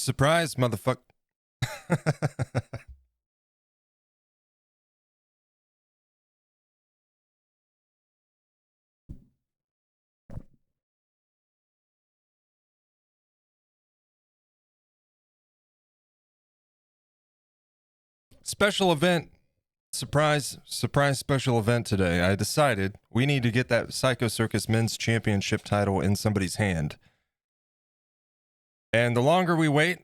Surprise, motherfucker. Special event. Surprise special event today. I decided we need to get that Psycho Circus Men's Championship title in somebody's hand. And the longer we wait,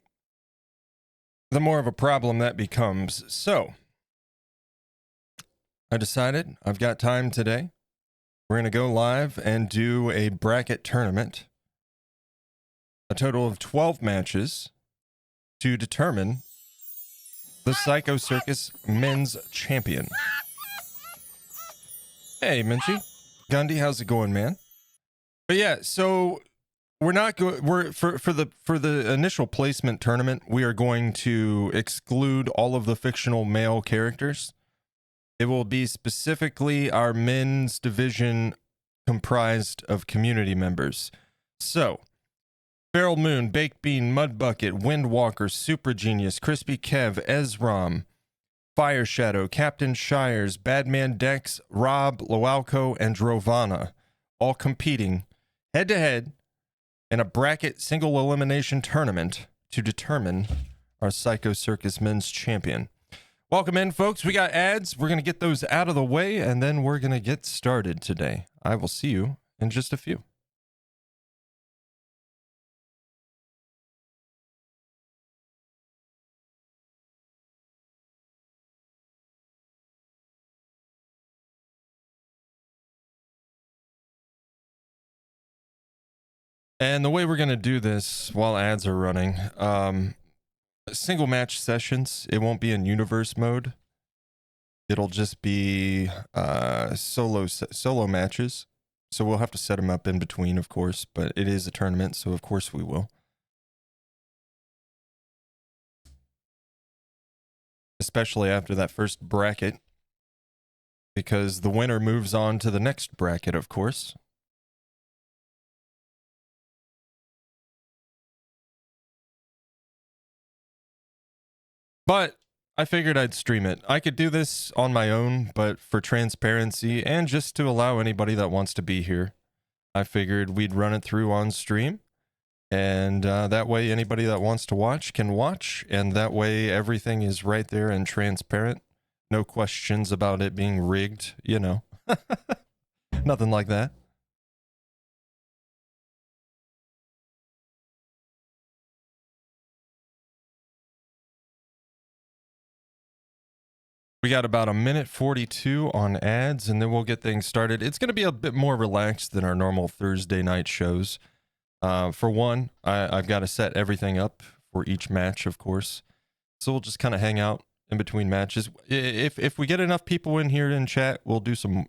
the more of a problem that becomes. So, I decided I've got time today. We're going to go live and do a bracket tournament. A total of 12 matches to determine the Psycho Circus Men's Champion. Hey, Minchie. Gundy, how's it going, man? But yeah, so we're not going. We're for the initial placement tournament. We are going to exclude all of the fictional male characters. It will be specifically our men's division comprised of community members. So, Feral Moon, Baked Bean, Mudbucket, Windwalker, Super Genius, Crispy Kev, Ezram, Fire Shadow, Captain Shires, Badman Dex, Rob, Loalco, and Drovana, all competing head-to-head in a bracket single elimination tournament to determine our Psycho Circus Men's Champion. Welcome in, folks. We got ads. We're going to get those out of the way, and then we're going to get started today. I will see you in just a few. And the way we're going to do this while ads are running, single match sessions. It won't be in universe mode. It'll just be solo matches. So we'll have to set them up in between, of course, but it is a tournament, so of course we will. Especially after that first bracket, because the winner moves on to the next bracket, of course. But I figured I'd stream it. I could do this on my own, but for transparency and just to allow anybody that wants to be here, I figured we'd run it through on stream. And that way anybody that wants to watch can watch. And that way everything is right there and transparent. No questions about it being rigged, you know. Nothing like that. We got about 1:42 on ads, and then we'll get things started. It's going to be a bit more relaxed than our normal Thursday night shows. For one, I've got to set everything up for each match, of course. So we'll just kind of hang out in between matches. If we get enough people in here in chat, we'll do some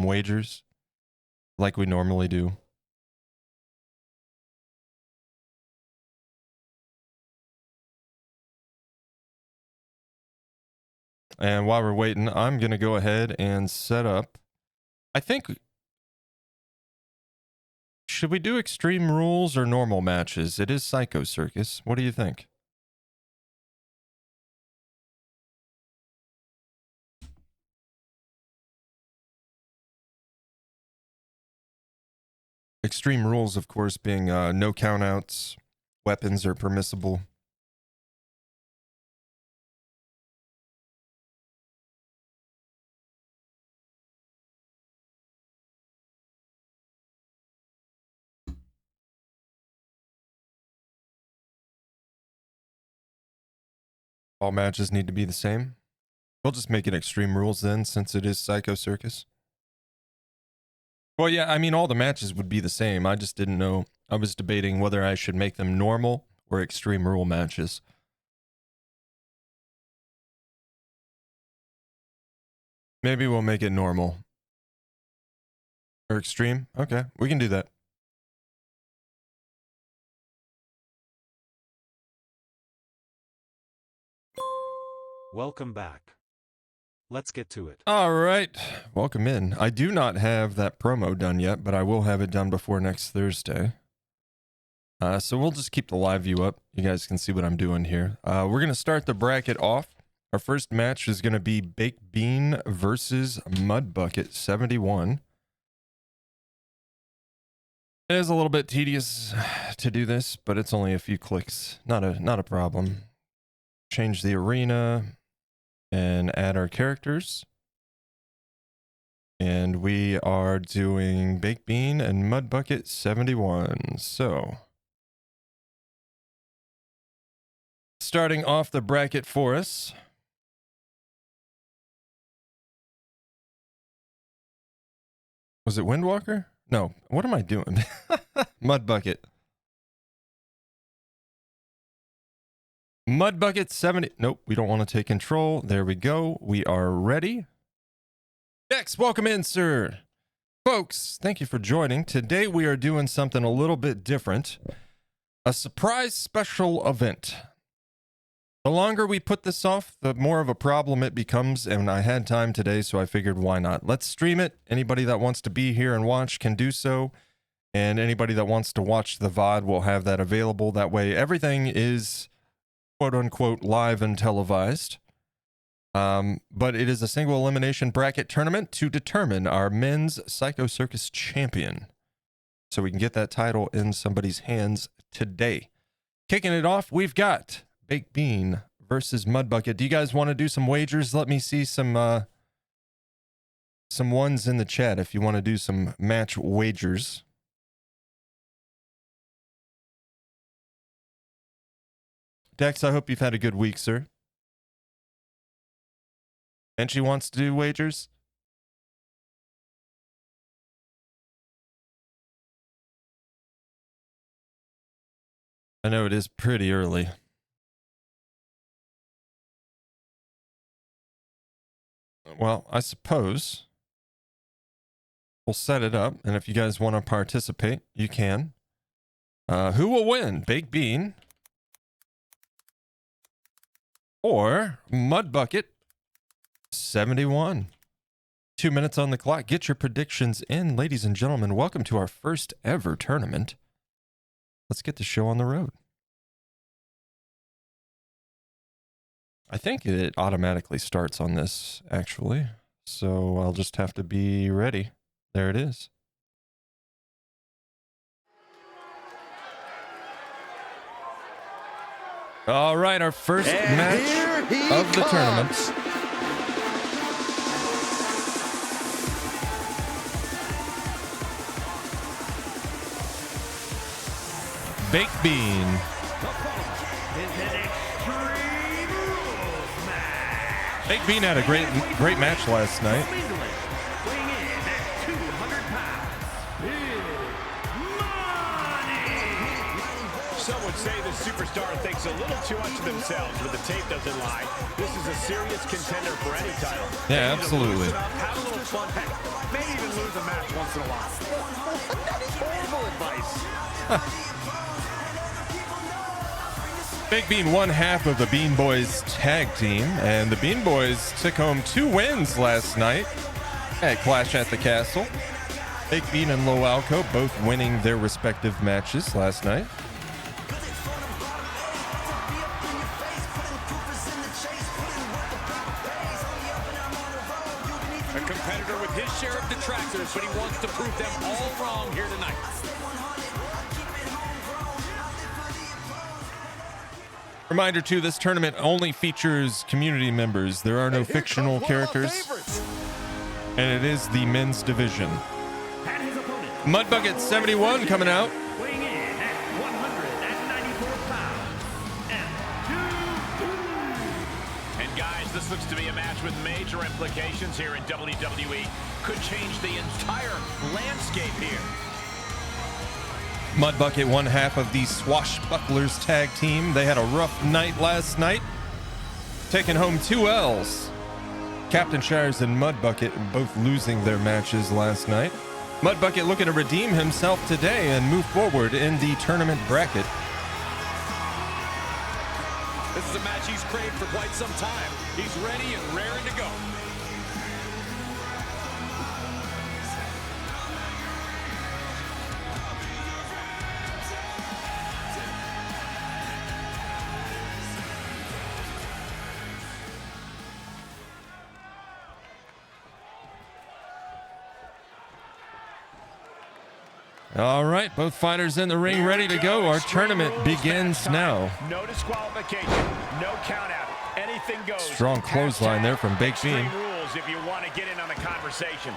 wagers like we normally do. And while we're waiting, I'm going to go ahead and set up. I think, should we do extreme rules or normal matches? It is Psycho Circus. What do you think? Extreme rules, of course, being no countouts, weapons are permissible. All matches need to be the same. We'll just make it extreme rules then, since it is Psycho Circus. Well, yeah, I mean, all the matches would be the same. I just didn't know. I was debating whether I should make them normal or extreme rule matches. Maybe we'll make it normal. Or extreme? Okay, we can do that. Welcome back. Let's get to it. All right, welcome in. I do not have that promo done yet, but I will have it done before next Thursday. So we'll just keep the live view up. You guys can see what I'm doing here. We're going to start the bracket off. Our first match is going to be Baked Bean versus Mud Bucket 71. It is a little bit tedious to do this, but it's only a few clicks. Not a problem. Change the arena and add our characters. And we are doing Baked Bean and Mud Bucket 71. So, starting off the bracket for us. Was it Windwalker? No. What am I doing? Mud Bucket. Mud Bucket 70. Nope, we don't want to take control. There we go. We are ready. Dex, welcome in, sir. Folks, thank you for joining. Today we are doing something a little bit different. A surprise special event. The longer we put this off, the more of a problem it becomes, and I had time today, so I figured why not? Let's stream it. Anybody that wants to be here and watch can do so, and anybody that wants to watch the VOD will have that available. That way everything is quote-unquote live and televised. But it is a single elimination bracket tournament to determine our men's Psycho Circus champion. So we can get that title in somebody's hands today. Kicking it off, we've got Baked Bean versus Mud Bucket. Do you guys want to do some wagers? Let me see some ones in the chat if you want to do some match wagers. Dex, I hope you've had a good week, sir. And she wants to do wagers? I know it is pretty early. Well, I suppose we'll set it up, and if you guys want to participate, you can. Who will win? Baked Bean or Mud Bucket 71? 2 minutes on the clock. Get your predictions in, ladies and gentlemen. Welcome to our first ever tournament. Let's get the show on the road. I think it automatically starts on this, actually. So I'll just have to be ready. There it is. All right, our first match of the tournament. Baked Bean. Baked Bean had a great match last night. Some would say the superstar thinks a little too much of themselves, but the tape doesn't lie. This is a serious contender for any title. Yeah, absolutely. Have a little fun. Heck, maybe even lose a match once in a while. That is horrible advice. Baked Bean one half of the Bean Boys tag team, and the Bean Boys took home 2 wins last night at Clash at the Castle. Baked Bean and Low Alco both winning their respective matches last night. A competitor with his share of detractors, but he wants to prove them all wrong here tonight. Reminder too, this tournament only features community members. There are no fictional characters. And it is the men's division. Mud Bucket 71 coming out. Weighing in at 194 pounds. And guys, this looks to be a match with major implications here in WWE. Could change the entire landscape here. Mud Bucket one half of the Swashbucklers tag team. They had a rough night last night, taking home 2 L's. Captain Shires and Mud Bucket both losing their matches last night. Mud Bucket looking to redeem himself today and move forward in the tournament bracket. This is a match he's craved for quite some time. He's ready and raring to go. All right, both fighters in the ring, ready to go. Our tournament begins now. No disqualification, no count out. Anything goes. Strong clothesline there from Baked Bean. Extreme rules if you want to get in on the conversation.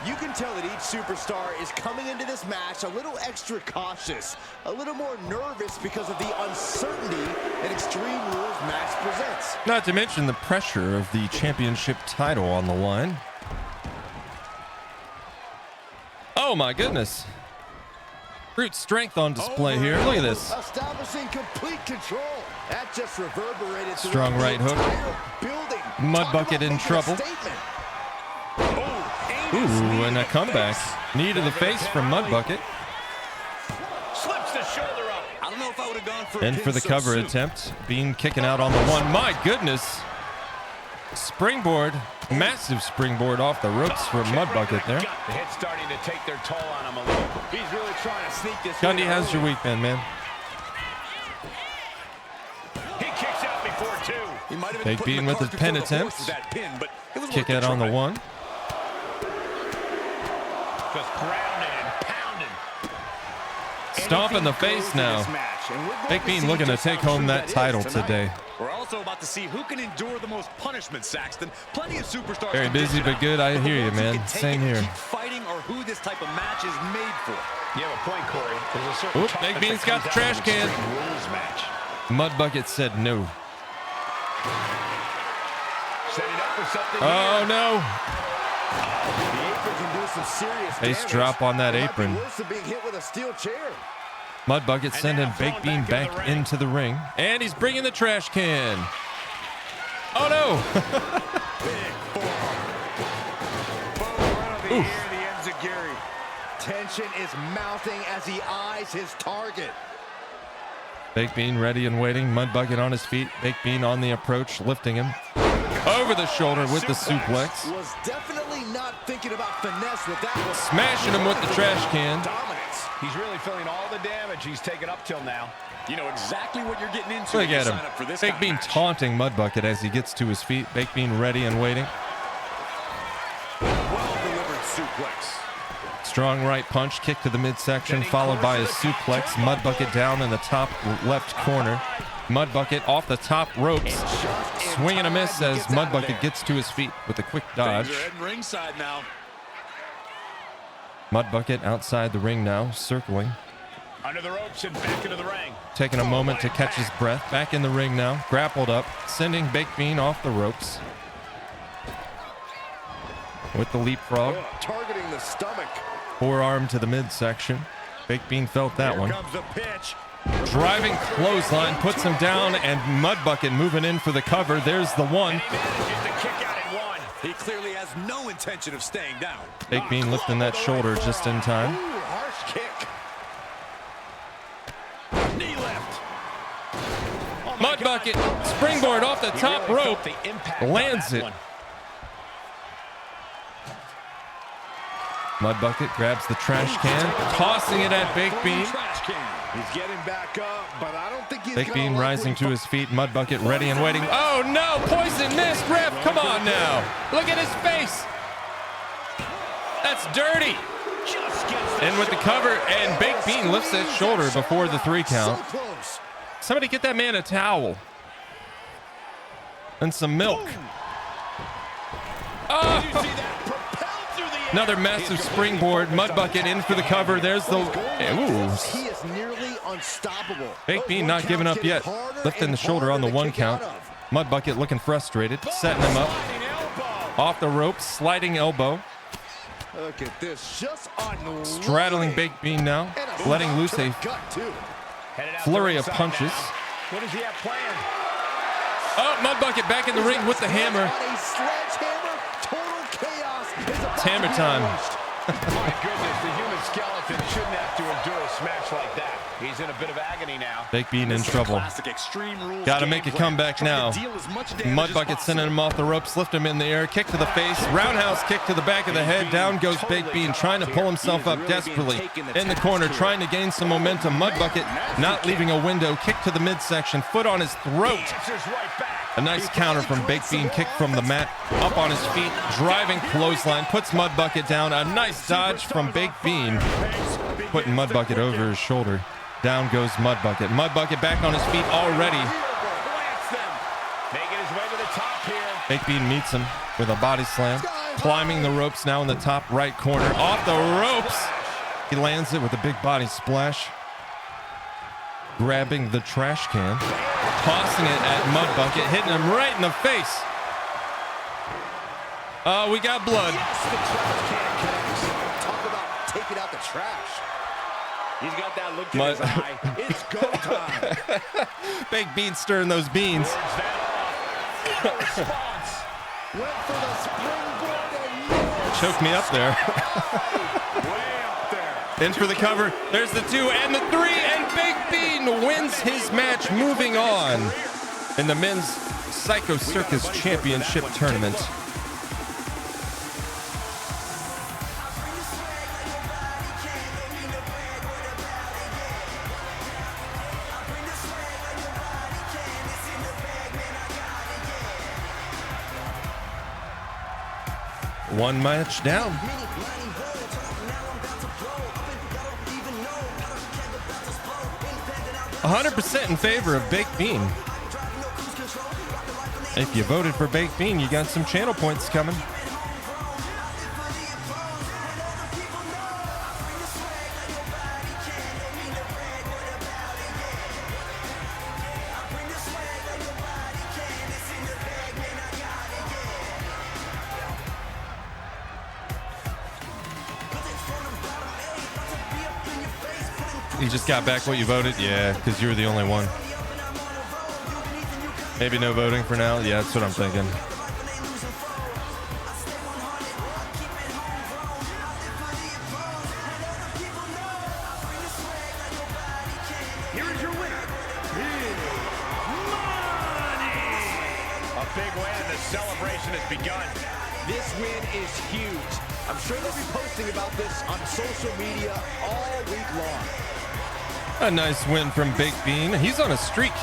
You can tell that each superstar is coming into this match a little extra cautious, a little more nervous because of the uncertainty that Extreme Rules match presents. Not to mention the pressure of the championship title on the line. Oh my goodness. Brute strength on display here. Look at this. Establishing complete control. That just reverberated. Strong right hook. Building. Mud Bucket in trouble. Ooh, and a comeback. Knee to the face from Mud Bucket. Slips the shoulder up. I don't know if I would have gone for And for the cover attempt. Bean kicking out on the one. My goodness. Springboard. Massive springboard off the ropes from Mud Bucket there. The hit's starting to take their toll on him a little. He's really trying to sneak this. Gundy, how's your week been, man? He kicks out before two. He might have Baked Bean with his pin attempt. Kick out on the one. Just grounded and pounded. Stomp in the face now. Baked Bean looking to take home that title today. We're also about to see who can endure the most punishment, Saxton. Plenty of superstars. Very busy but good. I hear you, man. Same here. Keep fighting or who this type of match is made for. You have a point, Corey. There's a certain Oop, toughness Baked Bean's that got the comes out trash of can. Extreme Rules match. Mud Bucket said no. Setting up for something Oh, here. no. The apron can do some serious Face damage. drop on that It might be apron. worse than being hit with a steel chair. Mud Bucket And sending now Baked Bean thrown back back into the ring. into the ring. And he's bringing the trash can. Oh, no. Big forearm. Boom, right on the ear, the enziguri. Tension is mounting as he eyes his target. Baked Bean ready and waiting. Mud Bucket on his feet. Baked Bean on the approach, lifting him over the shoulder with the suplex. Was definitely not thinking about finesse with that one. Smashing him with the trash can. Dominance. He's really feeling all the damage he's taken up till now. You know exactly what you're getting into. Look when you at him. sign up for this Baked kind of Bean match. taunting Mud Bucket as he gets to his feet. Baked Bean ready and waiting. Well-delivered suplex. Strong right punch, kick to the midsection, followed by a suplex. Mud Bucket down in the top left corner. Mud Bucket off the top ropes. Swing and a miss as Mud Bucket gets to his feet with a quick dodge. Things are heading ringside now. Mud Bucket outside the ring now, circling. Under the ropes and back into the ring. Taking a moment to catch his breath. Back in the ring now, grappled up, sending Baked Bean off the ropes. With the leapfrog. Targeting the stomach. Forearm to the midsection. Baked Bean felt that Here one. comes the pitch. Driving clothesline puts him down, and Mud Bucket moving in for the cover. There's the one. And he manages to kick out in one. He clearly has no intention of staying down. Baked Bean lifting that shoulder just in time. Ooh, harsh kick. Knee lift. Oh my Mud God. Bucket springboard off the He top really rope. felt the impact on Lands that it. one. Mud Bucket grabs the trash can, tossing it at Baked Bean. Trash can. He's getting back up, but I don't think he's Baked gonna Bean like rising what to he his feet. Mud Bucket ready and waiting. Oh no! Poison missed, ref! Come on now! Look at his face! That's dirty! Just gets the And with the cover, and Baked Bean lifts that shoulder before the 3 count. So close. Somebody get that man a towel. And some milk. Oh! See that propelled through the air. Another massive springboard. Mud Bucket in for the cover. There's the... Ooh. He is nearly unstoppable. Baked Bean Those not one giving counts up getting yet. harder Lifting and the shoulder on the harder to 1 kick out count. of. Mud Bucket looking frustrated. Setting him up. sliding elbow. Off the ropes. Sliding elbow. Look at this, just unloading. Straddling Baked Bean now. And a Letting shot loose to a the gut, too. Headed out flurry the of ringside punches. now. What does he have planned? Oh, Mud Bucket back in the ring with the hammer. On a sledgehammer, total chaos is about It's hammer to be time. unleashed. My goodness, the human skeleton shouldn't have to endure a smash like that. He's in a bit of agony now. Baked Bean in This is a trouble. classic Extreme Rules Gotta game make a plan. comeback Trying now. to deal as much damage Mud as Bucket sending possible. him off the ropes, lift him in the air, kick to the face, roundhouse kick to the back of the head, down goes Baked Bean, trying to pull himself up desperately. In the corner, trying to gain some momentum. Mud Bucket not leaving a window, kick to the midsection, foot on his throat. Answers right back. A nice counter from Baked Bean, kick from the mat, up on his feet, driving clothesline, puts Mud Bucket down. A nice dodge from Baked Bean. putting Mud Bucket over his shoulder. Down goes Mud Bucket. Mud Bucket back on his feet already. Making his way to the top here. Baked Bean meets him with a body slam. Climbing the ropes now in the top right corner. Off the ropes. He lands it with a big body splash. Grabbing the trash can. Tossing it at Mud Bucket. Hitting him right in the face. Oh, we got blood. Yes, the trash can connects. Talk about taking out the trash. He's got that look in his eye. It's go time. Baked Bean stirring those beans. Response. Went for the springboard and Choked me up there. Way up there. In for the cover. There's the 2 and the 3, and Baked Bean wins his match, moving on in the men's Psycho Circus Championship Tournament. One match down. 100% in favor of Baked Bean. If you voted for Baked Bean, you got some channel points coming. You just got back what you voted? Yeah, because you were the only one. Maybe no voting for now? Yeah, that's what I'm thinking. Here is your winner, Big Money. A big win, and the celebration has begun. this win is huge. I'm sure they'll be posting about this on social media all week long. A nice win from Baked Bean. He's on a streak.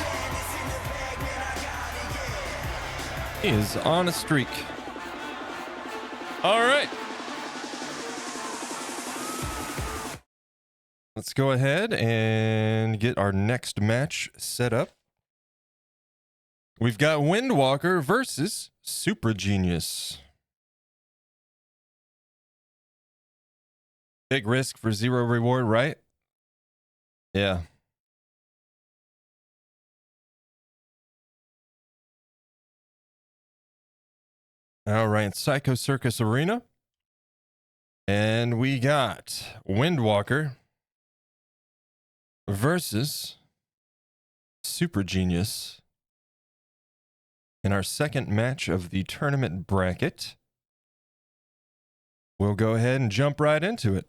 He is on a streak. All right. Let's go ahead and get our next match set up. We've got Windwalker versus Super Genius. Big risk for zero reward, right? Yeah. All right, Psycho Circus Arena. And we got Windwalker versus Super Genius in our second match of the tournament bracket. We'll go ahead and jump right into it.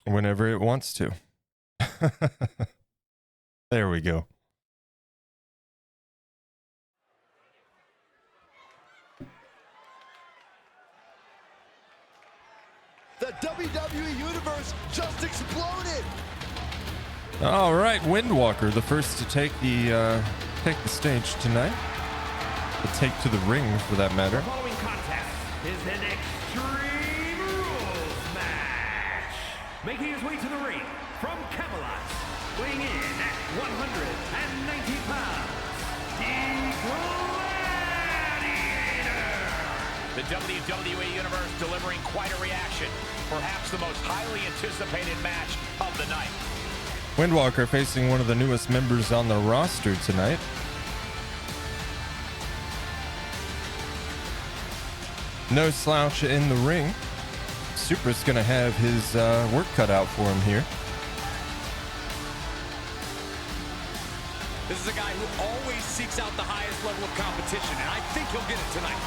Whenever it wants to. There we go. The WWE Universe just exploded. All right, Windwalker, the first to take the stage tonight. The take to the ring, for that matter. The following contest is an Extreme Rules match. Making his way to the ring from Camelot, weighing in at 190 pounds, the Gladiator. The WWE Universe delivering quite a reaction. Perhaps the most highly anticipated match of the night. Windwalker facing one of the newest members on the roster tonight. No slouch in the ring. Super's going to have his work cut out for him here. This is a guy who always seeks out the highest level of competition, and I think he'll get it tonight.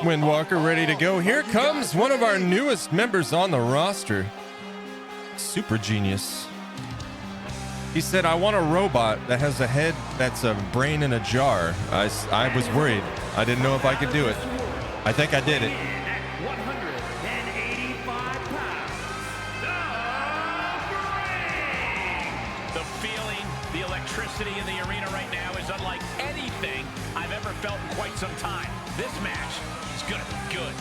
Windwalker ready to go. Here comes one of our newest members on the roster, Super Genius. He said, I want a robot that has a head that's a brain in a jar. I was worried. I didn't know if I could do it. I think I did it. At 185 pounds, The Brain! The feeling, the electricity in the arena right now is unlike anything I've ever felt in quite some time. This match is gonna be good.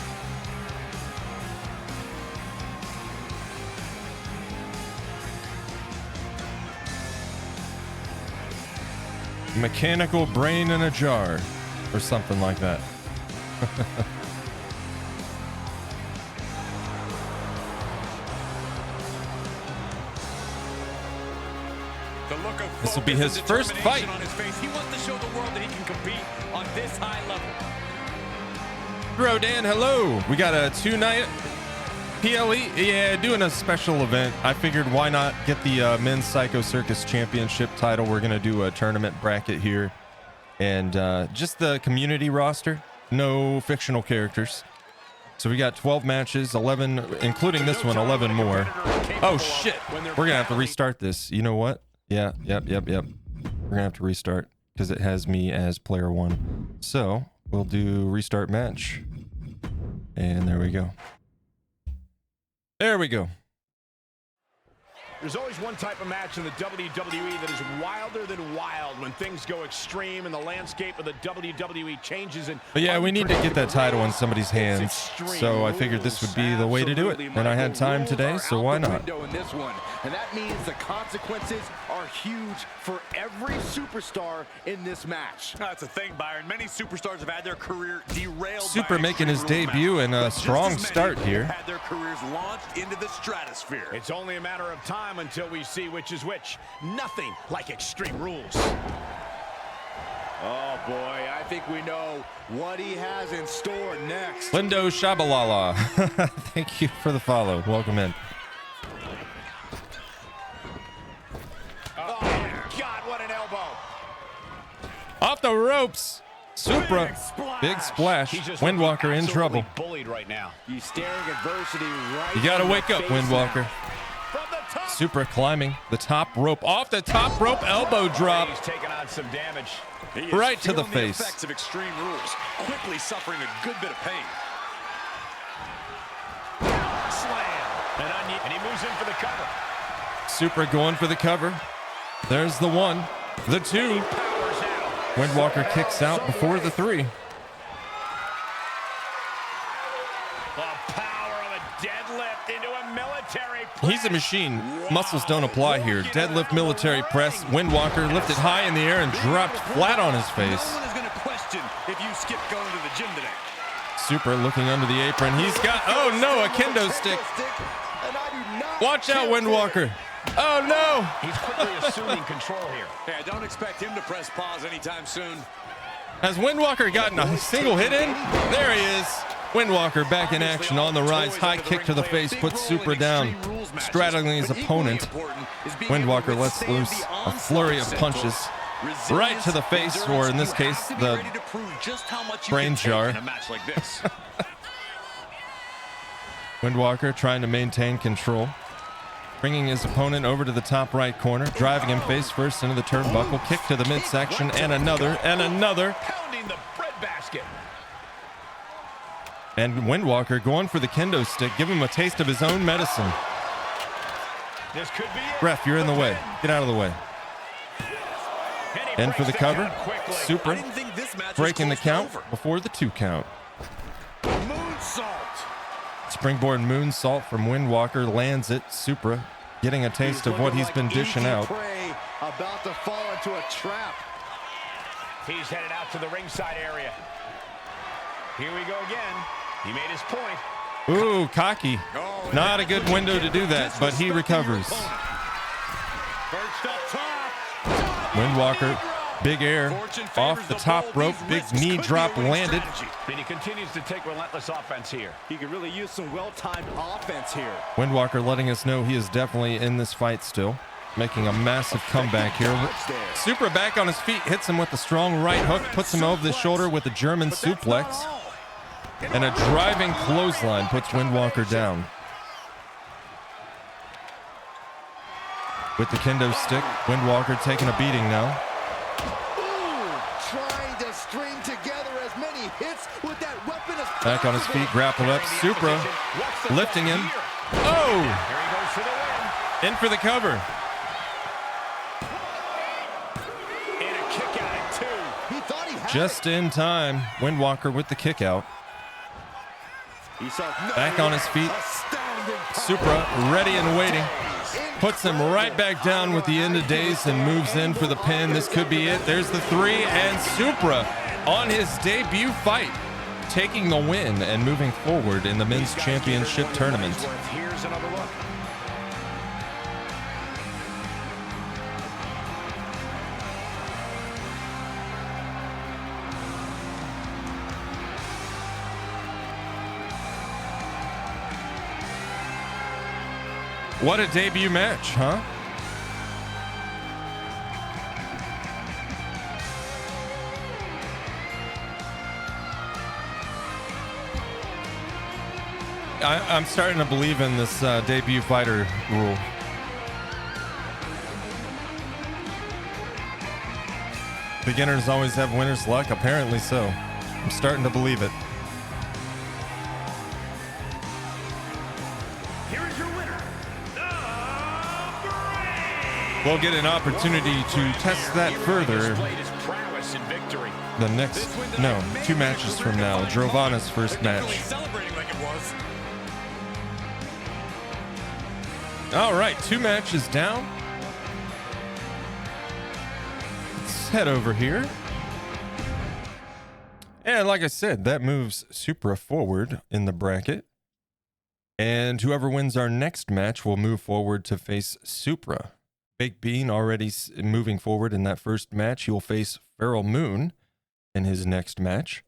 Mechanical brain in a jar or something like that. The look of This will be focus his and first determination fight. on his face. He wants to show the world that he can compete on this high level. Bro, Dan, hello. We got a 2-night PLE. Yeah, doing a special event. I figured why not get the men's Psycho Circus Championship title. We're going to do a tournament bracket here. And just the community roster. No fictional characters. So we got 12 matches, 11, including this one, 11 more. Oh, shit. We're going to have to restart this. You know what? Yeah, yep. We're going to have to restart because it has me as player 1. So we'll do restart match. And there we go. There we go. There's always one type of match in the WWE that is wilder than wild when things go extreme and the landscape of the WWE changes. But yeah, we need to get that title in somebody's hands. So I figured this would be the way to do it. And I had time today, so why not? In this one, and that means the consequences are huge for every superstar in this match. That's the thing, Byron. Many superstars have had their career derailed. Super by making his Extreme Rules debut matches. and a But just strong as many start here. Had their careers launched into the stratosphere. It's only a matter of time until we see which is which. Nothing like Extreme Rules. Oh boy, I think we know what he has in store next. Lindo Shabalala. Thank you for the follow. Welcome in. Oh, God, what an elbow. Off the ropes. Supra. Big splash. He's just Windwalker in absolutely trouble. bullied right now. He's staring adversity right You gotta in the wake up, face Windwalker. now. From the top. Supra climbing the top rope. Off the top rope. Elbow drop. He's taking on some damage. He is Right to the feeling face. effects of Extreme Rules, quickly suffering a good bit of pain. Slam. And he moves in for the cover. Supra going for the cover. There's the 1. The 2. Powers out. Windwalker kicks out before the 3. The power of a deadlift into a military press. He's a machine. Muscles don't apply here. Deadlift military press. Windwalker lifted high in the air and dropped flat on his face. No one is going to question if you skip going to the gym today. Supra looking under the apron. He's got, oh no, a kendo stick. And I do not Watch out, care for Windwalker. Oh no. He's quickly assuming control here. Hey, I don't expect him to press pause anytime soon. Has Windwalker gotten a single hit in? There he is. Windwalker back in action on the rise. High kick to the face puts Supra down. Straddling his opponent. Windwalker lets loose a flurry of punches. Right to the face, or in this case, the brain jar. In a match like this. Windwalker trying to maintain control. Bringing his opponent over to the top right corner. Driving him face first into the turnbuckle. Kick to the midsection. And another. And another. Pounding the breadbasket. And Windwalker going for the kendo stick. Give him a taste of his own medicine. This could be it. Ref, you're in the way. Get out of the way. And he In for the breaks cover. count quickly. I Supra didn't think this match was breaking the close to count over. before the 2 count. Moonsault. Springboard moonsault from Windwalker lands it. Supra getting a taste of what he's been dishing out. Prey about to fall into a trap. He's headed out to the ringside area. Here we go again. He made his point. Ooh, cocky. Oh, Not a good window to do that, but he recovers. Perched up top. Windwalker, big air off the top rope. Big knee drop landed. And he continues to take relentless offense here. He could really use some well-timed offense here. Windwalker letting us know he is definitely in this fight still. Making a massive comeback here. Supra back on his feet, hits him with a strong right hook, puts him over the shoulder with a German suplex. And a driving clothesline puts Windwalker down. with the kendo stick. Windwalker taking a beating now. Ooh, trying to string together as many hits with that weapon as Back on his feet, grappled up. Supra lifting him. Oh! Here he goes for the win. In for the cover. And a kick out at 2. he thought he had Just in time. Windwalker with the kick out. it. He saw Back on his feet. astounding power. Supra ready and waiting. Puts him right back down with the end of days and moves in for the pin. This could be it. There's the 3, and Supra on his debut fight, taking the win and moving forward in the men's championship tournament. Here's another look. What a debut match, huh? I'm starting to believe in this debut fighter rule. Beginners always have winner's luck. Apparently so. I'm starting to believe it. Here is your winner, the Brave. We'll get an opportunity to test that further Displayed his prowess in victory. the next, no, 2 matches from now. Drovana's first match. Celebrating like it was. All right, 2 matches down. Let's head over here. And like I said, that moves Supra forward in the bracket. And whoever wins our next match will move forward to face Supra. Big Bean already moving forward in that first match. He will face Feral Moon in his next match.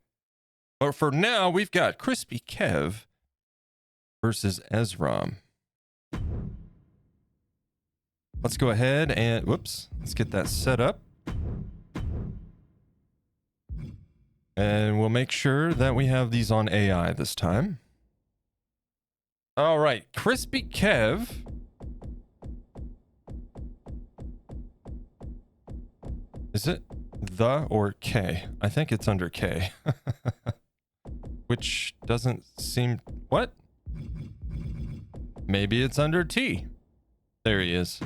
But for now, we've got Crispy Kev versus Ezram. Let's go ahead and, whoops, let's get that set up. And we'll make sure that we have these on AI this time. All right, Crispy Kev. Is it the or K? I think it's under K. Which doesn't seem, what? Maybe it's under T. There he is.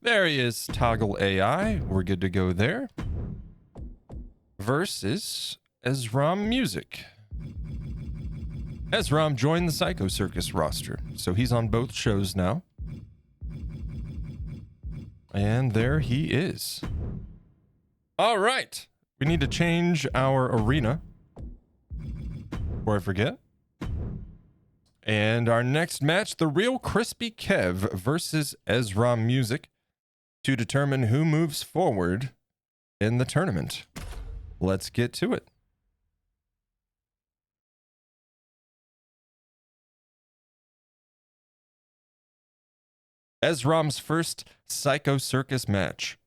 There he is. Toggle AI. We're good to go there. Versus Ezram Music. Ezram joined the Psycho Circus roster, so he's on both shows now. And there he is. All right. We need to change our arena before I forget. And our next match, the real Crispy Kev versus Ezram Music, to determine who moves forward in the tournament. Let's get to it. Ezram's first Psycho Circus match.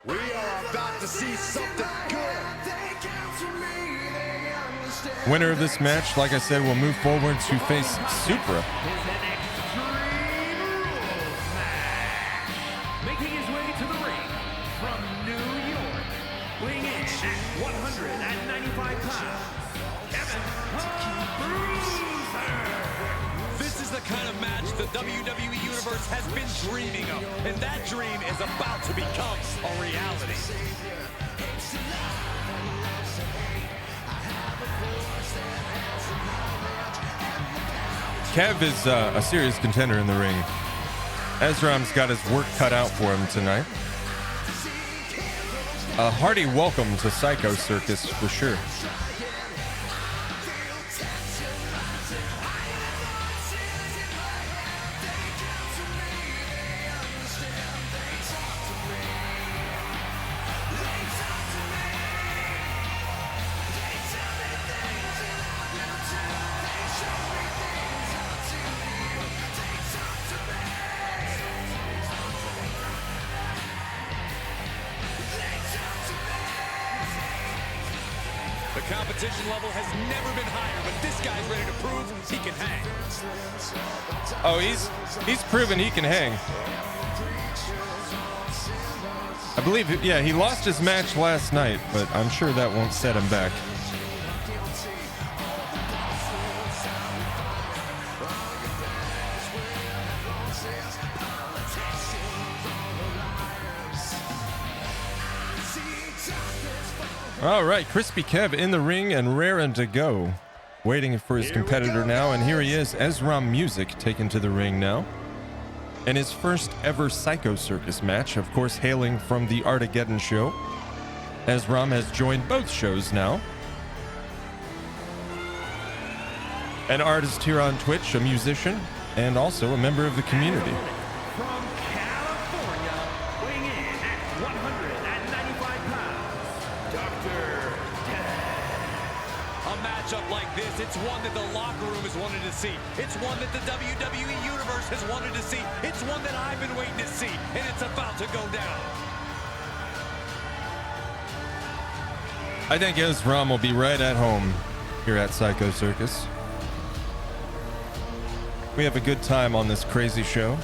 We are about to see something good. Winner of this match, like I said, will move forward to face Supra. Is an Extreme Rules match. Making his way to the ring from New York, weighing in at 195 pounds, Kevin Bruiser. This is the kind of match the WWE Universe has been dreaming of, and that dream is about to become a reality. Kev is a serious contender in the ring. Ezram's got his work cut out for him tonight. A hearty welcome to Psycho Circus for sure. The competition level has never been higher, but this guy's ready to prove he can hang. Oh, he's proven he can hang. I believe, yeah, he lost his match last night, but I'm sure that won't set him back. All right, Crispy Kev in the ring and raring to go. Waiting for his competitor now, and here he is, Ezra Music, taken to the ring now. And his first ever Psycho Circus match, of course, hailing from the Armageddon show. Ezra has joined both shows now. An artist here on Twitch, a musician, and also a member of the community. From California, weighing in at 195 pounds, Dr. A matchup like this, it's one that the locker room has wanted to see. It's one that the WWE Universe has wanted to see. It's one that I've been waiting to see, and it's about to go down. I think Ezra will be right at home here at Psycho Circus. We have a good time on this crazy show.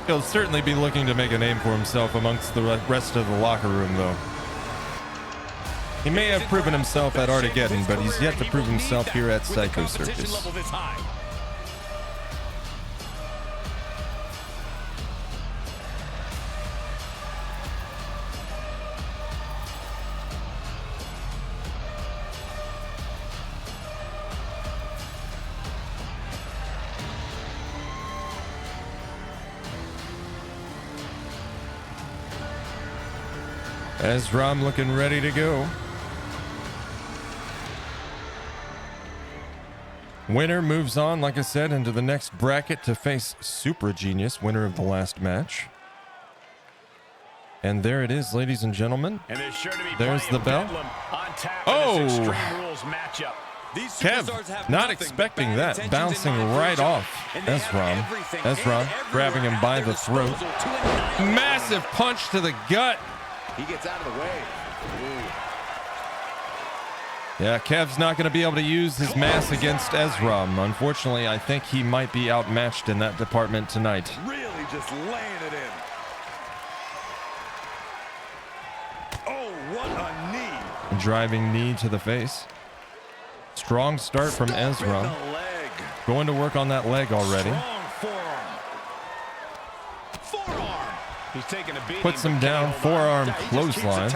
He'll certainly be looking to make a name for himself amongst the rest of the locker room, though. He may have proven himself at Armageddon, but he's yet to prove himself here at Psycho Circus. Ezra looking ready to go. Winner moves on, like I said, into the next bracket to face Super Genius, winner of the last match. And there it is, ladies and gentlemen. And there's sure to be There's the bell. On tap Oh! in this Extreme Rules matchup. Kev, not expecting that, bouncing right off Ezra. Ezra grabbing him by the throat. Massive punch to the gut. He gets out of the way. Ooh. Yeah, Kev's not going to be able to use his mass against Ezra. Unfortunately, I think he might be outmatched in that department tonight. Really just laying it in. Oh, what a knee. Driving knee to the face. Strong start from Ezra. Going to work on that leg already. He's taking a beating. Puts him down, forearm clothesline.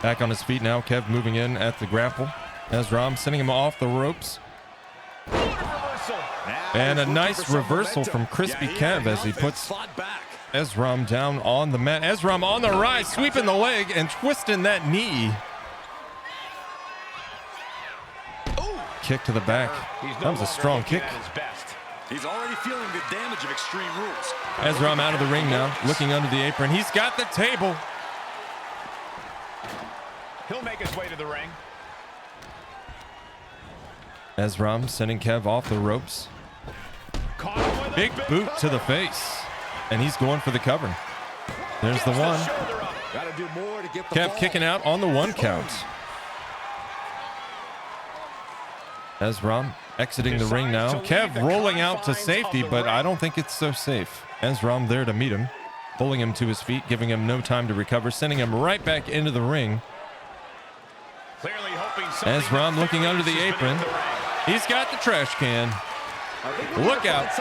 Back on his feet now, Kev moving in at the grapple. Ezra sending him off the ropes. And a nice reversal from Crispy Kev as he puts Ezra down on the mat. Ezra on the rise, sweeping the leg and twisting that knee. Kick to the back. That was a strong kick. He's already feeling the damage of Extreme Rules. Ezra out of the ring now, looking under the apron. He's got the table. He'll make his way to the ring. Ezra sending Kev off the ropes. Big boot to the face. And he's going for the cover. There's the one. Kev kicking out on the 1 count. Ezra exiting the ring now. Kev rolling out to safety, but I don't think it's so safe. Ezra there to meet him, pulling him to his feet, giving him no time to recover, sending him right back into the ring. Ezra looking under the apron. He's got the trash can. Look out.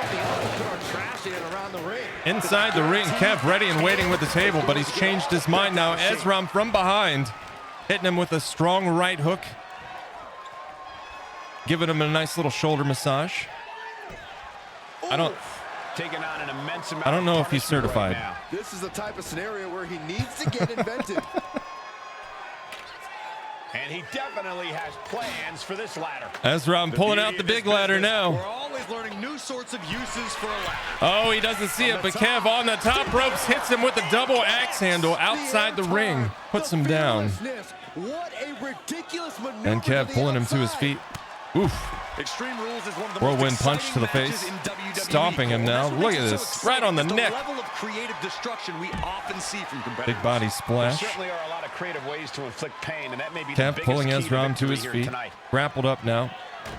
Inside the ring, Kev ready and waiting with the table, but he's changed his mind now. Ezra from behind, hitting him with a strong right hook. Giving him a nice little shoulder massage. I don't know if he's certified. This is the type of scenario where he needs to get inventive. And he definitely has plans for this ladder. Ezra pulling out the big ladder now. We're always guys learning new sorts of uses for a ladder. Oh, he doesn't see it, but Kev on the top ropes hits him with a double axe handle outside the ring. Puts him down. What a ridiculous maneuver. And Kev pulling him to his feet. Oof. Extreme Rules is one of the Whirlwind most punch to the exciting face. matches in WWE. Stomping him now. That's what Look at makes it this. so Right on the exciting. neck. The level of creative destruction we often see from competitors. Big body splash. There certainly are a lot of creative ways to inflict pain, and that may be the Kev biggest pulling key Ezram to victory his here feet. tonight. Grappled up now.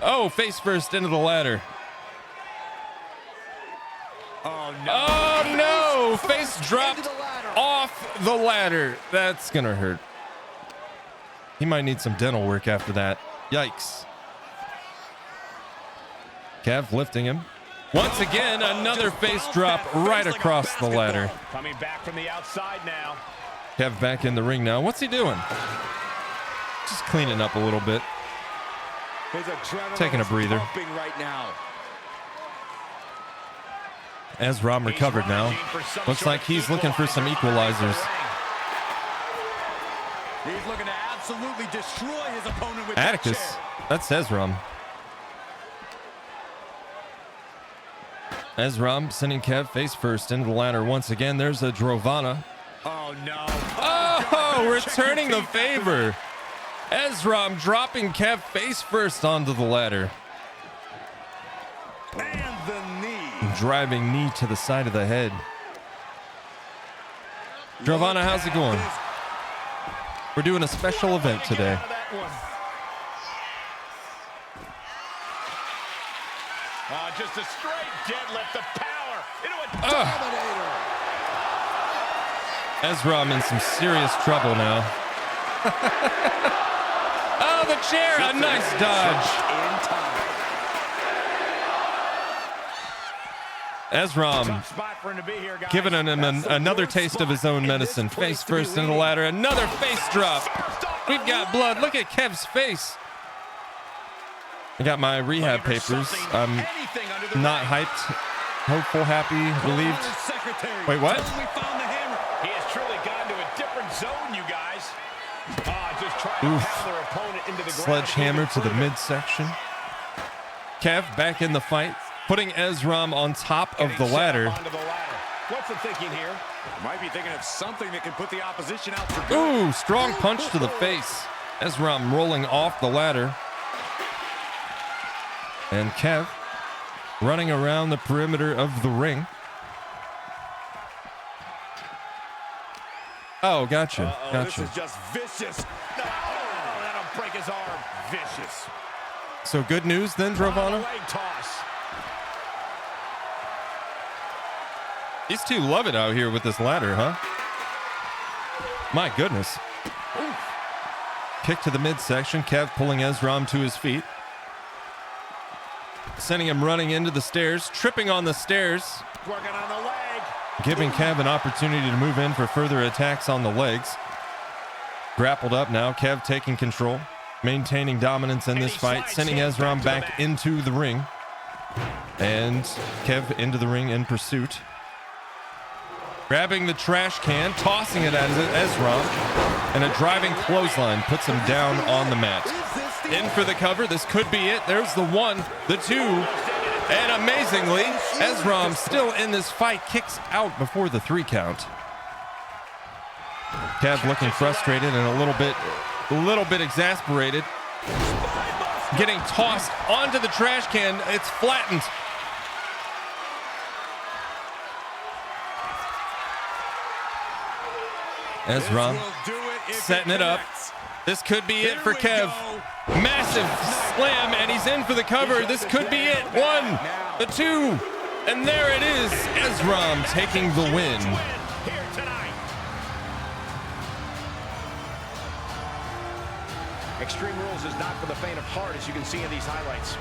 Oh, face first into the ladder. Oh no. Oh no! Face dropped off the ladder. That's gonna hurt. He might need some dental work after that. Yikes. Kev lifting him. Once again, another face drop right across the ladder. Coming back from the outside now. Kev back in the ring now. What's he doing? Just cleaning up a little bit. Taking a breather. Right now. Ezram recovered now. Looks like he's looking for some equalizers. He's looking to absolutely destroy his opponent with Atticus. that chair. That's Ezram. Ezram sending Kev face first into the ladder once again. There's a Drovana. Oh no. Oh, returning the favor. Ezram dropping Kev face first onto the ladder. And the knee. Driving knee to the side of the head. Drovana, how's it going? We're doing a special event today. Just a straight deadlift, the power into a dominator. Ezram in some serious trouble now. Oh, the chair, a nice dodge. Ezram Tough spot for him to be here, guys. giving him another taste of his own medicine. Face first into the ladder, another face drop. We've got blood. Look at Kev's face. I got my rehab papers. I'm not hyped, hopeful, happy, relieved. Wait, what? He has truly gotten to a different zone, you guys. Just trying to pound their opponent into the ground. Sledgehammer to the midsection. Kev back in the fight, putting Ezram on top of the ladder. What's the thinking here? Might be thinking of something that can put the opposition out for good. Ooh, strong punch to the face. Ezram rolling off the ladder. And Kev running around the perimeter of the ring. Oh, gotcha. This is just vicious. Oh, that'll break his arm. Vicious. So good news then, Drovana? Leg toss. These two love it out here with this ladder, huh? My goodness. Kick to the midsection. Kev pulling Ezram to his feet. Sending him running into the stairs, tripping on the stairs. Working on the leg. Giving Kev an opportunity to move in for further attacks on the legs. Grappled up now. Kev taking control, maintaining dominance in this fight, sending Ezram back into the ring. And Kev into the ring in pursuit. Grabbing the trash can, tossing it at Ezram, and a driving clothesline puts him down on the mat. In for the cover. This could be it. There's the one, the two, and amazingly, Ezram still in this fight, kicks out before the 3 count. Kev looking frustrated and a little bit exasperated. Getting tossed onto the trash can. It's flattened. Ezram setting it up. This could be it for Kev. Massive slam, and he's in for the cover. This could be it. 1, the 2, and there it is. Ezram taking the win. Extreme Rules is not for the faint of heart, as you can see in these highlights.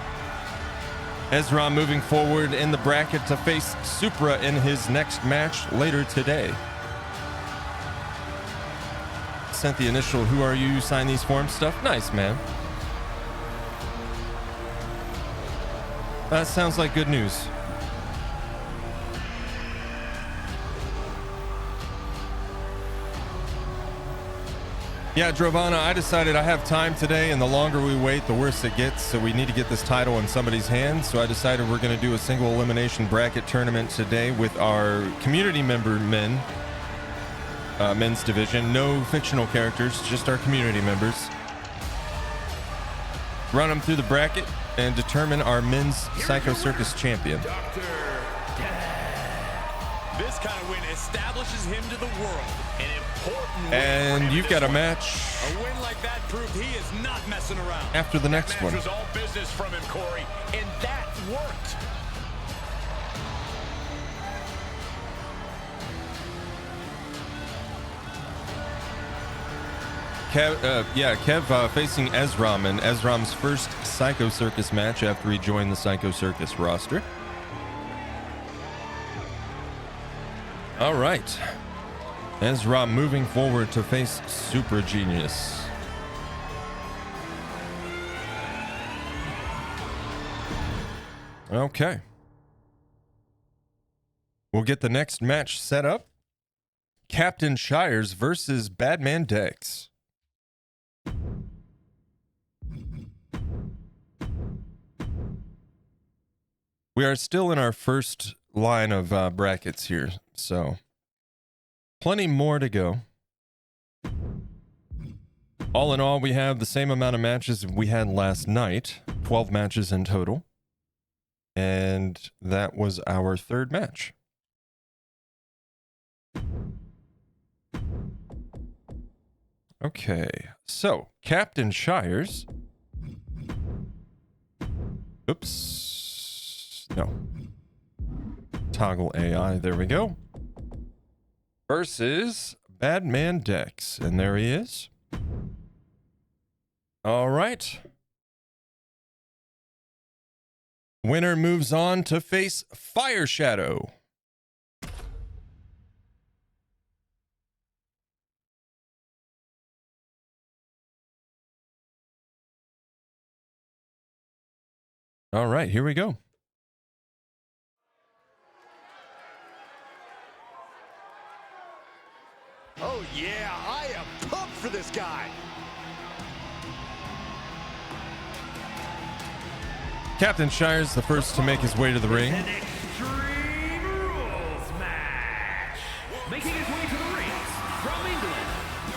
Ezram moving forward in the bracket to face Supra in his next match later today. Sent the initial "Who are you?" sign these forms stuff. Nice, man. That sounds like good news. Yeah, Drovana, I decided I have time today, and the longer we wait, the worse it gets. So we need to get this title in somebody's hands. So I decided we're going to do a single elimination bracket tournament today with our community member men's division. No fictional characters, just our community members. Run them through the bracket and determine our men's Psycho Circus champion. This kind of win establishes him to the world. An important win. And you've got a match. A win like that proved he is not messing around. After the next one. That match was all business from him, Corey, and that worked. Kev facing Ezram in Ezram's first Psycho Circus match after he joined the Psycho Circus roster. All right. Ezra moving forward to face Super Genius. Okay. We'll get the next match set up. Captain Shires versus Badman Dex. We are still in our first line of brackets here, so plenty more to go. All in all, we have the same amount of matches we had last night, 12 matches in total, and that was our third match. Okay, so Captain Shires. Oops. No. Toggle AI. There we go. Versus Badman Dex. And there he is. All right. Winner moves on to face Fire Shadow. All right, here we go. Oh, yeah, I am pumped for this guy. Captain Shires, the first to make his way to the ring. An Extreme Rules match. Making his way to the ring from England,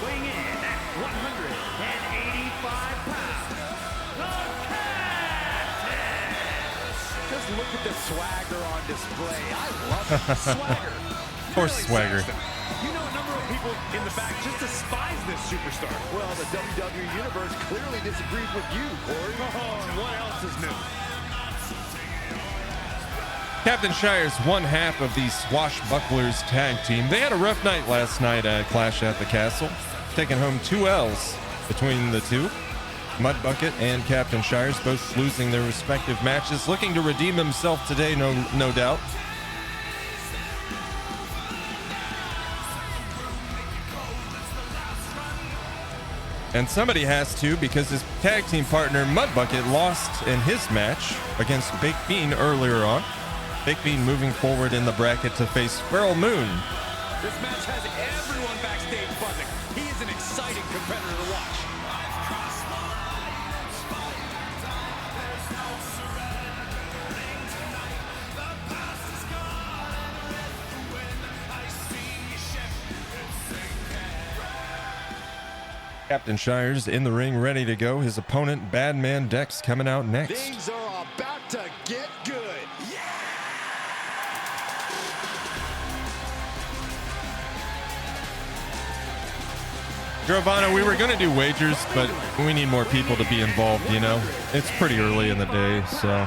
weighing in at 185 pounds, the Captain. Just look at the swagger on display. I love it. Swagger. Poor Swagger. You know, a number of people in the back just despise this superstar. Well, the WWE Universe clearly disagrees with you, Corey. Oh, what else is new? Captain Shires, one half of the Swashbucklers tag team. They had a rough night last night at Clash at the Castle, taking home 2 L's between the two. Mudbucket and Captain Shires both losing their respective matches, looking to redeem himself today, no doubt. And somebody has to, because his tag team partner Mudbucket lost in his match against Baked Bean earlier on. Baked Bean moving forward in the bracket to face Feral Moon. This match has everyone backstage buzzing. He is an exciting competitor to watch. Captain Shires in the ring, ready to go. His opponent, Badman Dex, coming out next. Things are about to get good. Giovanna, we were going to do wagers, but we need more people to be involved, you know? It's pretty early in the day, so.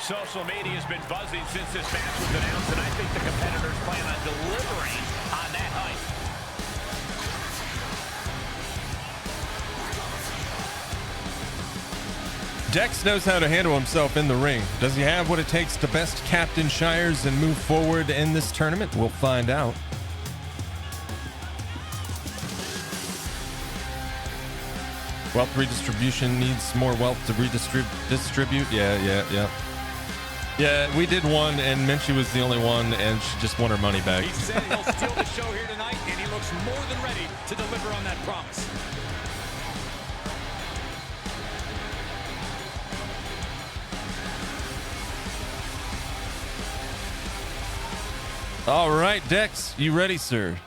Social media has been buzzing since this match was announced, and I think the competitors plan on delivering on that hype. Dex knows how to handle himself in the ring. Does he have what it takes to best Captain Shires and move forward in this tournament? We'll find out. Wealth redistribution needs more wealth to distribute. Yeah. Yeah, we did one, and Minchie was the only one, and she just won her money back. He said he'll steal the show here tonight, and he looks more than ready to deliver on that promise. All right, Dex, you ready, sir?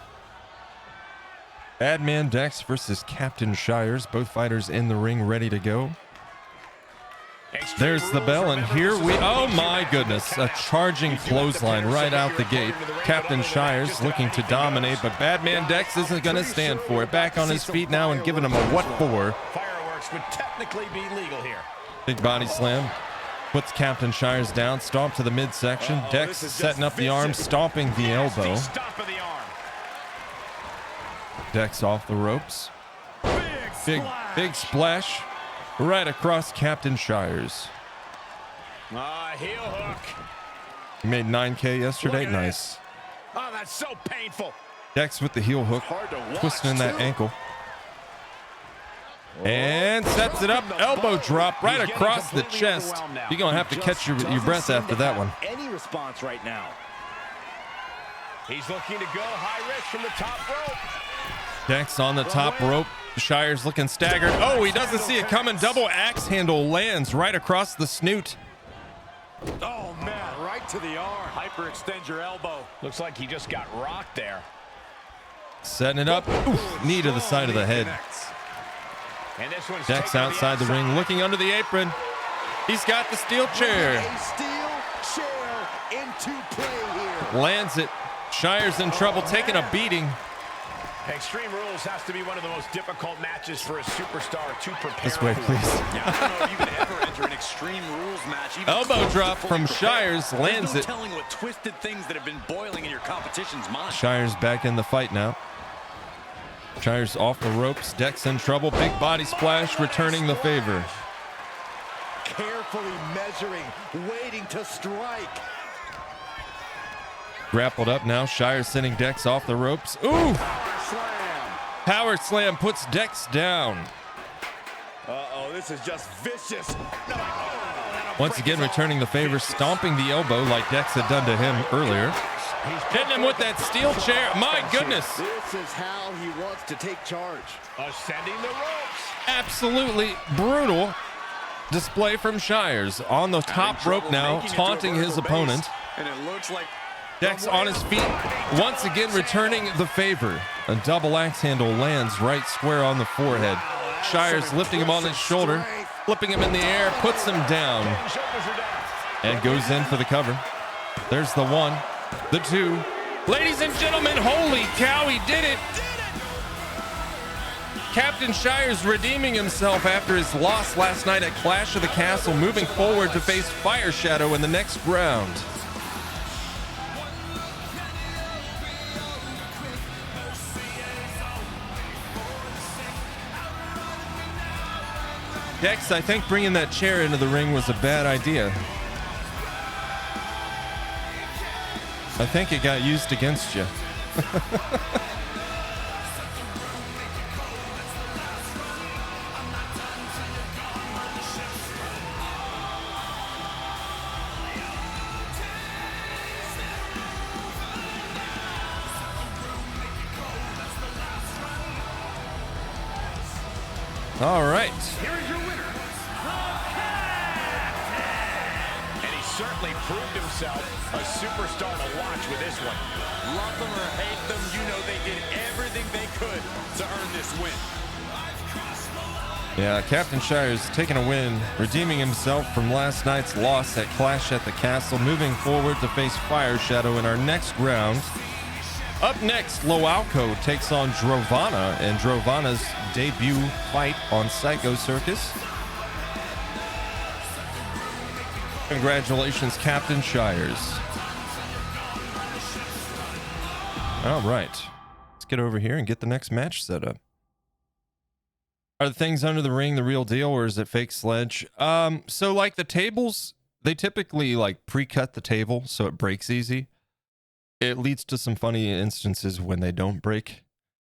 Bad Man Dex versus Captain Shires. Both fighters in the ring, ready to go. There's the bell, and here we... Oh, my goodness. A charging clothesline right out the gate. Captain Shires looking to dominate, but Bad Man Dex isn't going to stand for it. Back on his feet now and giving him a what for. Fireworks would technically be legal here. Big body slam. Puts Captain Shires down. Stomp to the midsection. Dex setting up the arm, stomping the elbow. Stomp of the arm. Dex off the ropes. Big splash. Right across Captain Shires. Heel hook. He made 9K yesterday. Nice. Oh, that's so painful. Dex with the heel hook, twisting in that ankle. And sets it up. Elbow drop right across the chest. You're going to have to catch your breath after that one. Any response right now. He's looking to go high risk from the top rope. Dex on the top rope. Shires looking staggered. Oh, he doesn't see it coming. Double axe handle lands right across the snoot. Oh, man, right to the arm. Hyperextend your elbow. Looks like he just got rocked there. Setting it up. Oof, knee to the side of the head. And this one's Dex outside the ring, looking under the apron. He's got the steel chair. A steel chair into play here. Lands it. Shires in trouble, taking a beating. Extreme Rules has to be one of the most difficult matches for a superstar to prepare This way, for. please. Yeah, I don't know if you can ever enter an Extreme Rules match. Even Elbow close drop to from fully prepared. Shires, lands There's it. no telling what twisted things that have been boiling in your competition's mind. Shires back in the fight now. Shires off the ropes. Dex in trouble. Big body splash, returning the favor. Carefully measuring, waiting to strike. Grappled up now. Shires sending Dex off the ropes. Ooh! Power slam puts Dex down. Uh-oh, this is just vicious. Once again, returning the favor, stomping the elbow like Dex had done to him earlier. Hitting him with that steel chair. My goodness. This is how he wants to take charge. Ascending the ropes. Absolutely brutal display from Shires. On the top rope now, taunting his opponent. And it looks like Dex on his feet, once again returning the favor. A double axe handle lands right square on the forehead. Shires lifting him on his shoulder, flipping him in the air, puts him down, and goes in for the cover. There's the one, the two. Ladies and gentlemen, holy cow, he did it! Captain Shires redeeming himself after his loss last night at Clash of the Castle, moving forward to face Fire Shadow in the next round. Dex, I think bringing that chair into the ring was a bad idea. I think it got used against you. All right. Here is your winner, the Captain. And he certainly proved himself a superstar to watch with this one. love them or hate them, you know they did everything they could to earn this win. Yeah, Captain Shires taking a win, redeeming himself from last night's loss at Clash at the Castle, moving forward to face Fire Shadow in our next round. Up next, Loalco takes on Drovana in Drovana's debut fight on Psycho Circus. Congratulations, Captain Shires. All right, let's get over here and get the next match set up. Are the things under the ring the real deal, or is it fake sledge? So like the tables, they typically like pre-cut the table so it breaks easy. It leads to some funny instances when they don't break.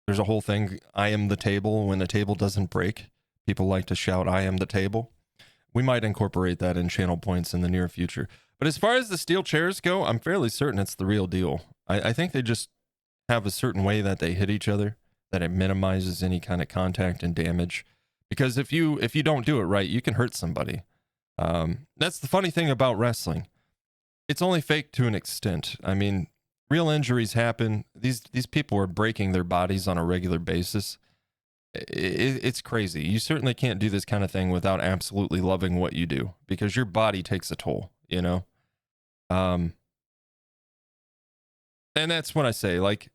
There's a whole thing, I am the table, when the table doesn't break. People like to shout, I am the table. We might incorporate that in channel points in the near future. But as far as the steel chairs go, I'm fairly certain it's the real deal. I think they just have a certain way that they hit each other, that it minimizes any kind of contact and damage. Because if you don't do it right, you can hurt somebody. That's the funny thing about wrestling. It's only fake to an extent. I mean, real injuries happen. These people are breaking their bodies on a regular basis. It's crazy. You certainly can't do this kind of thing without absolutely loving what you do, because your body takes a toll, you know? And that's what I say. Like,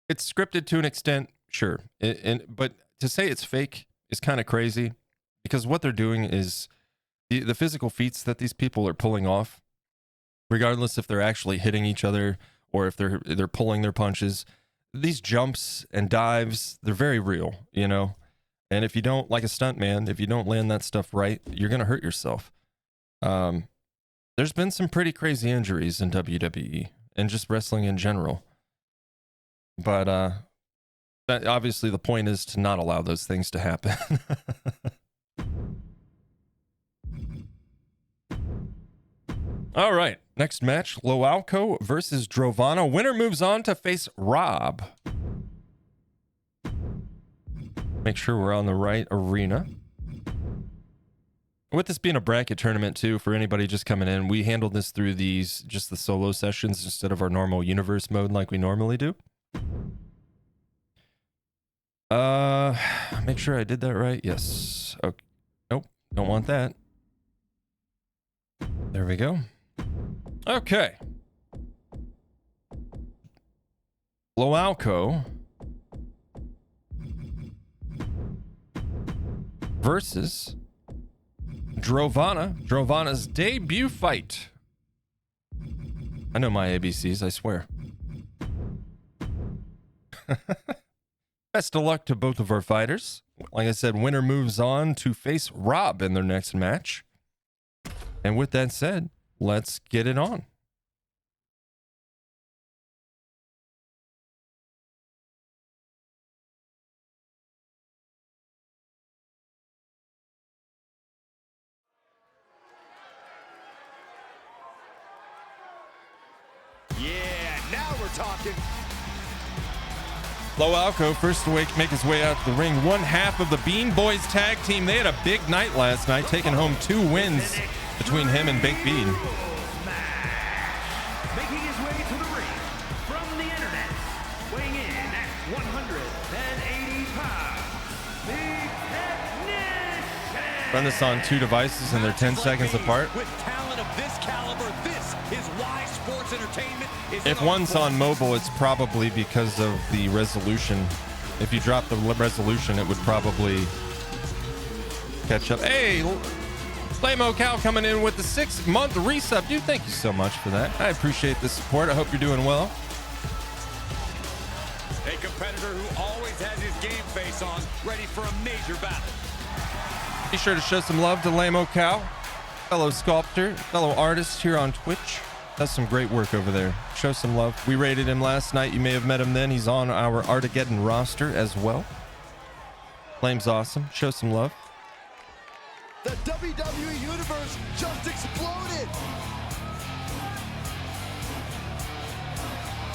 it's scripted to an extent, sure. But to say it's fake is kind of crazy, because what they're doing is the physical feats that these people are pulling off, regardless if they're actually hitting each other or if they're pulling their punches, these jumps and dives, they're very real, you know? And if you don't, like a stuntman, if you don't land that stuff right, you're going to hurt yourself. There's been some pretty crazy injuries in WWE and just wrestling in general. But that, obviously the point is to not allow those things to happen. All right, next match, Loalco versus Drovana. Winner moves on to face Rob. Make sure we're on the right arena. With this being a bracket tournament too, for anybody just coming in, we handled this through just the solo sessions instead of our normal universe mode like we normally do. Make sure I did that right. Yes. Okay. Nope. Don't want that. There we go. Okay. Loalco versus Drovana. Drovana's debut fight. I know my ABCs, I swear. Best of luck to both of our fighters. Like I said, winner moves on to face Rob in their next match. And with that said, let's get it on. Yeah, now we're talking. Loalco first to make his way out to the ring. One half of the Bean Boys tag team. They had a big night last night, taking home 2 wins between him and Baked Bean. Making his way to the ring from the internet, weighing in at 180 pounds, the Technician. Run this on 2 devices and they're 10 seconds apart. With talent of this caliber, this is why sports entertainment is. If one's on mobile, it's probably because of the resolution. If you drop the resolution, it would probably catch up. Hey, Flamo Cal coming in with the 6-month resub. Dude, thank you so much for that. I appreciate the support. I hope you're doing well. A competitor who always has his game face on, ready for a major battle. Be sure to show some love to Lamo Cal, fellow sculptor, fellow artist here on Twitch. Does some great work over there. Show some love. We rated him last night. You may have met him then. He's on our Artageddon roster as well. Flame's awesome. Show some love. The WWE Universe just exploded.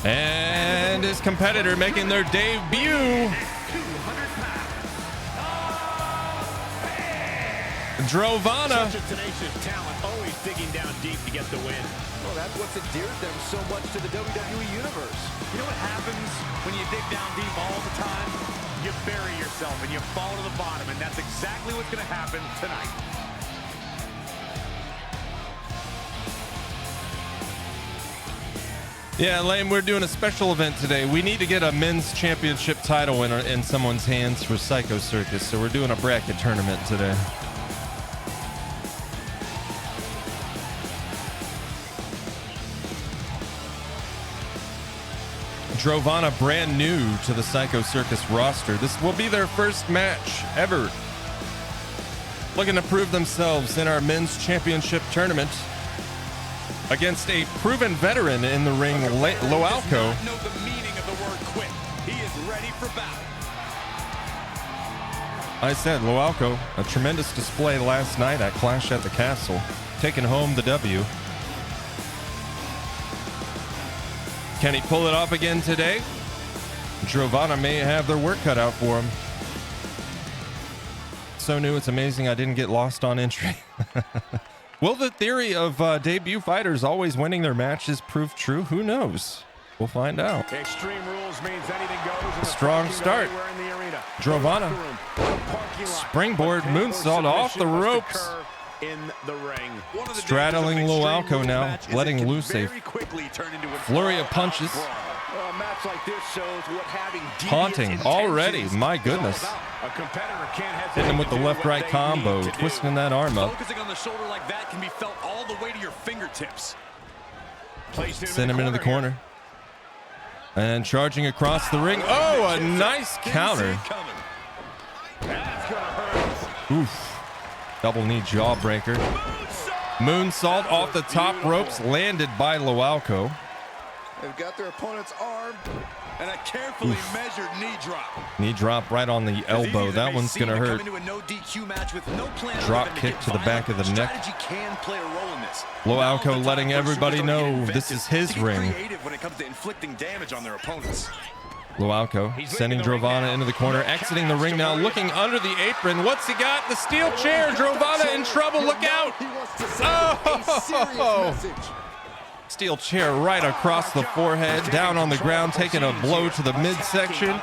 And his competitor making their debut. Drovana. Such a tenacious talent, always digging down deep to get the win. Well, that's what's endeared them so much to the WWE Universe. You know what happens when you dig down deep all the time? You bury yourself and you fall to the bottom, and that's exactly what's going to happen tonight. Yeah, Lame, we're doing a special event today. We need to get a men's championship title in someone's hands for Psycho Circus, so we're doing a bracket tournament today. Drovana brand new to the Psycho Circus roster. This will be their first match ever. Looking to prove themselves in our men's championship tournament against a proven veteran in the ring, Loalco. Know the meaning of the word quit. He is ready for battle. I said Loalco, a tremendous display last night at Clash at the Castle, taking home the W. Can he pull it off again today? Giovanna may have their work cut out for him. So new, it's amazing I didn't get lost on entry. Will the theory of debut fighters always winning their matches prove true? Who knows? We'll find out. Extreme Rules means anything goes. A strong start. Giovanna. Springboard moonsault off the ropes. In the ring. Straddling Loalco now, letting loose a flurry of punches. A match like this shows what having Taunting already, my goodness. A competitor can't hesitate. Hitting him with the left-right combo, twisting that arm up. Focusing on the shoulder like that can be felt all the way to your fingertips. Send him into the corner. And charging across the ring. Oh, a nice counter. Oof. Double knee jawbreaker. Moonsault off the top ropes, landed by Loalco. They've got their opponent's arm. And a carefully measured knee drop. Knee drop right on the elbow. That one's going to hurt. Drop kick to the back of the neck. Loalco letting everybody know this is his ring. When it comes to inflicting damage on their opponents. Loalco sending Giovanna into the corner, exiting the ring now, looking under the apron. What's he got? The steel chair. Giovanna in trouble. Look out. Oh! Steel chair right across the forehead, down on the ground, taking a blow to the midsection.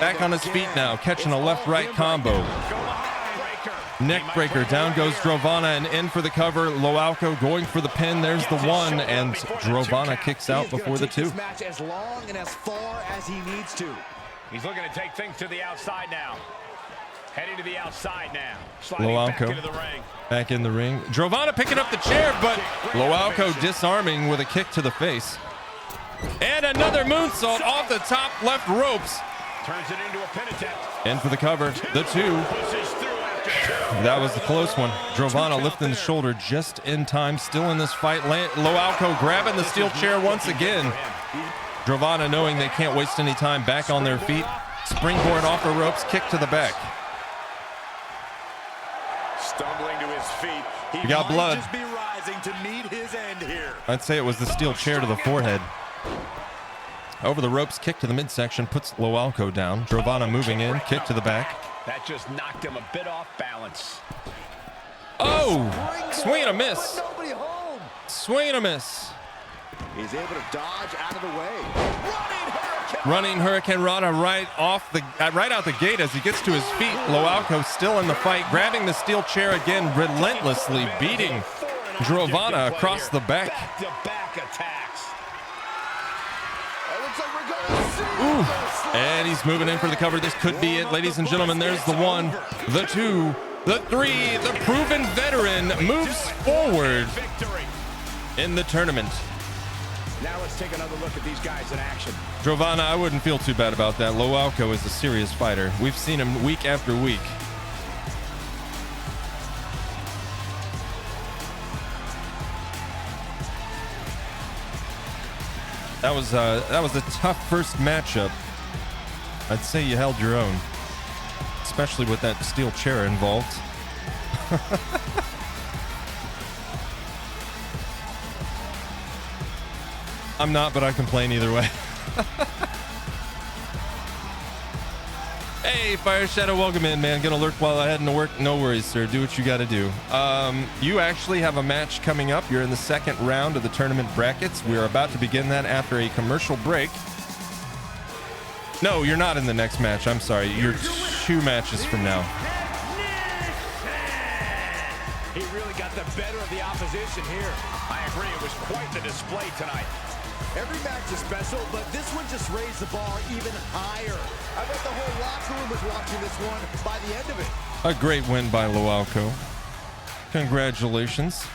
Back on his feet now, catching a left-right combo. Neck breaker, down goes Giovanna and in for the cover. Loalco going for the pin. There's the one, and Giovanna kicks out before the two. As long and as far as he needs to. He's looking to take things to the outside now. Heading to the outside now. Loalco back in the ring. Giovanna picking up the chair, but Loalco disarming with a kick to the face. And another moonsault off the top left ropes. Turns it into a pin attempt. In for the cover. The two. That was the close one. Giovanna lifting the shoulder just in time. Still in this fight. Loalco grabbing the steel chair once again. Giovanna knowing they can't waste any time. Back on their feet. Springboard off the ropes. Kick to the back. Stumbling to his feet. He got blood. Just be rising to meet his end here. I'd say it was the steel chair to the forehead. Over the ropes, kick to the midsection, puts Loalco down. Giovanna moving in, kick to the back. That just knocked him a bit off balance. Oh! Swing and a miss. Nobody home. Swing and a miss. He's able to dodge out of the way. Running Hurricane Rana right out the gate as he gets to his feet. Loalco still in the fight, grabbing the steel chair again, relentlessly beating Giovanna across the back. Back-to-back attacks. Ooh. And he's moving in for the cover. This could be it, ladies and gentlemen. There's the one, the two, the three. The proven veteran moves forward in the tournament. Now let's take another look at these guys in action. Giovanna, I wouldn't feel too bad about that. Loalco is a serious fighter. We've seen him week after week. That was a tough first matchup. I'd say you held your own, especially with that steel chair involved. I'm not, but I complain either way. Hey, Fire Shadow, welcome in, man. Gonna lurk while I head into work. No worries, sir. Do what you gotta do. You actually have a match coming up. You're in the second round of the tournament brackets. We're about to begin that after a commercial break. No, you're not in the next match. I'm sorry. You're 2 matches from now. He really got the better of the opposition here. I agree. It was quite the display tonight. Every match is special, but this one just raised the bar even higher. I bet the whole locker room was watching this one by the end of it. A great win by Loalco. Congratulations.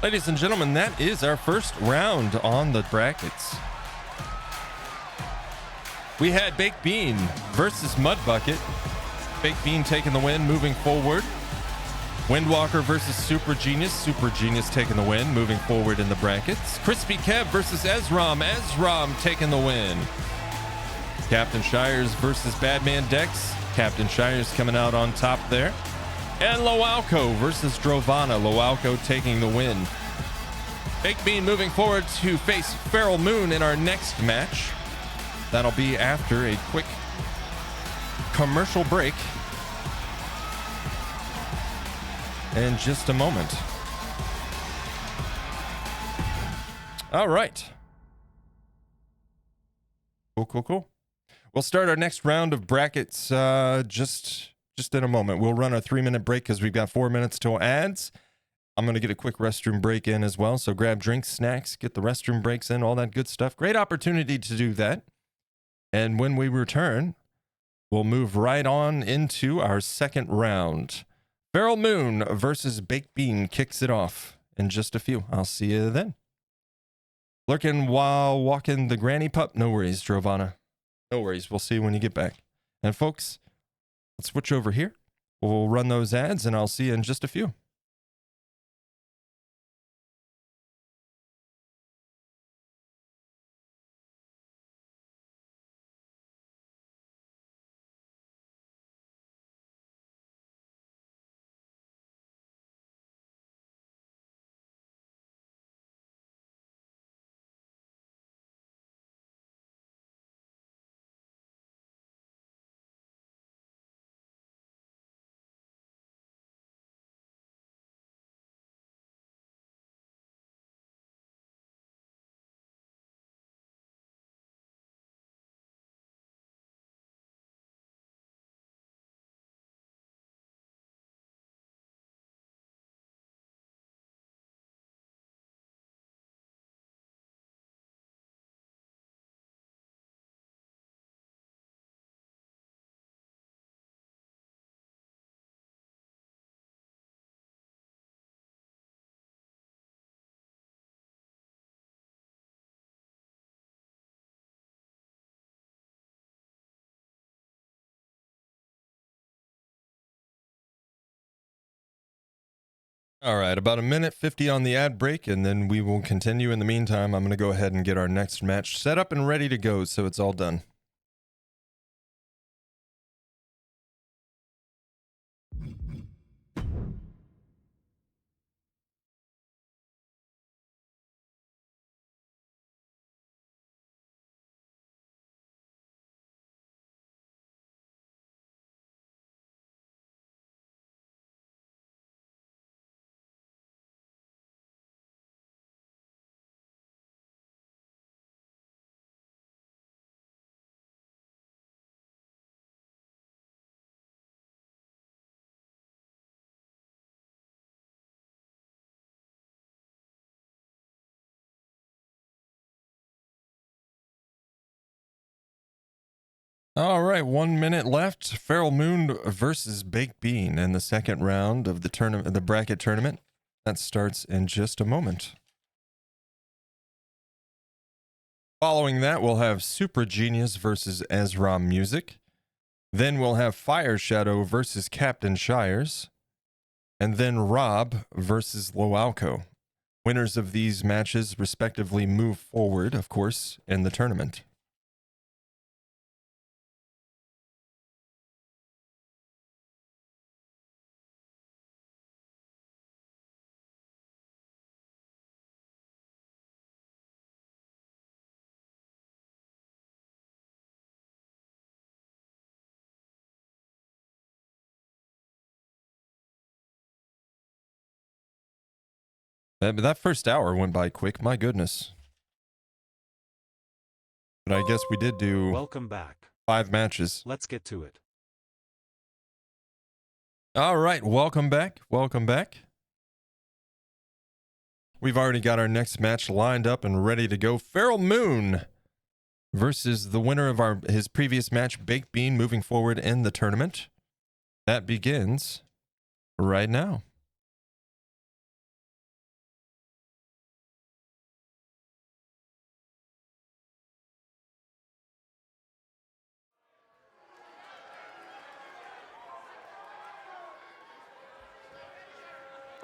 Ladies and gentlemen, that is our first round on the brackets. We had Baked Bean versus Mud Bucket. Baked Bean taking the win, moving forward. Windwalker versus Super Genius. Super Genius taking the win, moving forward in the brackets. Crispy Kev versus Ezram. Ezram taking the win. Captain Shires versus Badman Dex. Captain Shires coming out on top there. And Loalco versus Giovanna. Loalco taking the win. Baked Bean moving forward to face Feral Moon in our next match. That'll be after a quick commercial break in just a moment. All right. Cool. We'll start our next round of brackets just in a moment. We'll run a 3-minute break because we've got 4 minutes till ads. I'm going to get a quick restroom break in as well. So grab drinks, snacks, get the restroom breaks in, all that good stuff. Great opportunity to do that. And when we return, we'll move right on into our second round. Feral Moon versus Baked Bean kicks it off in just a few. I'll see you then. Lurking while walking the granny pup? No worries, Drovana. No worries. We'll see you when you get back. And folks, let's switch over here. We'll run those ads and I'll see you in just a few. All right, about a minute 50 on the ad break, and then we will continue. In the meantime, I'm going to go ahead and get our next match set up and ready to go, so it's all done. All right, 1 minute left. Feral Moon versus Baked Bean in the second round of the tournament, the bracket tournament. That starts in just a moment. Following that, we'll have Super Genius versus Ezra Music. Then we'll have Fire Shadow versus Captain Shires. And then Rob versus Loalco. Winners of these matches respectively move forward, of course, in the tournament. That first hour went by quick. My goodness. But I guess we did do Welcome back. 5 matches. Let's get to it. All right. Welcome back. Welcome back. We've already got our next match lined up and ready to go. Feral Moon versus the winner of his previous match, Baked Bean, moving forward in the tournament. That begins right now.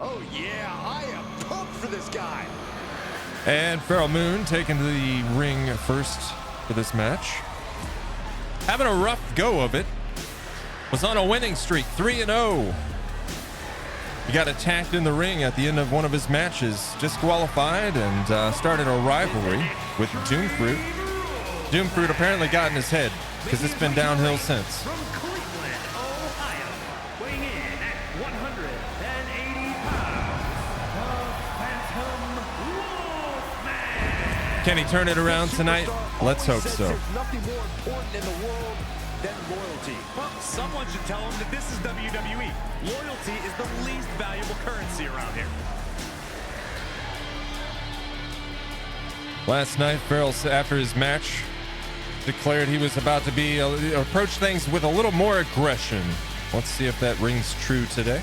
Oh, yeah, I am pumped for this guy. And Feral Moon taking to the ring first for this match. Having a rough go of it. Was on a winning streak, 3-0. He got attacked in the ring at the end of one of his matches, disqualified, and started a rivalry with Doomfruit. Doomfruit apparently got in his head because it's been downhill since. From Cleveland, Ohio, weighing in at 180 pounds, the Phantom Wolfman. Can he turn it around tonight? Let's hope so. There's nothing more important in the world than loyalty. Well, someone should tell him that this is WWE. Loyalty is the least valuable currency around here. Last night, Farrell, after his match, declared he was about to approach things with a little more aggression. Let's see if that rings true today.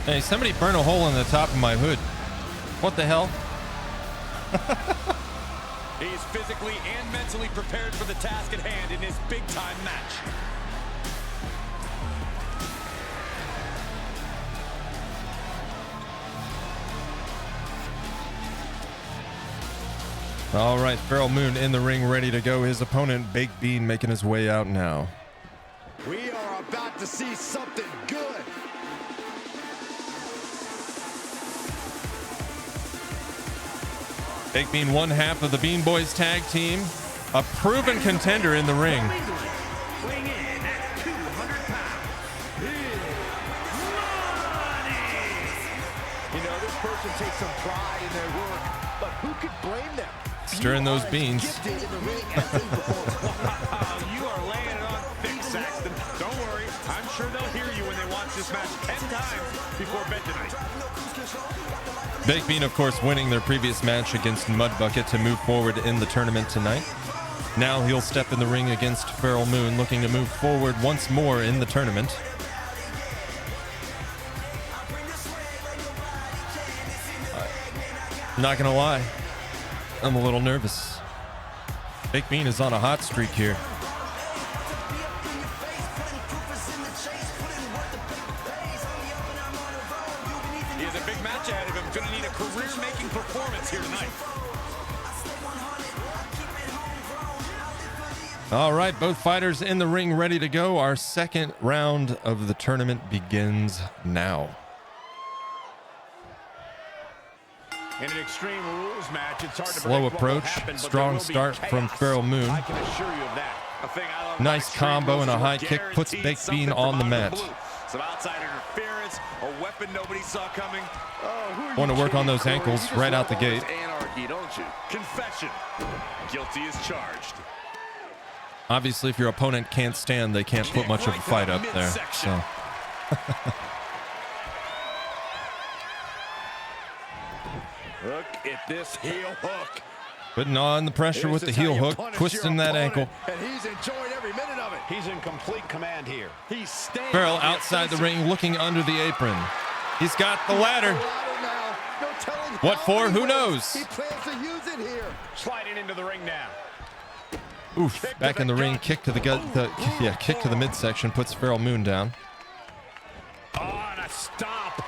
Hey, somebody burn a hole in the top of my hood. What the hell? He's physically and mentally prepared for the task at hand in his big-time match. All right, Farrell Moon in the ring, ready to go. His opponent, Baked Bean, making his way out now. We are about to see something good. Baked Bean, one half of the Bean Boys tag team, a proven contender in the ring. Weighing in at 200 pounds, Big Money. You know, this person takes some pride in their work, but who could blame them? Stirring those beans. Gifted in the ring as they perform. You are laying it on thick, Saxton. Don't worry. I'm sure they'll hear you when they watch this match 10 times before bed tonight. Baked Bean, of course, winning their previous match against Mudbucket to move forward in the tournament tonight. Now he'll step in the ring against Farrell Moon, looking to move forward once more in the tournament. Not gonna lie, I'm a little nervous. Baked Bean is on a hot streak here. He has a big match ahead of him. Going to need a career-making performance here tonight. All right, both fighters in the ring, ready to go. Our second round of the tournament begins now. In an Extreme Rules match, it's hard to Slow predict what will approach, happen, but strong there will be start from chaos. Farrell Moon. I can assure you of that. A thing I love about Nice Extreme combo Rules and a is high we're kick puts guaranteed Baked Bean something on the from out mat. of blue. Some outside interference, a weapon nobody saw coming. Want to work on those ankles right out the gate. Anarchy, don't you? Confession. Guilty as charged. Obviously, if your opponent can't stand, they can't put much of a fight up there. So. Look at this heel hook. Putting on the pressure with the This is how heel you hook, punish twisting your that ankle. opponent, and he's enjoying every minute of it. He's in complete command here. He's staying. Farrell on the outside the offensive. ring, looking under the apron. He's got the ladder. What for? Who knows? He plans to use it here. Sliding into the ring now. Oof! Back in the ring, kick to the gut. Kick to the midsection puts Farrell Moon down. Oh, and a stop.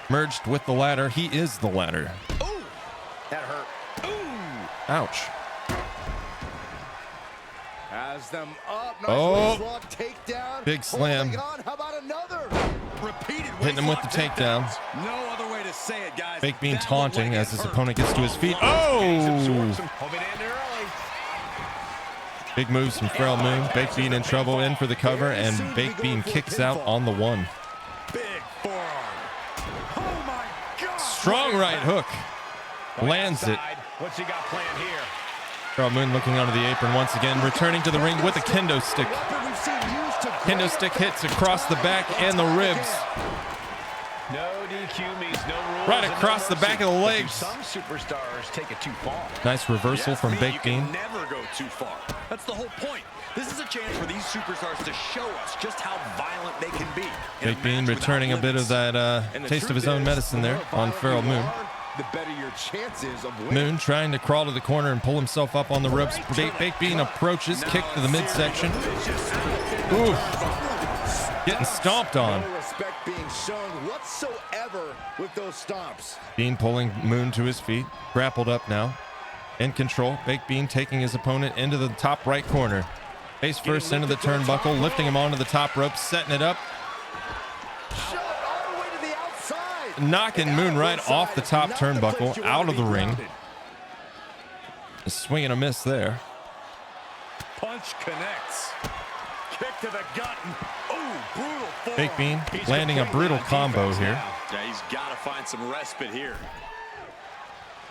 Merged with the ladder, he is the ladder. Ooh, that hurt. Ooh. Ouch! Has them up. Nice Oh. waistlock takedown. Big slam. Holding on. How about another? Repeated Hitting him with the waistlock takedown. takedowns. No other way to say it, guys. Baked Bean That taunting leg as his hurt. opponent gets to his feet. He's Oh! absorbed some. Hope it ended early. Big moves from Farrell Moon. Baked Bean in trouble, in for the cover, and Baked Bean kicks out on the one. Big forearm. Oh my God. Strong right hook. Lands it. Outside. What's he got planned here? Farrell Moon looking under the apron once again, returning to the ring with a kendo stick. Weapon we've seen used to Kendo stick hits across the back and the ribs. No DQ means no rules. Right and no across the mercy. back of the But do legs. Some superstars take it too far. Nice reversal Yes, from Lee, Baked you can Bean. never go too far. That's the whole point. This is a chance for these superstars to show us just how violent they can be. In a Baked Bean match returning a without bit of limits. that And the taste of truth his own is, medicine the there more on violent Farrell you Moon. are, the better your chances of winning. Moon trying to crawl to the corner and pull himself up on the ropes. Baked Bean approaches, kick to the midsection. Ooh, getting stomped on. No respect being shown whatsoever with those stomps. Bean pulling Moon to his feet, grappled up now. In control, Baked Bean taking his opponent into the top right corner. Face first into the turnbuckle, lifting him onto the top rope, setting it up. Shove all the way to the outside. Knocking Moon right off the top turnbuckle, out of the ring. A swing and a miss there. Punch connects. Kick to the gut. Oh, brutal forearm. Baked Bean landing a brutal combo here. Yeah, he's got to find some respite here.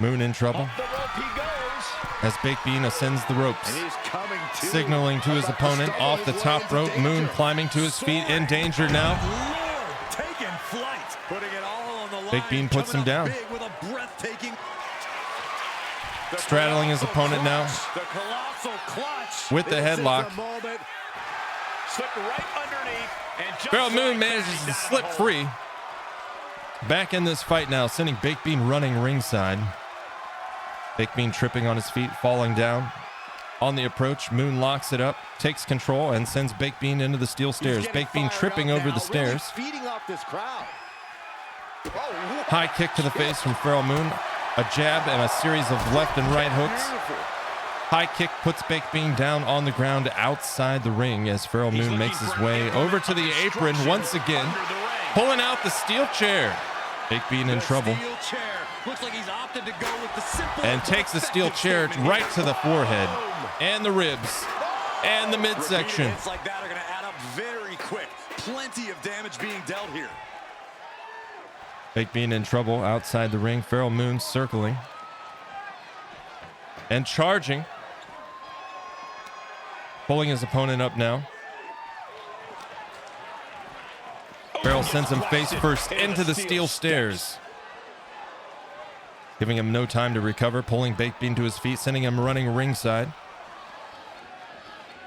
Moon in trouble Up the rope he goes. as Baked Bean ascends the ropes. And he's coming to. Signaling to his opponent off the top rope. Moon climbing to his feet, in danger now. Lord, taking flight. Putting it all on the line. Baked Bean puts him down. Big with a breathtaking. Straddling his opponent now The colossal clutch. with the This is headlock. the moment. Slipped right underneath. And just Pharaoh Moon like manages that, to down slip hole. free. Back in this fight now, sending Baked Bean running ringside. Baked Bean tripping on his feet, falling down. On the approach, Moon locks it up, takes control, and sends Baked Bean into the steel He's stairs. getting Baked Bean fired tripping up over now, the stairs. really feeding off this crowd. Oh, what High kick to the face from Pharaoh Moon. A jab and a series of left and right hooks. beautiful. High kick puts Baked Bean down on the ground outside the ring as Pharaoh Moon makes his way over to the apron once again, pulling out the steel chair. Baked Bean in trouble. Steel chair. Looks like he's opted to go with the simple And takes the steel chair right to the forehead and the ribs and the midsection. Hits like that are going to add up very quick. Plenty of damage being dealt here. Baked Bean in trouble outside the ring. Pharaoh Moon circling and charging. Pulling his opponent up now. Pharaoh sends him face first into the steel stairs. Giving him no time to recover, pulling Baked Bean to his feet, sending him running ringside.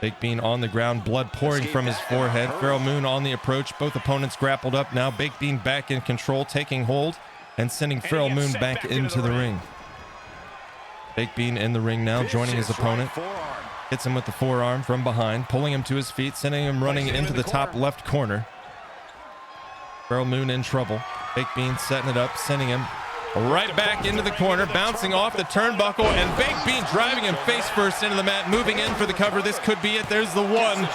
Baked Bean on the ground, blood pouring from his forehead. Pharaoh Moon on the approach. Both opponents grappled up now. Baked Bean back in control, taking hold and sending Pharaoh Moon back into the ring. Baked Bean in the ring now, joining his opponent. Hits him with the forearm from behind, pulling him to his feet, sending him running into the top left corner. Pharaoh Moon in trouble. Baked Bean setting it up, sending him right back into the corner, bouncing off the turnbuckle, and Baked Bean driving him face first into the mat, moving in for the cover. This could be it. There's the one.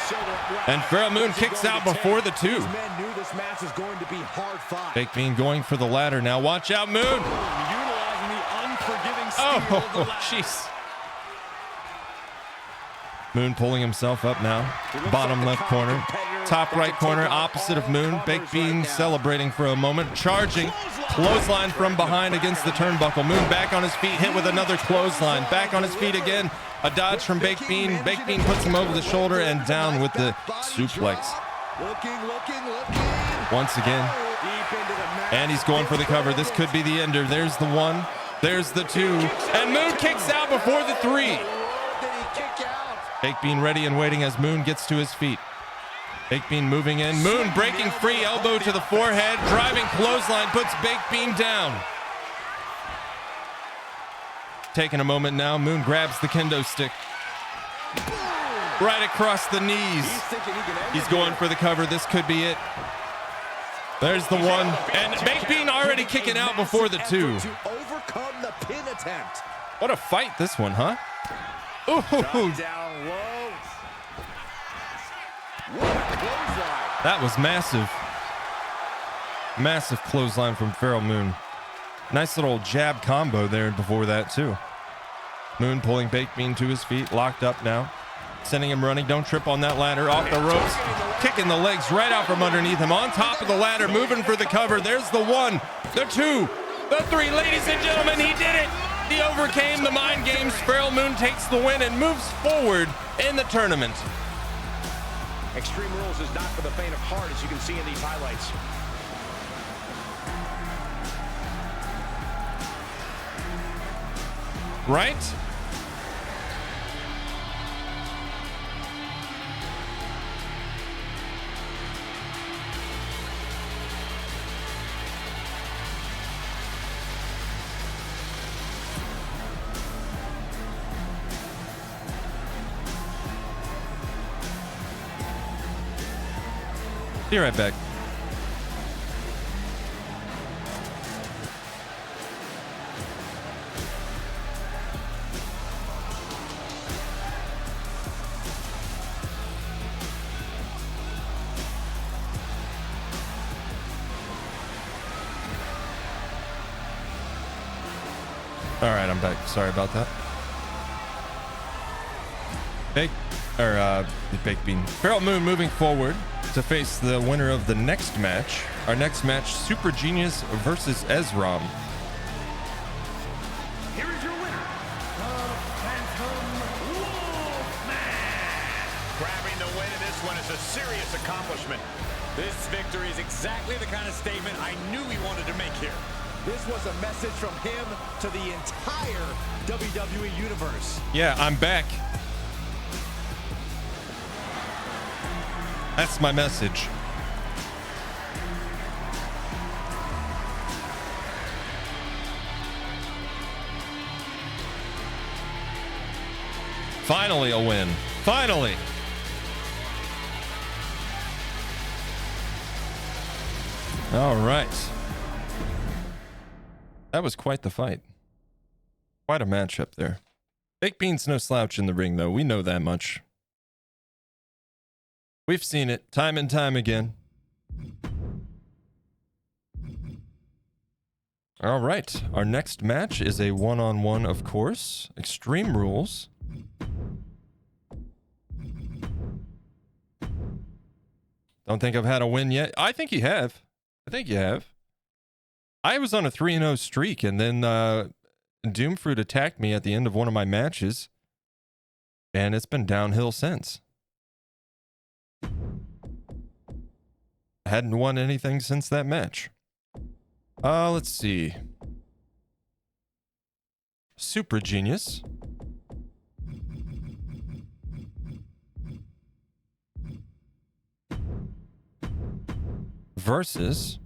And Pharaoh Moon kicks out before the two. These men knew this match was going to be hard fought. Baked Bean going for the ladder now. Watch out, Moon. Utilizing the unforgiving steel of the Oh, ladder. jeez. Moon pulling himself up now. Bottom left corner. Top right corner, opposite of Moon. Baked Bean celebrating for a moment. Charging. Clothesline from behind against the turnbuckle. Moon back on his feet, hit with another clothesline. Back on his feet again. A dodge from Baked Bean. Baked Bean puts him over the shoulder and down with the suplex. Looking. Once again. Deep into the mat. And he's going for the cover. This could be the ender. There's the one. There's the two. And Moon kicks out before the three. Did he kick out? Baked Bean ready and waiting as Moon gets to his feet. Baked Bean moving in. Moon breaking free. Elbow to the forehead. Driving clothesline puts Baked Bean down. Taking a moment now. Moon grabs the kendo stick. Right across the knees. Thinking he can end He's it going here. for the cover. This could be it. There's the one. And Baked Bean already kicking out before the two. To overcome the pin attempt. What a fight this one, huh? Ooh. Down low. What a clothesline. That was massive. Massive clothesline from Pharaoh Moon. Nice little jab combo there before that, too. Moon pulling Baked Bean to his feet, locked up now. Sending him running. Don't trip on that ladder. Off the ropes. Kicking the legs right out from underneath him. On top of the ladder, moving for the cover. There's the one, the two, the three. Ladies and gentlemen, he did it. He overcame the mind games. Pharaoh Moon takes the win and moves forward in the tournament. Extreme Rules is not for the faint of heart, as you can see in these highlights. Right? Be right back. All right, I'm back. Sorry about that. Baked bean. Feral Moon moving forward to face the winner of the next match. Our next match, Super Genius versus Ezram. Here is your winner, the Phantom Wolfman. Grabbing the win in this one is a serious accomplishment. This victory is exactly the kind of statement I knew he wanted to make here. This was a message from him to the entire WWE Universe. Yeah, I'm back. That's my message. Finally a win. Finally. All right. That was quite the fight. Quite a matchup there. Baked Bean's no slouch in the ring, though. We know that much. We've seen it time and time again. All right. Our next match is a one-on-one, of course. Extreme Rules. Don't think I've had a win yet. I think you have. I think you have. I was on a 3-0 streak, and then Doomfruit attacked me at the end of one of my matches, and it's been downhill since. I hadn't won anything since that match. Let's see. Super Genius versus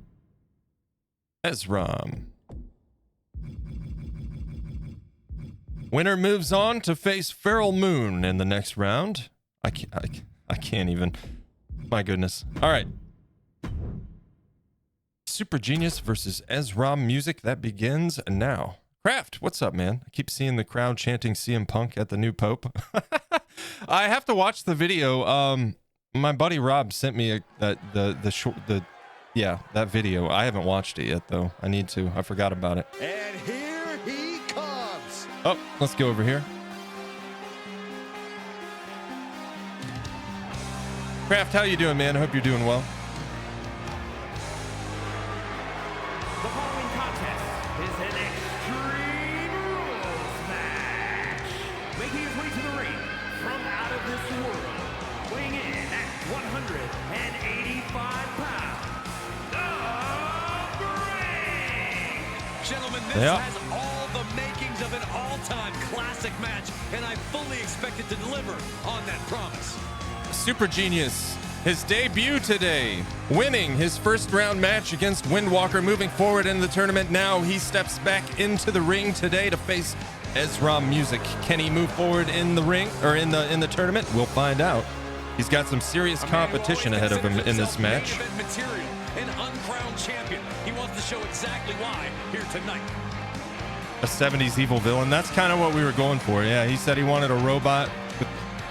Ezram. Winner moves on to face Feral Moon in the next round. I can't even. My goodness. All right. Super Genius versus Ezram music. That begins now. Kraft, what's up, man? I keep seeing the crowd chanting CM Punk at the new Pope. I have to watch the video. My buddy Rob sent me that video. I haven't watched it yet, though. I need to. I forgot about it. And here he comes. Oh, let's go over here. Kraft, how you doing, man? I hope you're doing well. The following contest is an Extreme Rules match. Making his way to the ring from out of this world, weighing in at 185 pounds, the Ring. Gentlemen, this has all the makings of an all-time classic match, and I fully expect it to deliver on that promise. Super Genius, his debut today, winning his first round match against Windwalker. Moving forward in the tournament now, he steps back into the ring today to face Ezram Music. Can he move forward in the ring or in the tournament? We'll find out. He's got some serious competition ahead of him in this match. Material, an uncrowned champion. He wants to show exactly why here tonight. A 70s evil villain. That's kind of what we were going for. Yeah, he said he wanted a robot.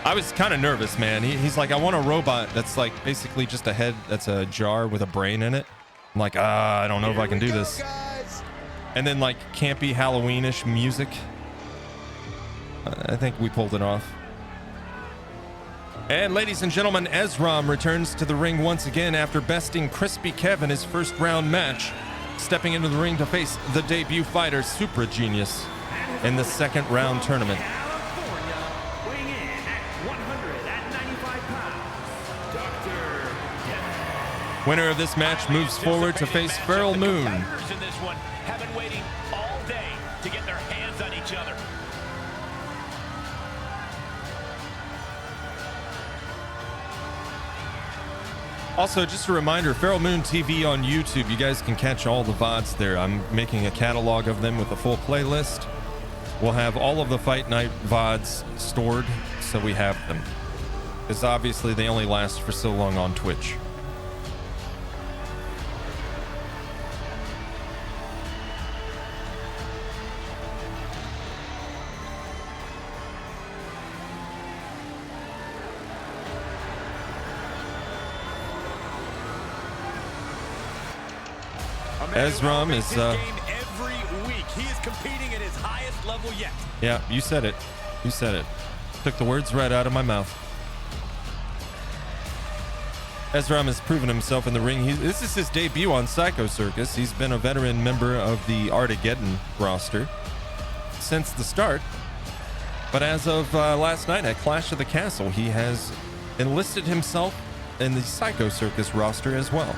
I was kind of nervous, man. He's like, I want a robot that's like basically just a head that's a jar with a brain in it. I'm like, I don't know if I can do this. Guys. And then like campy Halloweenish music. I think we pulled it off. And ladies and gentlemen, Ezram returns to the ring once again after besting Crispy Kev in his first round match, stepping into the ring to face the debut fighter Super Genius in the second round tournament. Winner of this match moves forward to face Feral Moon. In this one have been waiting all day to get their hands on each other. Also, just a reminder, Feral Moon TV on YouTube. You guys can catch all the VODs there. I'm making a catalog of them with a full playlist. We'll have all of the Fight Night VODs stored, so we have them. Because obviously they only last for so long on Twitch. Ezram is game every week. He is competing at his highest level yet. yeah, you said it. You said it. Took the words right out of my mouth. Ezram has proven himself in the ring. This is his debut on Psycho Circus. He's been a veteran member of the Armageddon roster since the start. But as of last night at Clash of the Castle, he has enlisted himself in the Psycho Circus roster as well.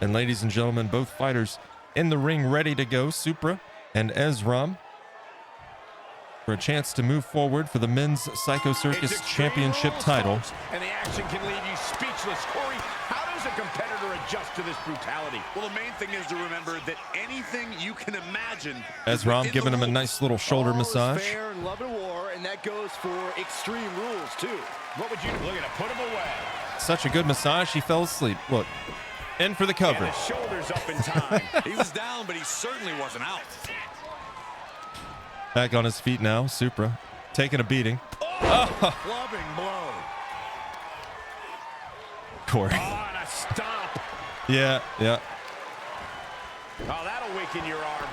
And ladies and gentlemen, both fighters in the ring ready to go. Supra and Ezram for a chance to move forward for the men's Psycho Circus championship title. And the action can leave you speechless. Corey, how does a competitor adjust to this brutality? Well, the main thing is to remember that anything you can imagine. Ezram giving him a nice little shoulder massage. Fair and love and war, and that goes for Extreme Rules too. What would you look at? Put him away. Such a good massage, he fell asleep. Look, in for the cover. And his shoulders up in time. He was down, but he certainly wasn't out. Back on his feet now, Supra taking a beating. Clubbing blow. Corey. Oh, and a stomp. Yeah. Oh, that'll weaken your arm.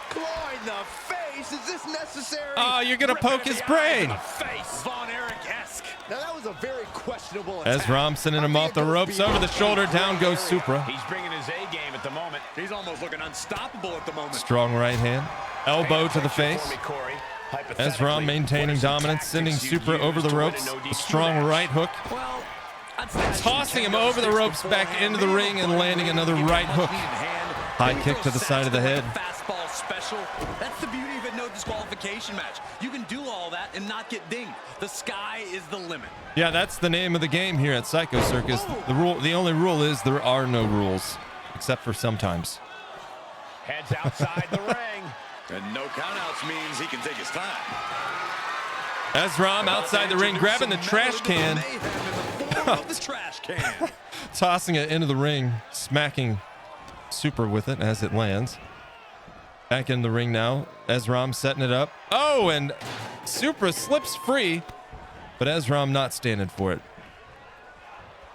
Claw in the face. Is this necessary? Oh, you're gonna Ripping poke at his the eyes brain. in the face. Von Erich-esque. Now that was a very questionable attack. Ezram sending him off the ropes, over the shoulder, down goes Supra. He's bringing his A game at the moment. He's almost looking unstoppable at the moment. Strong right hand, elbow to the face. For me, Corey. Ezram maintaining dominance, sending Supra over the ropes. A strong right hook, Well, I'd say tossing him over the ropes back into the ring and landing another right hook. High kick to the side of the head. Fastball special. That's the beauty of a no disqualification match. You can do all that and not get dinged. The sky is the limit. Yeah, that's the name of the game here at Psycho Circus. The only rule is there are no rules, except for sometimes. Heads outside the ring. And no countouts means he can take his time. Ezram outside the ring, grabbing the trash can, The trash can. tossing it into the ring, smacking Supra with it as it lands. Back in the ring now. Ezram setting it up. Oh, and Supra slips free, but Ezram not standing for it.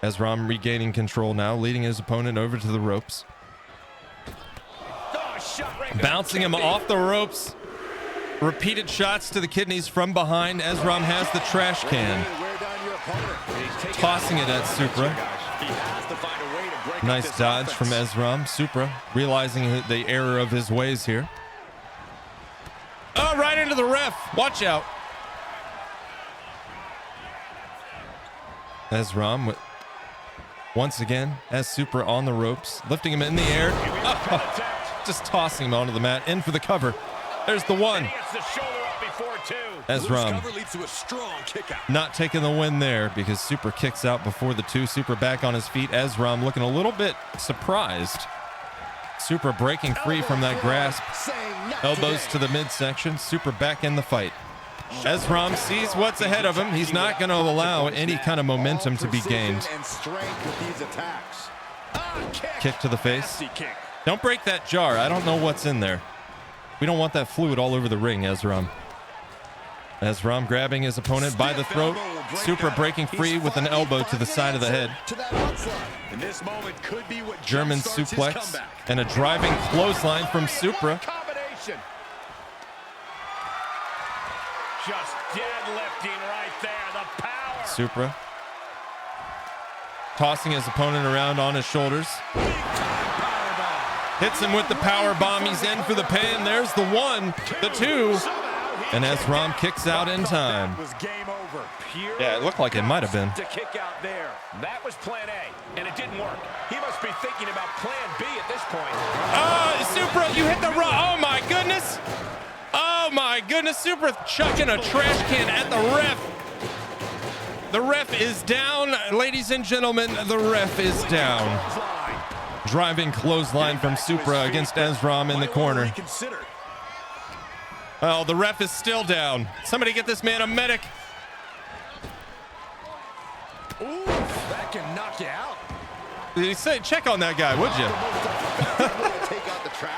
Ezram regaining control now, leading his opponent over to the ropes. Oh, shot right Bouncing him off the ropes. Repeated shots to the kidneys from behind. Ezram has the trash can. Wear down your opponent. Tossing it at Supra. He has to find a way to break up Nice this dodge offense. from Ezram. Supra realizing the error of his ways here. Oh, right into the ref. Watch out. Ezram with, once again has Supra on the ropes, lifting him in the air. Oh, just tossing him onto the mat. In for the cover. There's the one. He gets the shoulder up before two. Loose Ezram cover leads to a strong kick out. not taking the win there because Supra kicks out before the two. Supra back on his feet. Ezram looking a little bit surprised. Supra breaking free from that grasp. Elbows to the midsection. Supra back in the fight. Ezram sees what's ahead of him. He's not going to allow any kind of momentum to be gained. And strength with these attacks. Kick to the face. Nasty kick. Don't break that jar. I don't know what's in there. We don't want that fluid all over the ring, Ezram. Ezram grabbing his opponent by the throat. Supra breaking free with an elbow to the side of the head. To that onslaught. And this moment could be what German jumpstarts his suplex comeback. and a driving clothesline from Supra. Combination. Just deadlifting right there. The power. Supra tossing his opponent around on his shoulders. Hits him with the power bomb. He's in for the pin. There's the one, the two, and Ezram kicks out in time. Was game over. Pure Yeah, it looked like it might have been. to kick out there. That was plan A, and it didn't work. He must be thinking about plan B at this point. Supra, you hit the oh my goodness. Oh my goodness, Supra chucking a trash can at the ref. The ref is down, ladies and gentlemen, the ref is down. Driving clothesline from Supra against Ezram in the corner. Oh, the ref is still down. Somebody get this man a medic. Ooh, that can knock you out. You say check on that guy, would you?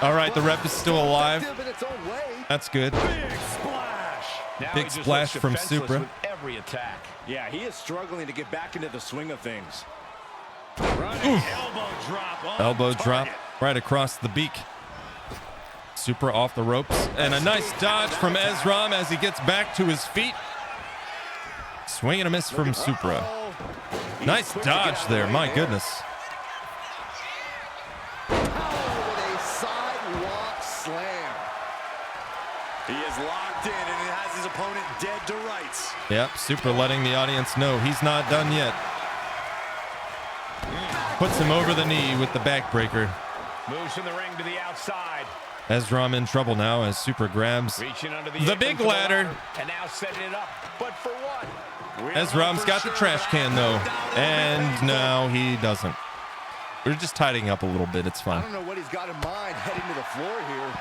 All right, the ref is still alive. That's good. Big splash. Now Big he just splash looks from defenseless Supra. with every every attack. Yeah, he is struggling to get back into the swing of things. Running elbow drop. On Elbow target. drop right across the beak. Supra off the ropes. And a nice dodge from Ezram as he gets back to his feet. Swing and a miss from Supra. Nice dodge there. My goodness. With a sidewalk slam. He is locked in and it has his opponent dead to rights. Yep, Supra letting the audience know he's not done yet. Puts him over the knee with the backbreaker. Moves from the ring to the outside. Ezram in trouble now as Supra grabs Reaching under the big apron for the ladder. And now setting it up. But for what? Ezram's got the trash can though. And no, he doesn't. We're just tidying up a little bit. It's I fine. don't know what he's got in mind heading to the floor here.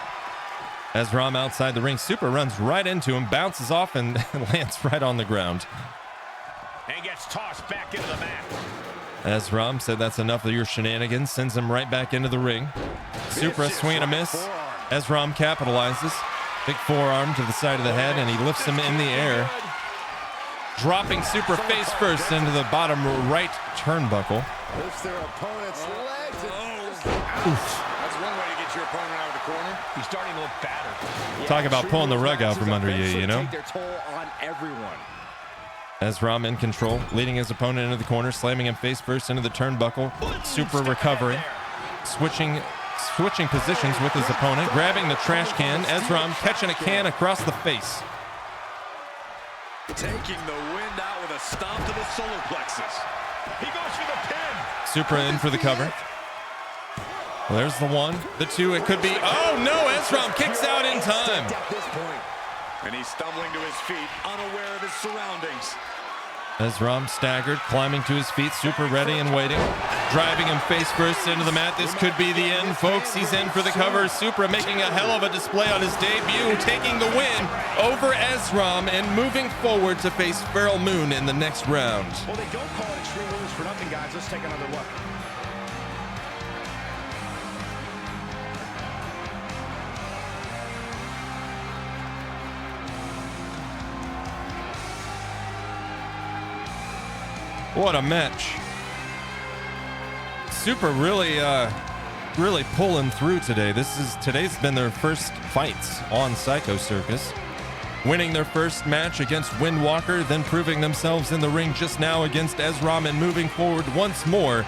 Ezram outside the ring. Supra runs right into him, bounces off, and lands right on the ground. And gets tossed back into the mat. Ezram said that's enough of your shenanigans. Sends him right back into the ring. Supra swing and a miss. Ezram capitalizes. Big forearm to the side of the head, and he lifts him in the air. Dropping Supra face first into the bottom right turnbuckle. Lifts their opponent's legs. That's one way to get your opponent out of the corner. He's starting to look battered. Talk about pulling the rug out from under you, you know? Take their toll on everyone. Ezram in control, leading his opponent into the corner, slamming him face first into the turnbuckle. Supra recovering, switching positions with his opponent, grabbing the trash can. Ezram catching a can across the face. Taking the wind out with a stomp to the solar plexus. He goes for the pin. Supra in for the cover. Well, there's the one, the two, it could be. Oh no, Ezram kicks out in time. At this point. And he's stumbling to his feet, unaware of his surroundings. Ezram staggered, climbing to his feet, Supra ready and waiting. Driving him face first into the mat. This could be the end, folks. He's in for the cover. Supra making a hell of a display on his debut, taking the win over Ezram and moving forward to face Feral Moon in the next round. Well, they don't call it Extreme Rules for nothing, guys. Let's take another look. What a match. Supra really pulling through today. Today's been their first fights on Psycho Circus. Winning their first match against Windwalker, then proving themselves in the ring just now against Ezram and moving forward once more,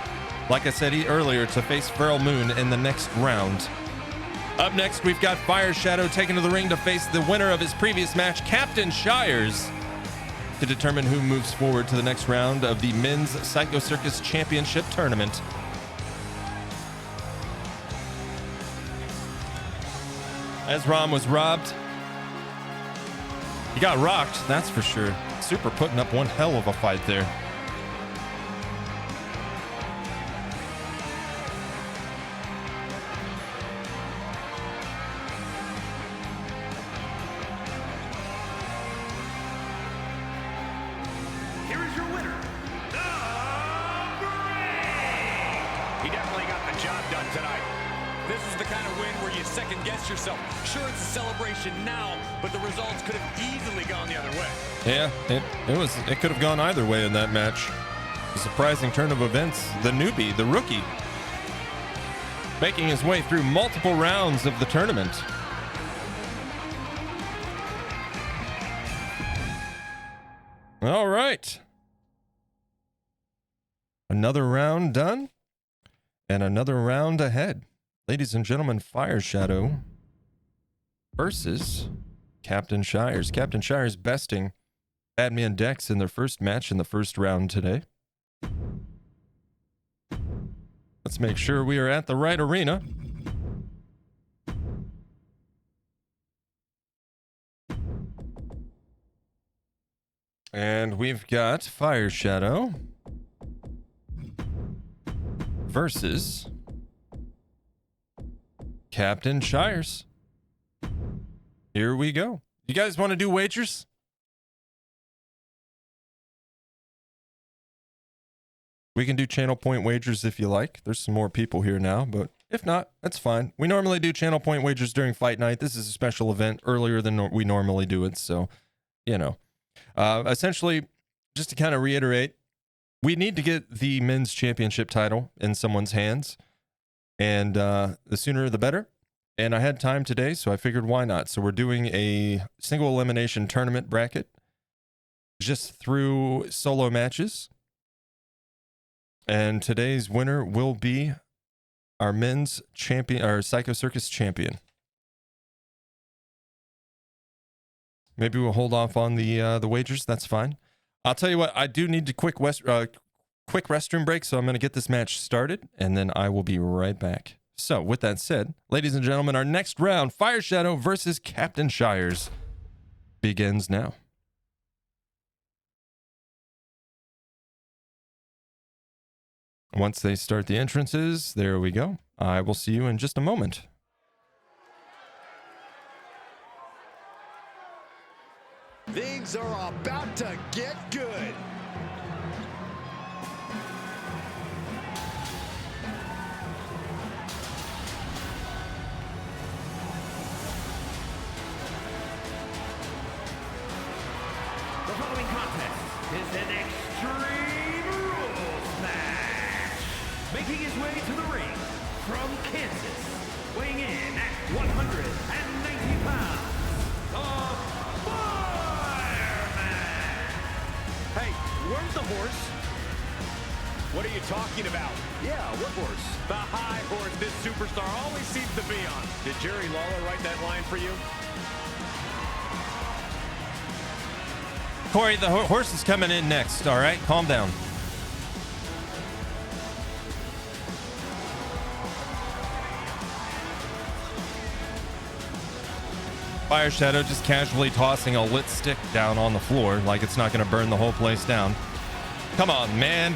like I said earlier, to face Feral Moon in the next round. Up next, we've got Fire Shadow taken to the ring to face the winner of his previous match, Captain Shires, to determine who moves forward to the next round of the Men's Psycho Circus Championship Tournament. Ezram was robbed. He got rocked, that's for sure. Supra putting up one hell of a fight there. Here is your winner, the He definitely got the job done tonight. This is the kind of win where you second guess yourself. Sure, it's a celebration now, but the results could have easily gone the other way. Yeah, it could have gone either way in that match. A surprising turn of events. The newbie, the rookie, making his way through multiple rounds of the tournament. All right. Another round done and another round ahead. Ladies and gentlemen, Fire Shadow versus Captain Shires. Captain Shires besting Badman Dex in their first match in the first round today. Let's make sure we are at the right arena. And we've got Fire Shadow versus Captain Shires. Here we go. You guys want to do wagers? We can do channel point wagers if you like. There's some more people here now, but if not, that's fine. We normally do channel point wagers during fight night. This is a special event earlier than we normally do it, so, you know. Essentially, just to kind of reiterate, we need to get the men's championship title in someone's hands, and the sooner the better. And I had time today, so I figured why not. So we're doing a single elimination tournament bracket just through solo matches. And today's winner will be our men's champion, our Psycho Circus champion. Maybe we'll hold off on the wagers. That's fine. I'll tell you what, I do need to quick restroom break, so I'm going to get this match started, and then I will be right back. So, with that said, ladies and gentlemen, our next round, Fire Shadow versus Captain Shires, begins now. Once they start the entrances, there we go. I will see you in just a moment. Things are about to get good. The following contest is an Extreme Rules match. Making his way to the ring from Kansas, weighing in at 190 pounds, the Fireman. Hey, where's the horse? What are you talking about? Yeah, what horse? The high horse this superstar always seems to be on. Did Jerry Lawler write that line for you? Corey, the horse is coming in next, all right? Calm down. Fire Shadow just casually tossing a lit stick down on the floor like it's not going to burn the whole place down. Come on, man.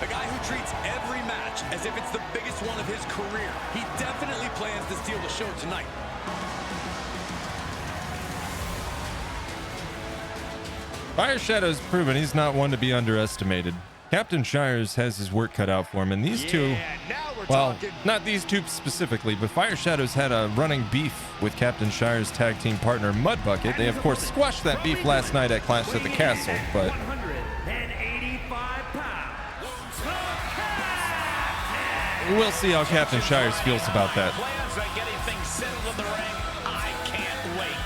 A guy who treats every match as if it's the biggest one of his career. He definitely plans to steal the show tonight. Fire Shadow's proven he's not one to be underestimated. Captain Shires has his work cut out for him, and these two, Now we're well, talking. not these two specifically, but Fire Shadow's had a running beef with Captain Shires' tag team partner Mudbucket. They, of course, squashed that beef last night at Clash at the Castle, but 185 pounds. we'll see how Captain Shires feels about that. Plans on getting things settled in the ring. I can't wait.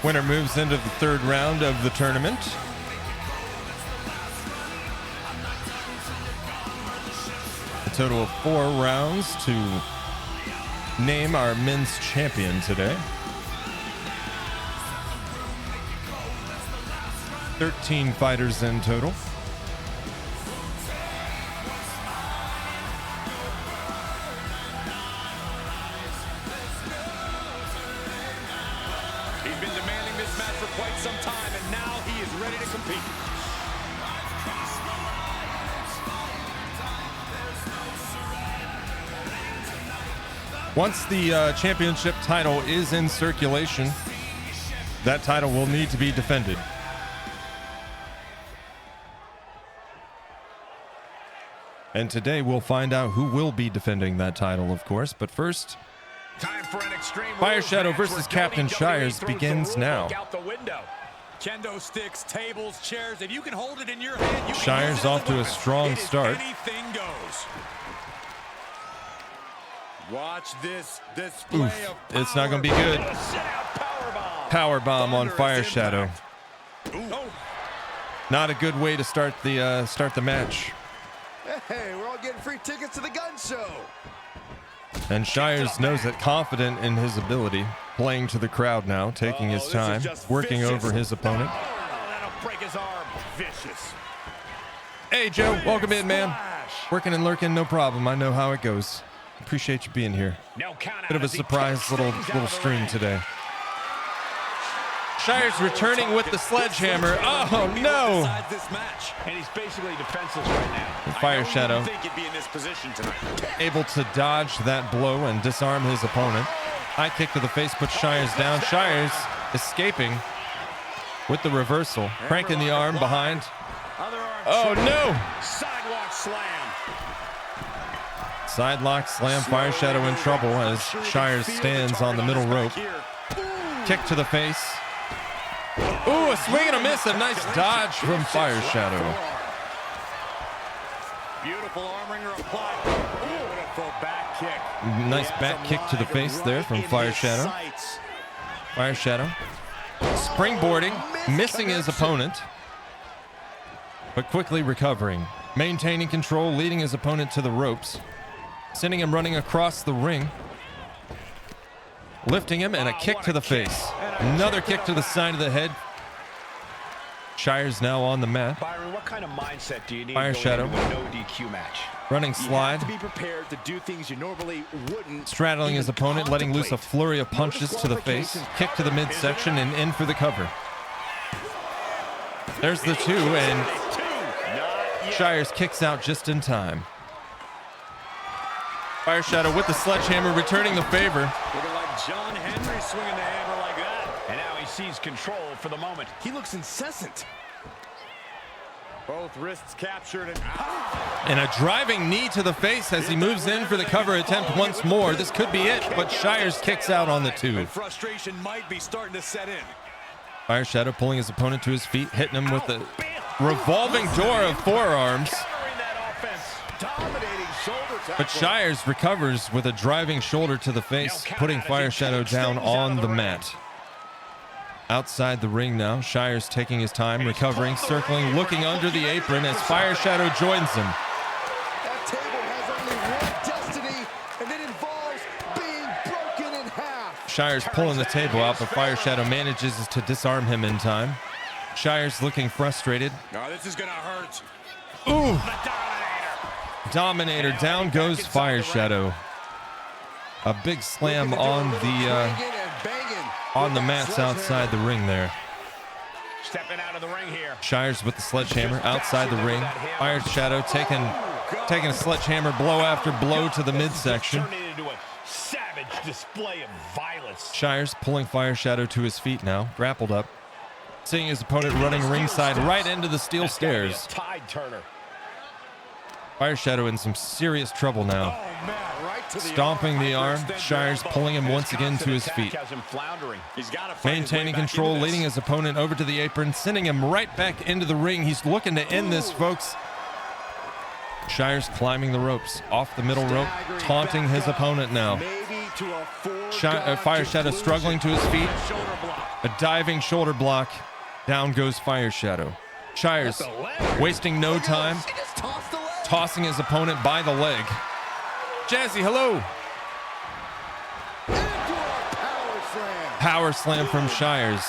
Winner moves into the third round of the tournament. A total of 4 rounds to name our men's champion today. 13 fighters in total. He's been demanding this match for quite some time, and now he is ready to compete. Once the championship title is in circulation, that title will need to be defended. And today we'll find out who will be defending that title, of course. But first, Time for an Extreme Fire Rules Shadow match versus where Captain WWE Shires throws the begins rule now. book out the window. Kendo sticks, tables, chairs. If you can hold it in your hand, you can Shires use it as off to a weapon. strong It is start. Anything goes. Watch this display Oof, of power. it's not going to be good. Sit-out powerbomb. Power bomb on Thunderous Fire impact. Shadow. Oh, Not a good way to start the match. Hey, we're all getting free tickets to the gun show. And Shires knows it, confident in his ability, playing to the crowd now, taking his this is time, just working vicious. over his opponent. Oh, that'll break his arm. Vicious. Hey, Joe, welcome in, man. Splash. Working and lurking, no problem. I know how it goes. Appreciate you being here. No count Bit of a surprise little stream today. Shire's returning with the sledgehammer. Oh no! This match. And he's basically defenseless right now. Fire Shadow I think he'd be in this position tonight. able to dodge that blow and disarm his opponent. High kick to the face puts Shire's down. Shire's escaping with the reversal, cranking the arm behind. Oh no! Sidewalk slam. Side lock slam. Fire Shadow in trouble as Shire stands on the middle rope. Kick to the face. Ooh, a swing and a miss. A nice dodge from Fire Shadow. Beautiful arm wringer applied. Beautiful back kick. Nice back kick to the face there from Fire Shadow. Fire Shadow springboarding, missing his opponent, but quickly recovering. Maintaining control, leading his opponent to the ropes. Sending him running across the ring. Lifting him and a kick to the face. Another kick to the side of the head. Shire's now on the mat. Byron, what kind of mindset do you need Fire going Shadow. into a no DQ match? Running You slide. have to be prepared to do things you normally wouldn't. Straddling his even opponent, letting loose a contemplate. flurry of punches to the face. Kick to the midsection and in for the cover. There's the two, and Shire's kicks out just in time. Fire Shadow with the sledgehammer, returning the favor. Looking like John Henry swinging the hammer like that. And now he sees control for the moment. He looks incessant. Both wrists captured and And a driving knee to the face as he moves in for the cover attempt once more. This could be it, but Shire's kicks out on the two. Frustration might be starting to set in. Fire Shadow pulling his opponent to his feet, hitting him with the revolving door of forearms. covering that offense. Dominating shoulder tackle. But Shire's recovers with a driving shoulder to the face, putting Fire Shadow down on the mat. Outside the ring now, Shire's taking his time, recovering, circling, looking under the apron as Fire Shadow joins him. That table has only one destiny, and it involves being broken in half. Shire's pulling the table out, but Fire Shadow manages to disarm him in time. Shire's looking frustrated. Oh, this is gonna hurt. Ooh! Dominator, down goes Fire Shadow. A big slam on the mats outside the ring there. Stepping out of the ring here. Shire's with the sledgehammer outside the ring. Fire Shadow taking a sledgehammer blow after blow to the midsection. Turning it into a savage display of violence. Shire's pulling Fire Shadow to his feet now, grappled up. Seeing his opponent running ringside right into the steel That's gotta be a stairs. tide turner. Fire Shadow in some serious trouble now. Oh, man, right to the Stomping the arm, Shire's pulling him once again to his feet. Has him floundering. He's got to find his way Maintaining back control, into this. leading his opponent over to the apron, sending him right back into the ring. He's looking to end this, folks. Shire's climbing the ropes, off the middle rope, taunting his opponent now. Maybe to a foregone Fire Shadow conclusion. struggling to his feet. Shoulder block. A diving shoulder block. Down goes Fire Shadow. Shire's wasting no time, He just tossed the leg. tossing his opponent by the leg. Jazzy, hello. Into a power slam. Power slam from Shire's.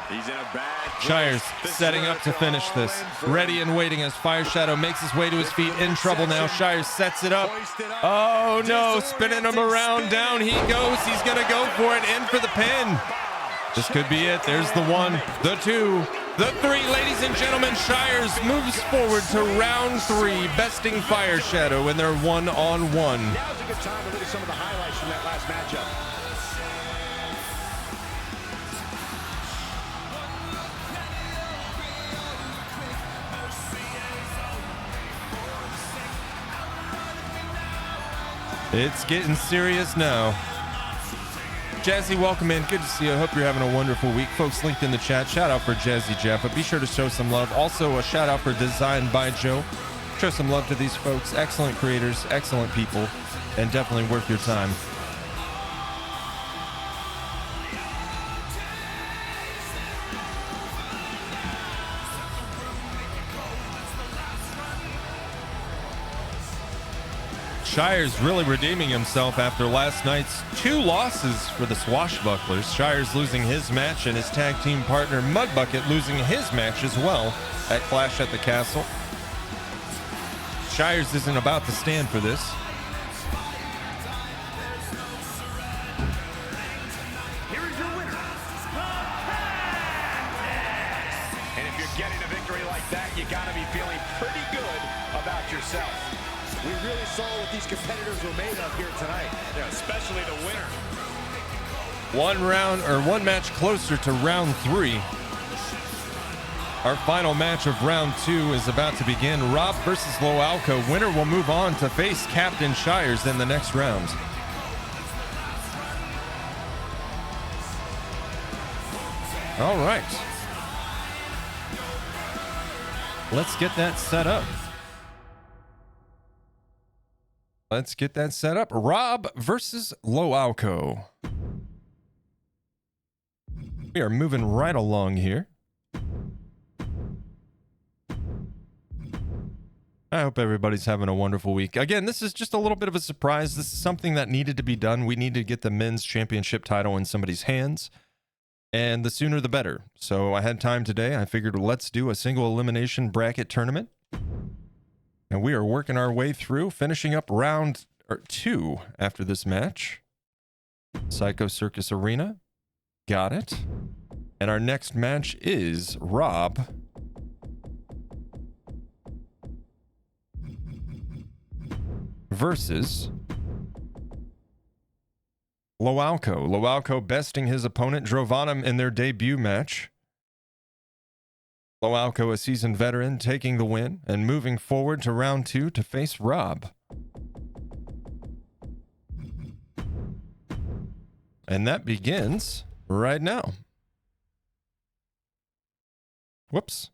He's in a bad place. Shire's This is setting where up to it's finish all this. in for Ready him. and waiting as Fire Shadow makes his way to his feet. In trouble now. Shire's sets it up. Hoist it up. Oh no, spinning him around. Down he goes. He's going to go for it. In for the pin. This could be it. There's the one, the two, the three. Ladies and gentlemen, Shire's moves forward to round three, besting Fire Shadow in their one-on-one. Now's a good time to look at some of the highlights from that last matchup. It's getting serious now. Jazzy, welcome in. Good to see you. I hope you're having a wonderful week. Folks linked in the chat. Shout out for Jazzy Jeff, but be sure to show some love. Also, a shout out for Design by Joe. Show some love to these folks. Excellent creators, excellent people, and definitely worth your time. Shire's really redeeming himself after last night's two losses for the Swashbucklers. Shire's losing his match and his tag team partner Mudbucket losing his match as well at Clash at the Castle. Shire's isn't about to stand for this. you got to be feeling pretty good about yourself. We really saw what these competitors were made of here tonight. Yeah, especially the winner. One match closer to round 3. Our final match of round 2 is about to begin. Rob versus Loalco. Winner will move on to face Captain Shires in the next round. All right. Let's get that set up. Rob versus Loalco. We are moving right along here. I hope everybody's having a wonderful week. Again, this is just a little bit of a surprise. This is something that needed to be done. We need to get the men's championship title in somebody's hands, and the sooner the better. So I had time today. I figured let's do a single elimination bracket tournament. And we are working our way through, finishing up round 2 after this match. Psycho Circus Arena. Got it. And our next match is Rob versus Loalco. Loalco besting his opponent, drove on him in their debut match. Loalco, a seasoned veteran, taking the win and moving forward to round 2 to face Rob. And that begins right now. Whoops.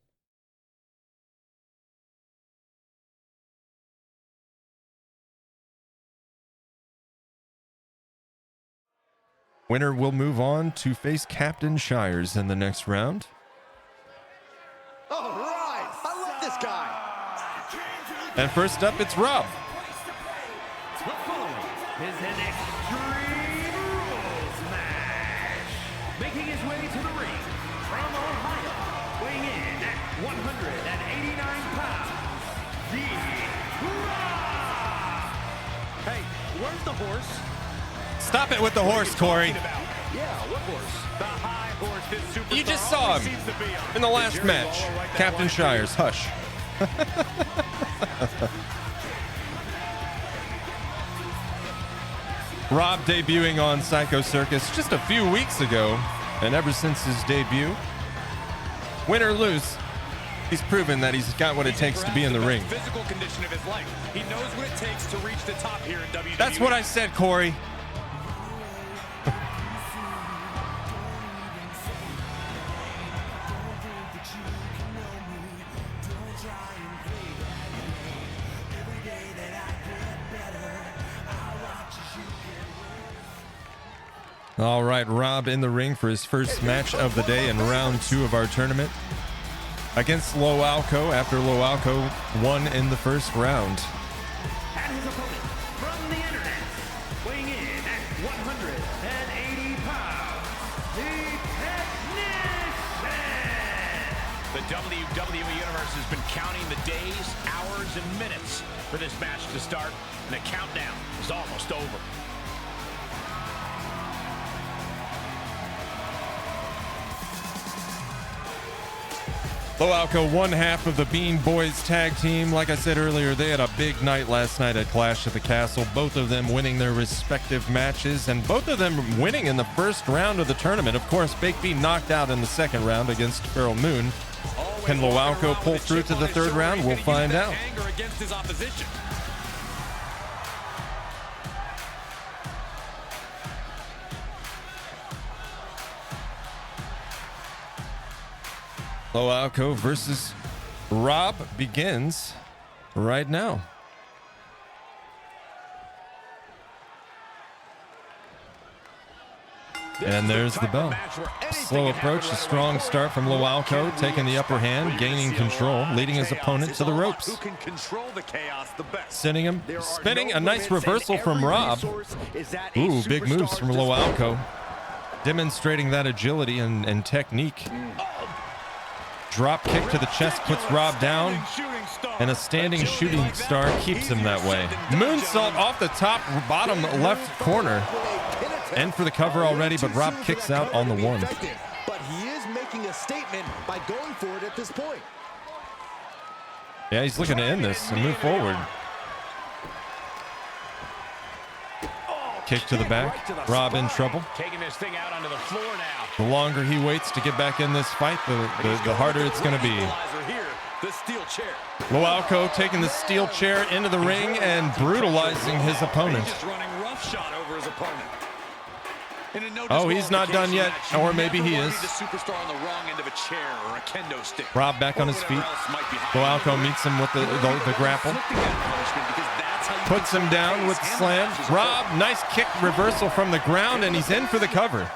Winner will move on to face Captain Shires in the next round. All right, I love this guy. And first up, it's Rob. The following is an Extreme Rules match. Making his way to the ring from Ohio, weighing in at 189 pounds, the Rock. Hey, where's the horse? Stop it with the horse, Corey. Yeah, what horse? The high horse this superstar You just saw him seems to be on. in the last match. Captain Shires, hush. Rob debuting on Psycho Circus just a few weeks ago, and ever since his debut, win or lose, he's proven that he's got what it takes to be in the ring. Physical condition of his life. He knows what it takes to reach the top here in WWE. That's what I said, Corey. All right, Rob in the ring for his first match of the day in round 2 of our tournament against Loalco after Loalco won in the first round. And his opponent from the internet, weighing in at 180 pounds, the Technician. The WWE Universe has been counting the days, hours, and minutes for this match to start, and the countdown is almost over. Loalco, one half of the Bean Boys tag team. Like I said earlier, they had a big night last night at Clash at the Castle. Both of them winning their respective matches, and both of them winning in the first round of the tournament. Of course, Baked Bean knocked out in the second round against Feral Moon. Can Loalco pull through to the third round? We'll find out. Loalco versus Rob begins right now. And there's the bell. Slow approach, a strong start from Loalco, taking the upper hand, gaining control, leading his opponent to the ropes. Sending him, spinning, a nice reversal from Rob. Ooh, big moves from Loalco. Demonstrating that agility and technique. Drop kick to the chest puts Rob down, and a standing shooting star keeps him that way. Moonsault off the top bottom left corner. And for the cover already, but Rob kicks out on the one. But he is making a statement by going for it at this point. Yeah, he's looking to end this and move forward. Kick to the back. Rob in trouble. Taking this thing out onto the floor now. The longer he waits to get back in this fight, the harder it's going to be. The steel chair. Loalco taking the steel chair into the ring and brutalizing his opponent. He's just running roughshod over his opponent. Oh, he's not done yet, or maybe he is. The superstar on the wrong end of a chair or a kendo stick. Rob back on his feet. Loalco meets him with the grapple. Puts him down with the slam. Rob, nice kick reversal from the ground, and he's in for the cover.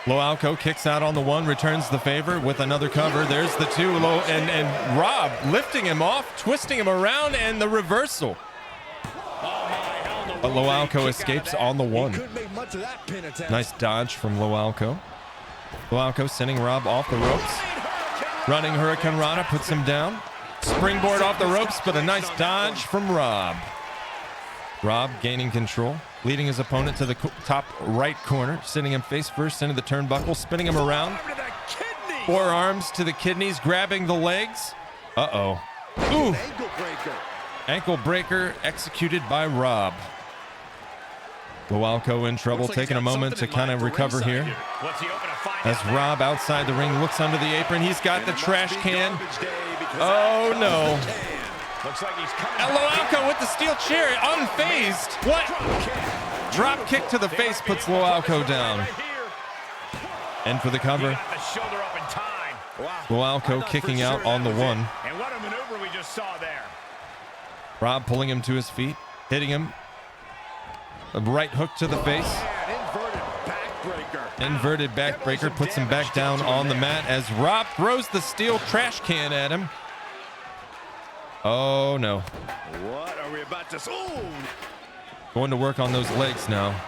Loalco kicks out on the one, returns the favor with another cover. There's the two, and Rob lifting him off, twisting him around, and the reversal. But Loalco escapes on the one. Nice dodge from Loalco. Loalco sending Rob off the ropes. Running Hurricane Rana, puts him down. Springboard off the ropes, but a nice dodge from Rob. Rob gaining control, leading his opponent to the top right corner, sending him face first into the turnbuckle, spinning him around. Forearms to the kidneys, grabbing the legs. Uh-oh. Ooh. Ankle breaker executed by Rob. Loalco in trouble, taking a moment to kind of recover here. As Rob outside the ring looks under the apron, he's got the trash can. Oh no. And Loalco with the steel chair, unfazed. What? Drop kick to the face puts Loalco down. And for the cover. Loalco kicking out on the one. And what a maneuver we just saw there. Rob pulling him to his feet, hitting him. A right hook to the face. Inverted backbreaker puts him back down on the mat as Rob throws the steel trash can at him. Oh no. What are we about to see? Going to work on those legs now.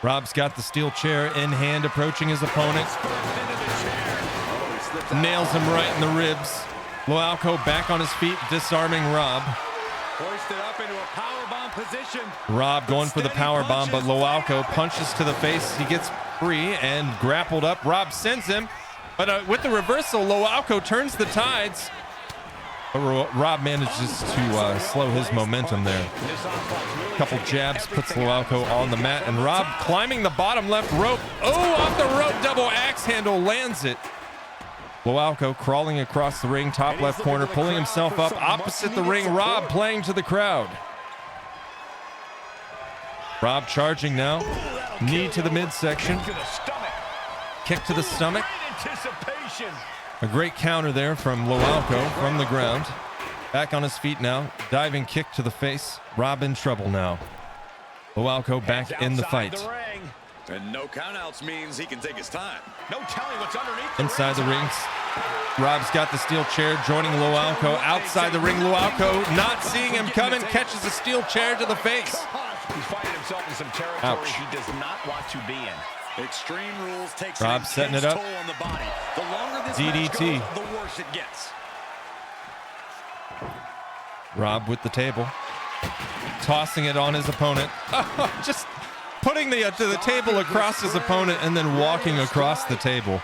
Rob's got the steel chair in hand, approaching his opponent. Nails him right in the ribs. Loalco back on his feet, disarming Rob. Hoisted up into a powerbomb position. Rob going for the powerbomb, but Loalco punches to the face. He gets free and grappled up. Rob sends him, but with the reversal, Loalco turns the tides. But Rob manages to slow his momentum there. A couple jabs puts Loalco on the mat, and Rob climbing the bottom left rope. Oh, off the rope, double axe handle, lands it. Loalco crawling across the ring, top left corner, pulling himself up opposite the ring. Rob playing to the crowd. Rob charging now. Knee to the midsection. Kick to the stomach. A great counter there from Loalco from the ground. Back on his feet now. Diving kick to the face. Rob in trouble now. Loalco back in the fight. And no countouts means he can take his time. No telling what's underneath. Inside the rings. Rob's got the steel chair, joining Loalco. Outside the ring, Loalco, not seeing him coming, catches a steel chair to the face. He's finding himself in some territory Ouch. he does not want to be in. Extreme Rules takes Rob setting it up. toll on the body. The longer this DDT. match goes, the worse it gets. Rob with the table. Tossing it on his opponent. Just putting the table across his opponent and then walking across the table.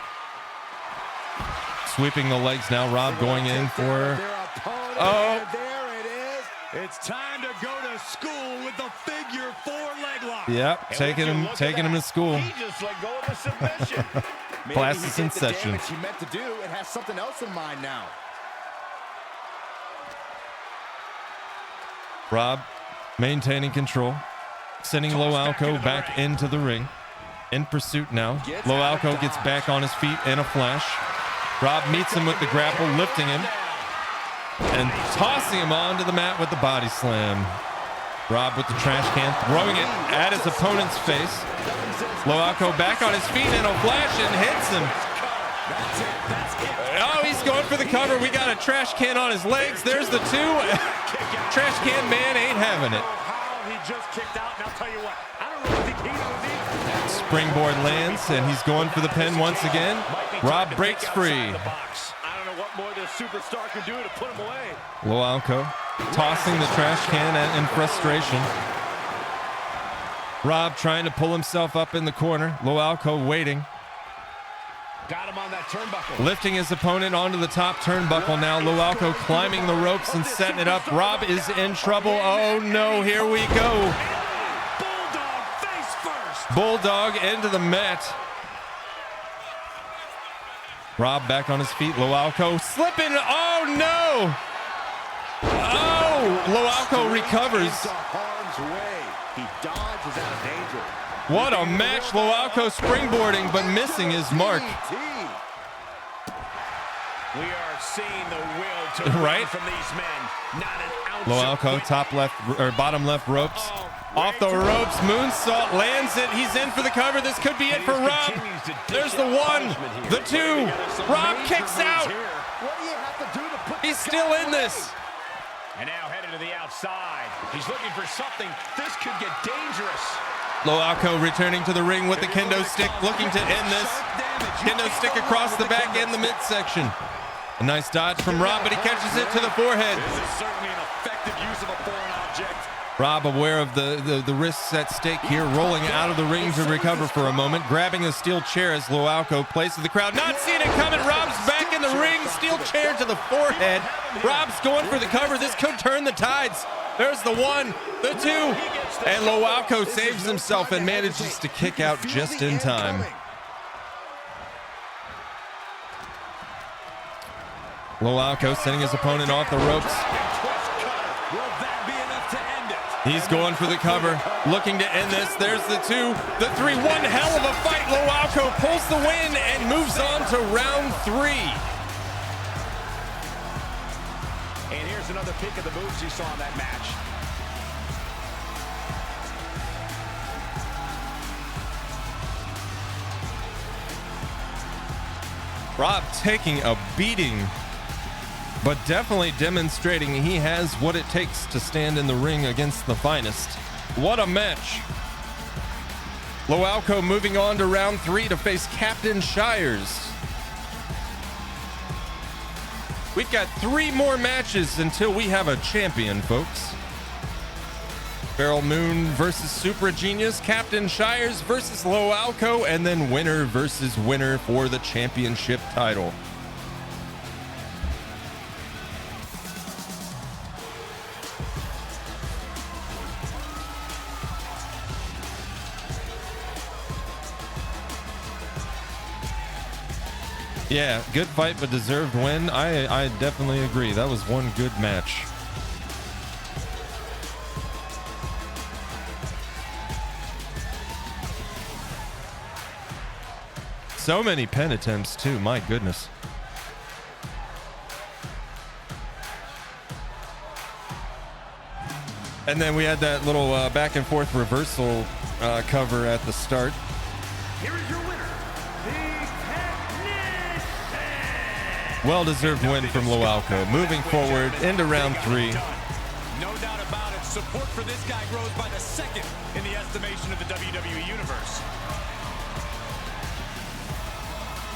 Sweeping the legs now. Rob going in for... Oh. There it is. It's time to go to school with the figure 4 leg lock. Yep, taking him to school. He just let go of the submission. Classes in session. He meant to do and has something else in mind now. Rob maintaining control, sending Loalco back into the ring. In pursuit now. Loalco gets back on his feet in a flash. Rob meets him with the grapple, lifting him and tossing him onto the mat with the body slam. Rob with the trash can, throwing it at his opponent's face. Loalco back on his feet in a flash and hits him. Oh, he's going for the cover. We got a trash can on his legs. There's the two. Trash can man ain't having it. How he just kicked out, and I'll tell you what, I don't really think he knows either. Springboard lands, and he's going for the pin once again. Rob breaks free. I don't know what more this superstar can do to put him away. Loalco tossing the trash can in frustration. Rob trying to pull himself up in the corner. Loalco waiting. Got him on that turnbuckle. Lifting his opponent onto the top turnbuckle now. Loalco climbing the ropes and setting it up. Rob is in trouble. Oh no, here we go. Bulldog face first. Bulldog into the mat. Rob back on his feet. Loalco slipping. Oh no. Oh, Loalco recovers. He dodges out of danger. What a match. Loalco springboarding but missing his mark. We are seeing the will to Right? win from these men. Not an ounce Loalco, of top left or bottom left ropes. Off the ropes, moonsault, lands it. He's in for the cover. This could be it for Rob. There's the one, the two. Rob kicks out. What do you have to do to put He's still in this. And now headed to the outside. He's looking for something. This could get dangerous. Loalco returning to the ring with the kendo stick, looking to end this. Kendo stick across the back and the midsection. A nice dodge from Rob, but he catches it to the forehead. This is certainly an effective use of a foreign object. Rob, aware of the risks at stake here, rolling out of the ring to recover for a moment, grabbing a steel chair as Loalco places the crowd. Not seeing it coming. Rob's back in the ring. Steel chair to the forehead. Rob's going for the cover. This could turn the tides. There's the one, the two, and Loalco saves himself and manages to kick out just in time. Loalco sending his opponent off the ropes. Will that be enough to end it? He's going for the cover, looking to end this. There's the two, the three. One hell of a fight. Loalco pulls the win and moves on to round 3. And here's another peek at the moves you saw in that match. Rob taking a beating, but definitely demonstrating he has what it takes to stand in the ring against the finest. What a match. Loalco moving on to round 3 to face Captain Shires. We've got 3 more matches until we have a champion, folks. Feral Moon versus Super Genius, Captain Shires versus Loalco, and then winner versus winner for the championship title. Yeah, good fight, but deserved win. I definitely agree. That was one good match. So many pen attempts, too. My goodness. And then we had that little back and forth reversal cover at the start. Here is your winner, the Technician. Well-deserved win from Loalco. Moving forward into round 3. No doubt about it. Support for this guy grows by the second in the estimation of the WWE Universe.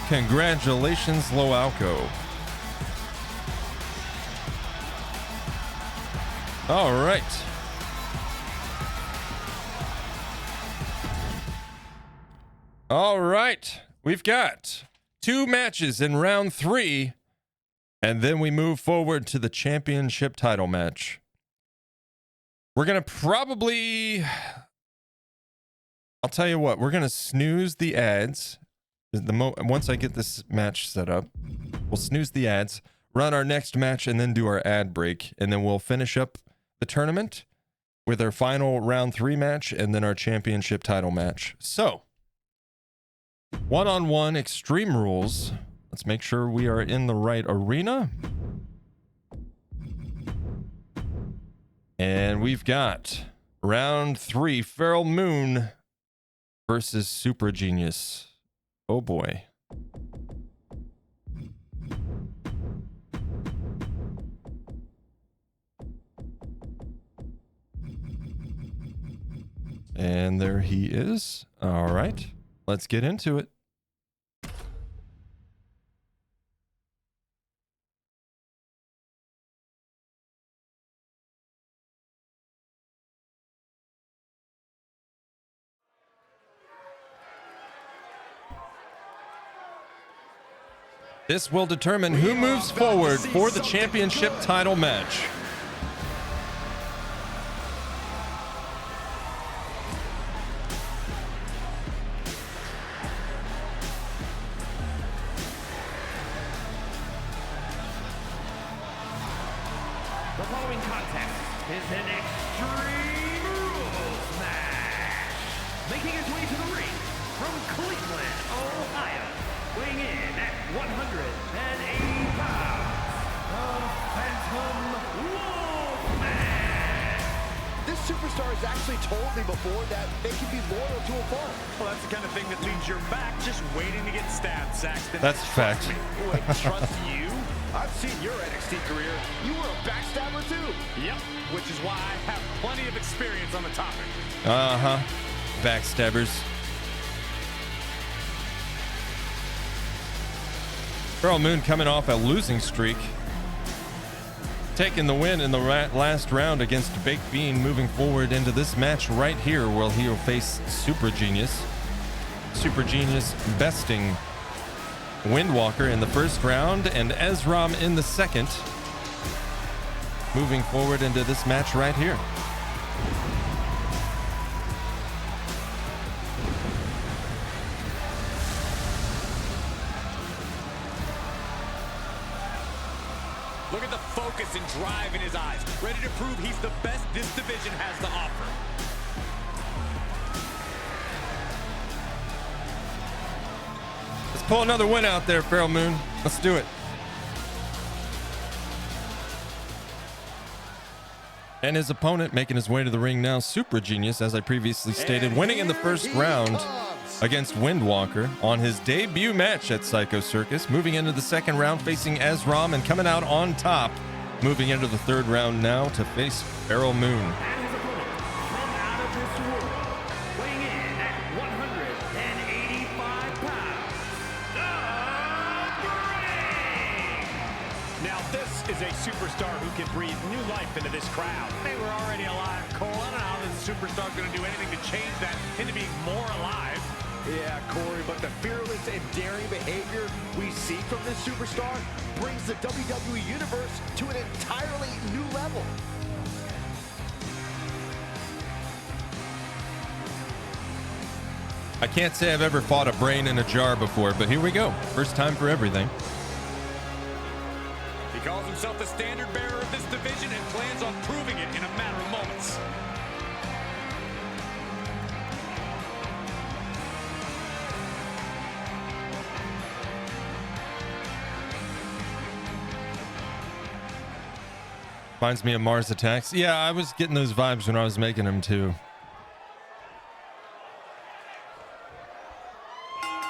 Congratulations, Loalco. All right. All right. We've got 2 matches in round 3, and then we move forward to the championship title match. We're going to probably... I'll tell you what, we're going to snooze the ads. Once I get this match set up, we'll snooze the ads, run our next match, and then do our ad break. And then we'll finish up the tournament with our final round 3 match and then our championship title match. So, one-on-one Extreme Rules. Let's make sure we are in the right arena. And we've got round 3, Feral Moon versus Super Genius. Oh boy. And there he is. All right, let's get into it. This will determine who moves forward for the championship title match. The following contest is an Extreme Rules match. Making his way to the ring from Cleveland, Ohio, weighing in at 180 pounds, the Phantom Wolfman. This superstar has actually told me before that they can be loyal to a fault. Well, that's the kind of thing that leaves your back just waiting to get stabbed, Saxton. That's a fact. Wait, trust you? I've seen your NXT career. You were a backstabber too. Yep, which is why I have plenty of experience on the topic. Backstabbers. Pearl Moon coming off a losing streak. Taking the win in the last round against Baked Bean, moving forward into this match right here where he'll face Super Genius. Super Genius besting Windwalker in the first round and Ezram in the second. Moving forward into this match right here. Look at the focus and drive in his eyes, ready to prove he's the best this division has to offer. Let's pull another win out there, Feral Moon. Let's do it. And his opponent making his way to the ring now, Super Genius, as I previously stated, winning in the first round against Windwalker on his debut match at Psycho Circus. Moving into the second round, facing Ezram and coming out on top. Moving into the third round now to face Feral Moon. And his opponent from out of this world, weighing in at 185 pounds, the Brain. Now this is a superstar who can breathe new life into this crowd. They were already alive, Cole. I don't know how this superstar's going to do anything to change that into being more alive. Yeah, Corey, but the fearless and daring behavior we see from this superstar brings the WWE Universe to an entirely new level. I can't say I've ever fought a brain in a jar before, but here we go. First time for everything. He calls himself the standard bearer of this division and plans on proving it in a matter of moments. Reminds me of Mars Attacks. Yeah, I was getting those vibes when I was making them too.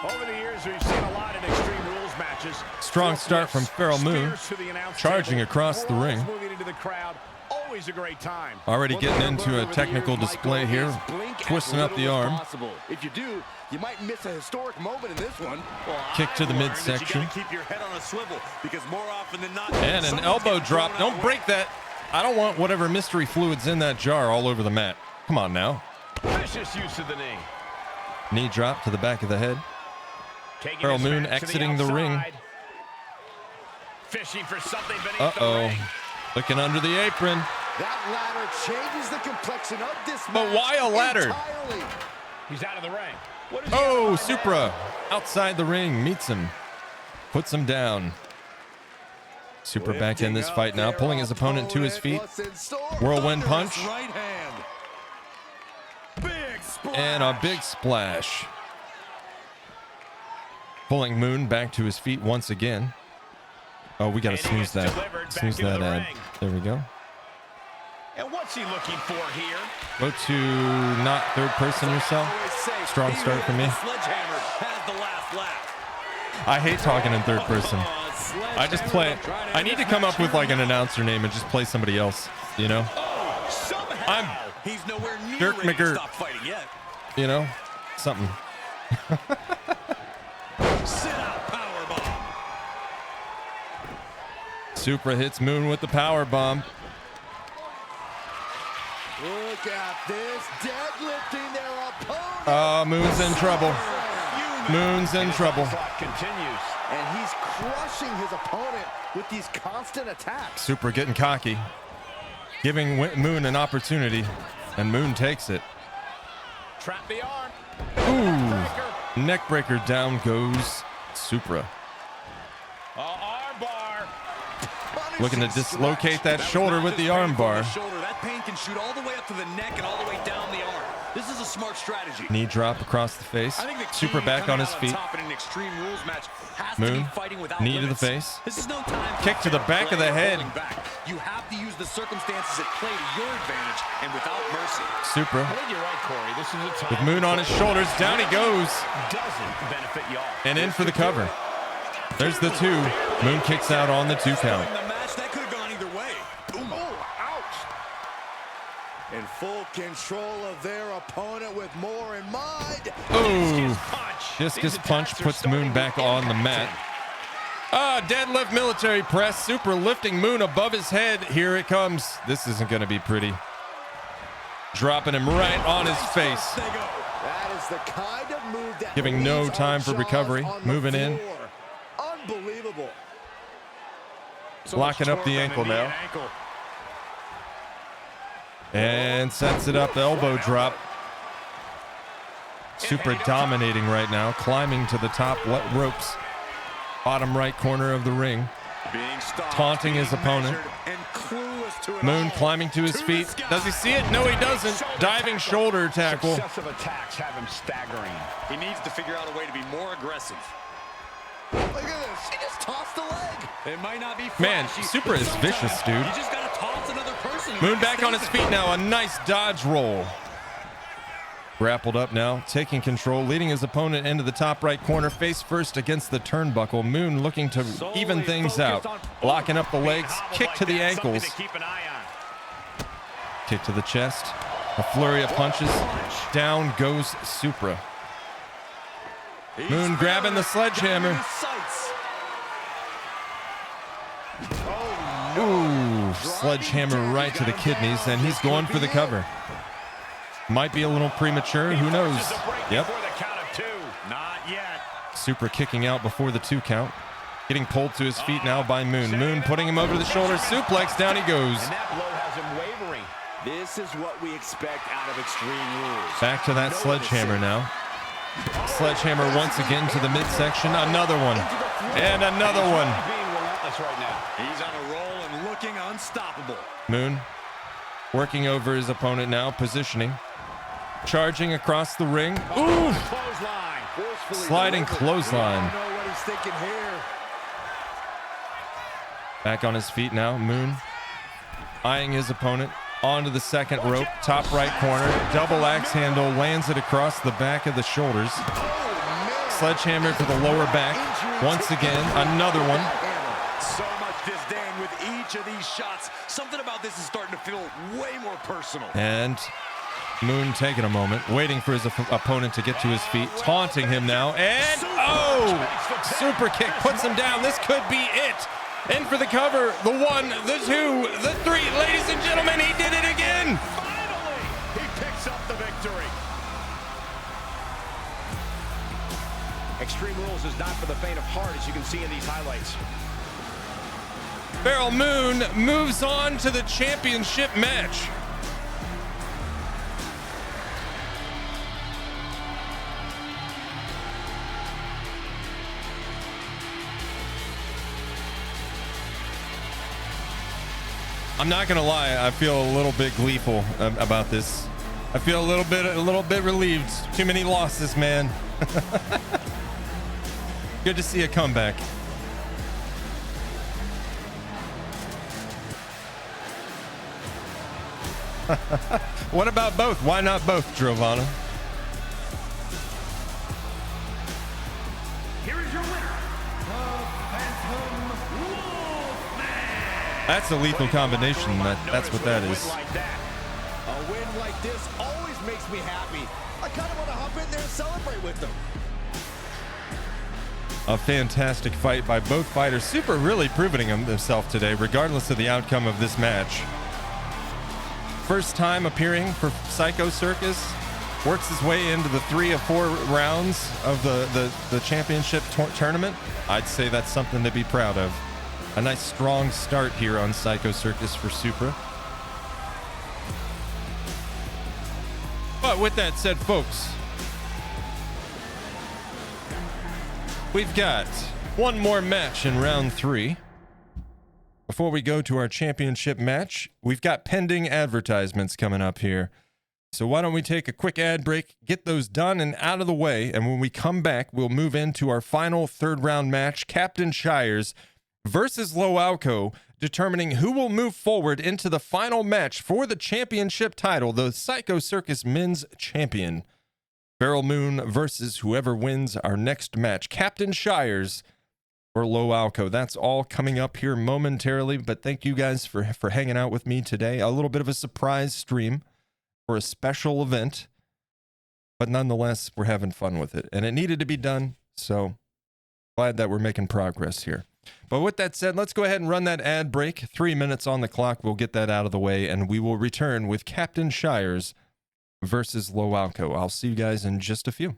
Over the years, we've seen a lot of Extreme Rules matches. Strong start from Feral Moon, Spears to the announce charging table. across the ring. Moving into the crowd, always a great time. Already getting into a technical display here, twisting up the arm. If you do, you might miss a historic moment in this one. Kick to the Learned that midsection. You gotta keep your head on a swivel because more often than not, And an someone's elbow getting drop. thrown Don't out break that. I don't want whatever mystery fluid's in that jar all over the mat. Come on now. Vicious use of the knee. Knee drop to the back of the head. Taking Feral his Moon match to exiting the ring. outside. Fishing for something beneath the Uh-oh. ring. Looking under the apron. That ladder changes the complexion of this But match why a ladder? entirely. He's out of the ring. What is he Oh, doing Supra. now? Outside the ring. Meets him. Puts him down. Supra back in this fight now. Pulling his opponent to his feet. What's in store? Whirlwind punch. right hand. Big splash. And a big splash. Pulling Moon back to his feet once again. Oh, we got to And he snooze is that. delivered back Snooze into that the ad. ring. There we go. And what's he looking for here? Go to not third person yourself. Strong start for me. Sledgehammer has the last laugh. I hate talking in third person. Oh, I just play. I need to come up with like an announcer name and just play somebody else. You know? Somehow, he's nowhere near Dirk ready to McGirt. stop fighting yet. You know? Something. Sit out powerbomb. Supra hits Moon with the power bomb. Look at this, deadlifting their opponent. Moon's in trouble. Moon's in trouble. Clock continues. And he's crushing his opponent with these constant attacks. Super getting cocky, giving Moon an opportunity, and Moon takes it. Trap the arm. Ooh, neck breaker. Down goes Supra. Arm bar. Looking to dislocate that shoulder with the arm bar. That pain can shoot all the way up to the neck and all the way down the arm. This is a smart strategy. Knee drop across the face. Super back on his feet. Moon, knee to the face. This is no time. Kick to the back of the head. You have to use the circumstances at play to your advantage and without mercy. Supra. I think you're right, Corey. This is a time With Moon on his shoulders, down he goes. Doesn't benefit y'all. And in for the cover. There's the 2. Moon kicks out on the 2 count. The match, that could have gone either way. Boom. Oh, ouch. In full control of their opponent with more in mind. Ooh. Discus punch puts Moon back on the mat. Deadlift military press. Super lifting Moon above his head. Here it comes. This isn't going to be pretty. Dropping him right on his face. That is the kind of move that giving no time for recovery. Moving in. Unbelievable. Locking up the ankle now. And sets it up. Elbow drop. Super dominating right now. Climbing to the top ropes. Bottom right corner of the ring. Taunting his opponent. Moon climbing to his feet. Does he see it? No, he doesn't. Diving shoulder tackle. Successive attacks have him staggering. He needs to figure out a way to be more aggressive. Look at this. He just tossed the leg. It might not be Man, flashy, Super but is sometimes vicious, dude. You just gotta toss another person. Moon back on his feet now. A nice dodge roll. Grappled up now, taking control, leading his opponent into the top right corner, face first against the turnbuckle. Moon looking to even things out. Locking up the legs, kick to the ankles. Kick to the chest. A flurry of punches. Down goes Supra. Moon grabbing the sledgehammer. Ooh, sledgehammer right to the kidneys, and he's going for the cover. Might be a little premature, who knows? Yep. Not yet. Super kicking out before the 2 count. Getting pulled to his feet now by Moon. Moon putting him over the shoulder. Suplex, down he goes. And that blow has him wavering. This is what we expect out of Extreme Rules. Back to that sledgehammer now. Sledgehammer once again to the midsection. Another one. And another one. Being relentless right now. He's on a roll and looking unstoppable. Moon working over his opponent now, positioning. Charging across the ring. Ooh! Clothesline. Sliding clothesline. I don't know what he's thinking here. Back on his feet now. Moon eyeing his opponent. Onto the second rope. Top right corner. Double axe handle. Lands it across the back of the shoulders. Sledgehammer to the lower back. Once again, another one. So much disdain with each of these shots. Something about this is starting to feel way more personal. And Moon taking a moment, waiting for his opponent to get to his feet, taunting him now, and oh! Super kick puts him down. This could be it. In for the cover, the 1, the 2, the 3. Ladies and gentlemen, he did it again. Finally, he picks up the victory. Extreme Rules is not for the faint of heart, as you can see in these highlights. Beryl Moon moves on to the championship match. I'm not gonna lie, I feel a little bit gleeful about this. I feel a little bit relieved. Too many losses, man. Good to see a comeback. What about both? Why not both, Giovanna? Here is your winner, the Phantom Wolfman. That's a lethal combination. That's what that is. A win like this always makes me happy. I kind of want to hop in there and celebrate with them. A fantastic fight by both fighters. Super really proving himself today, regardless of the outcome of this match. First time appearing for Psycho Circus. works his way into the 3 of 4 rounds of the championship tournament, I'd say that's something to be proud of. A nice strong start here on Psycho Circus for Supra. But with that said, folks, we've got one more match in round 3. Before we go to our championship match, we've got pending advertisements coming up here. So why don't we take a quick ad break, get those done and out of the way, and when we come back, we'll move into our final 3rd round match, Captain Shires versus Loalco, determining who will move forward into the final match for the championship title, the Psycho Circus Men's Champion. Feral Moon versus whoever wins our next match, Captain Shires or Loalco. That's all coming up here momentarily, but thank you guys for hanging out with me today. A little bit of a surprise stream for a special event, but nonetheless, we're having fun with it, and it needed to be done, so glad that we're making progress here. But with that said, let's go ahead and run that ad break. 3 minutes on the clock. We'll get that out of the way, and we will return with Captain Shires versus Loalco. I'll see you guys in just a few.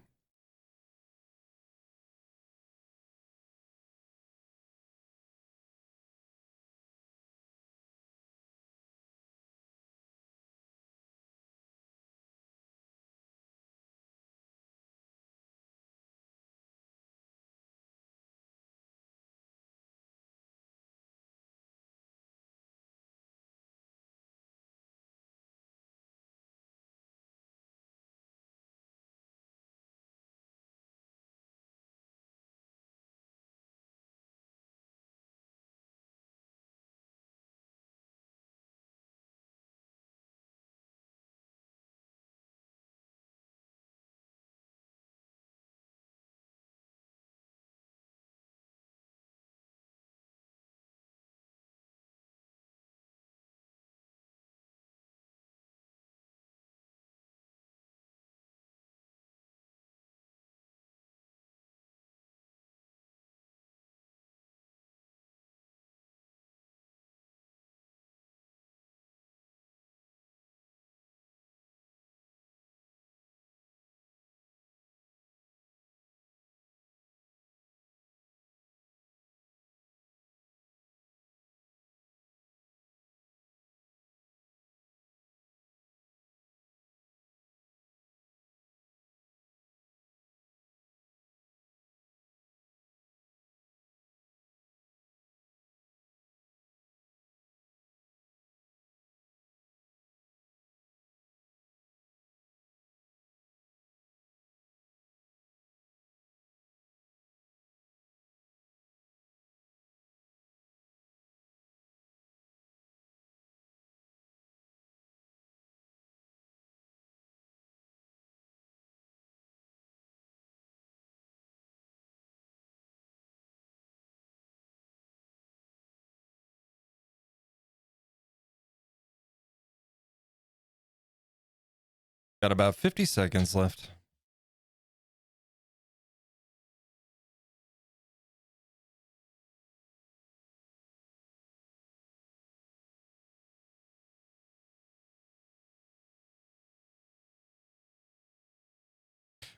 Got about 50 seconds left.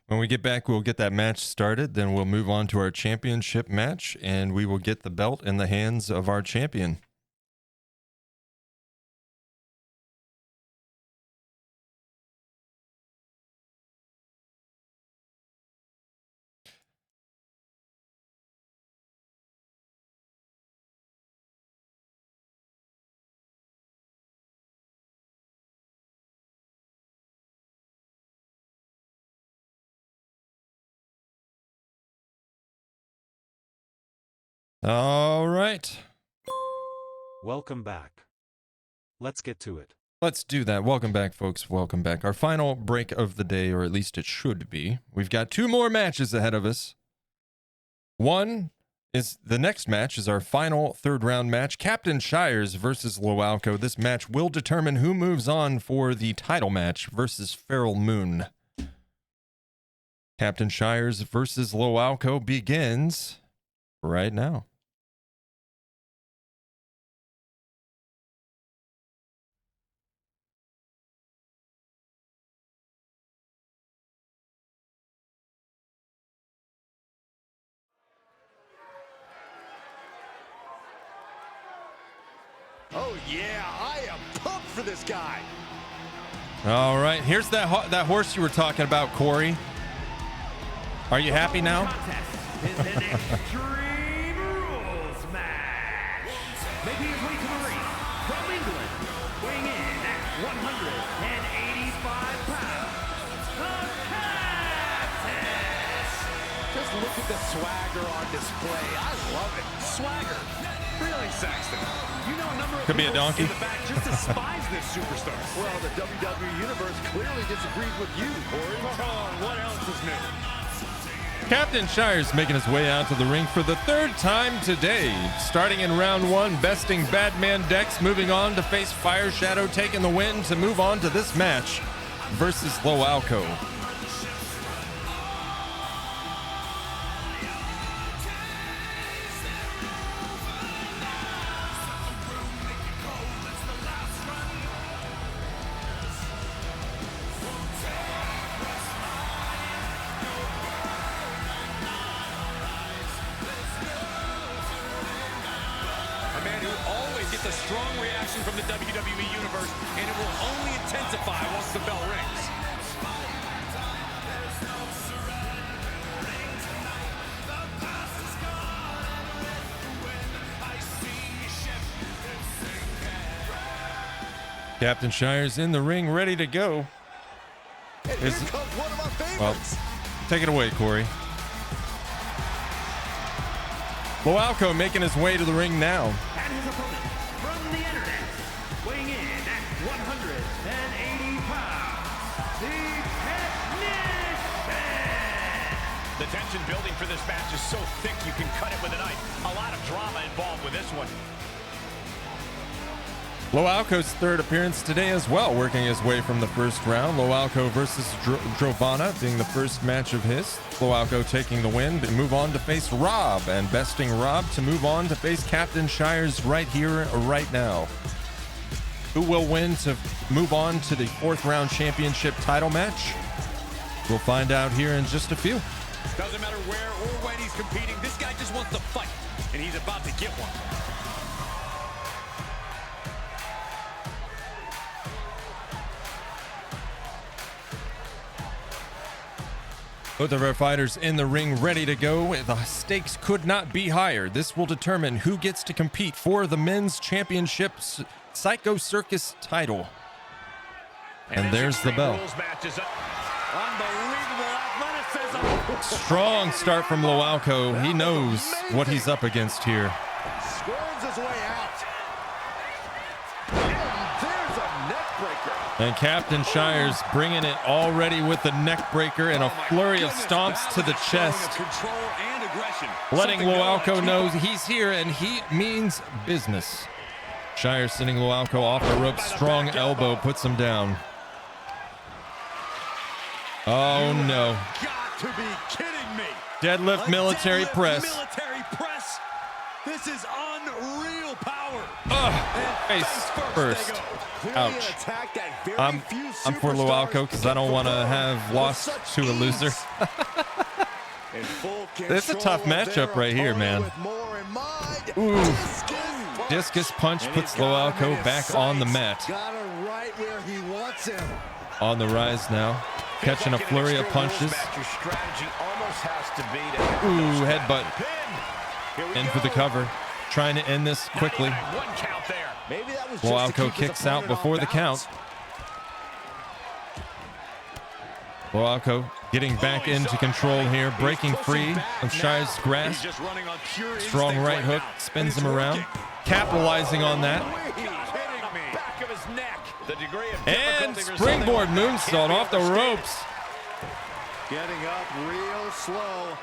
When we get back, we'll get that match started. Then we'll move on to our championship match, and we will get the belt in the hands of our champion. All right. Welcome back. Let's get to it. Let's do that. Welcome back, folks. Welcome back. Our final break of the day, or at least it should be. We've got 2 more matches ahead of us. One is the next match is our final 3rd round match, Captain Shires versus Loalco. This match will determine who moves on for the title match versus Feral Moon. Captain Shires versus Loalco begins right now. Oh, yeah, I am pumped for this guy. All right, here's that horse you were talking about, Corey. Are you happy now? Contest is an Extreme Rules match. Making his way to the ring from England, weighing in at 185 pounds, the Captain. Just look at the swagger on display. I love it. Swagger. Really, Saxton? You know a number of Could be a people donkey. in the back just despise this superstar. Well, the WWE Universe clearly disagrees with you, Corey. What else is new? Captain Shire's making his way out to the ring for the third time today. Starting in round one, besting Badman Dex, moving on to face Fire Shadow, taking the win to move on to this match versus Loalco. A strong reaction from the WWE Universe, and it will only intensify once the bell rings. Captain Shire's in the ring, ready to go. And here comes one of my favorites. Well, take it away, Corey. Loalco making his way to the ring now. And his opponent from the internet, weighing in at 180 pounds, the Technician. The tension building for this match is so thick you can cut it with a knife. A lot of drama involved with this one. Loalco's third appearance today as well, working his way from the first round. Loalco versus Drovana being the first match of his. Loalco taking the win to move on to face Rob, and besting Rob to move on to face Captain Shire's right here, right now. Who will win to move on to the fourth round championship title match? We'll find out here in just a few. Doesn't matter where or when he's competing, this guy just wants to fight, and he's about to get one. Both of our fighters in the ring ready to go. The stakes could not be higher. This will determine who gets to compete for the men's championship Psycho Circus title. And there's the bell. Strong start from Loalco. He knows what he's up against here. Squirms his way out. And there's a neck breaker. And Captain Shire's bringing it already with the neck breaker and a flurry of stomps to the chest, Control and aggression. letting Something Loalco keep know up. he's here and he means business. Shire sending Loalco off the rope. Strong elbow puts him down. Oh no. Got to be kidding me. Deadlift military Deadlift press. Military press. This is unreal power. Face first. they go. Clearly an Ouch. attack that very I'm few for superstars Loalco because I don't want to can have perform lost with such to a ease. loser. In full It's a tough control of matchup their right here, man. opponent with more in mind. Ooh. Discus. Discus punch And puts he's got him in Loalco his back on the sights. mat. Got him right where he wants him. On the rise now. Catching a flurry of punches. Your strategy almost has to be to Ooh, headbutt. Here we In for the go. cover. Trying to end this quickly. One count there. Maybe that was just to Loalco keep his kicks out opponent before off the balance. count. Loalco getting back into control here, breaking free of Shire's He's grasp. just running on pure Strong instinct right hook, now. spins And him it's around, working. capitalizing on that. He's hitting me. Back of his neck. The degree of And difficulty for springboard something like that moonsault can't be off the overstated. ropes. Getting up real slow.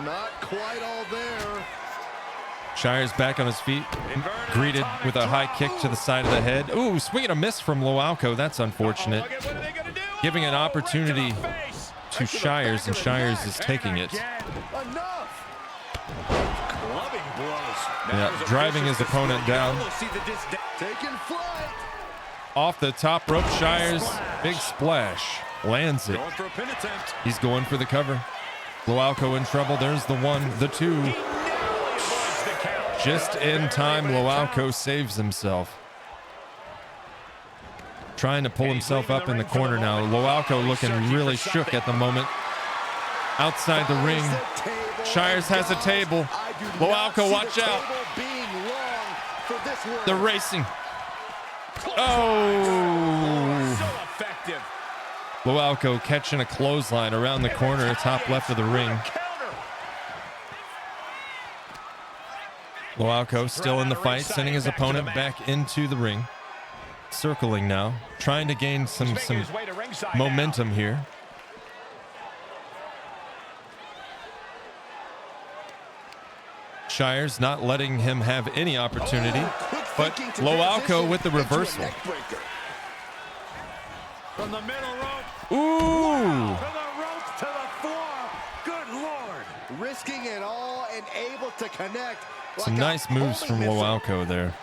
Not quite all there. Shire's back on his feet, greeted with a high kick to the side of the head. Ooh, swing and a miss from Loalco. That's unfortunate. Look at what are they gonna do? Giving an opportunity Right to the face. to Shires, and Shires is taking it. Enough. Clubbing blows. That Yeah, was a driving vicious his opponent display. down. We'll see the Taking flight. Off the top rope, Shires, big splash. Lands it. Going for a pin attempt. He's going for the cover. Loalco in trouble. There's the one, the two. Narrowly avoids the count. Just in time, Loalco saves himself. Trying to pull himself up in the corner now. Loalco looking really shook at the moment. Outside the ring. Shires has a table. Loalco, watch out. They're racing. Oh. So effective. Loalco catching a clothesline around the corner, top left of the ring. Loalco still in the fight, sending his opponent back into the ring. Circling now, trying to gain some momentum here. Shires not letting him have any opportunity, but Loalco with the reversal. From the middle rope. Ooh! From the ropes to the floor. Good Lord. Risking it all and able to connect. Some nice moves from Loalco there.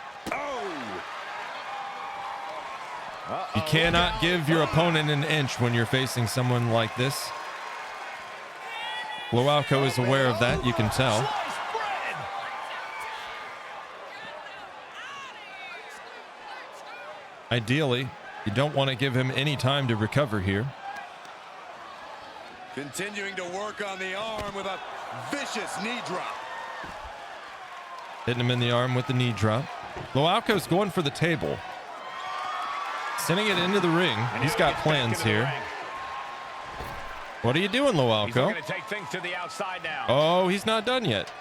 You cannot give your opponent an inch when you're facing someone like this. Loalco is aware of that, you can tell. Ideally, you don't want to give him any time to recover here. Continuing to work on the arm with a vicious knee drop. Hitting him in the arm with the knee drop. Loalco's going for the table. Sending it into the ring. He's got plans here. What are you doing, Loalco? He's going to take things to the outside now. Oh, he's not done yet.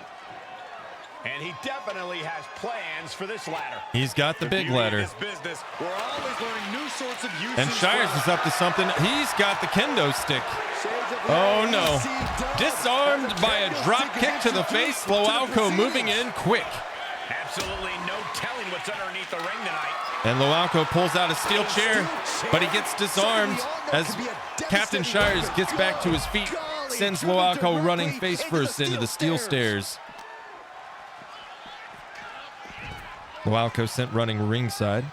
And he definitely has plans for this ladder. He's got the big ladder. This business, we're always learning new sorts of uses. And Shires is up to something. He's got the kendo stick. Oh no. Disarmed by a drop kick to the face. Loalco moving in quick. Absolutely no telling what's underneath the ring tonight. And Loalco pulls out a steel chair, but he gets disarmed as Captain Shires gets back to his feet, sends Loalco running face first into the steel stairs. Loalco sent running ringside.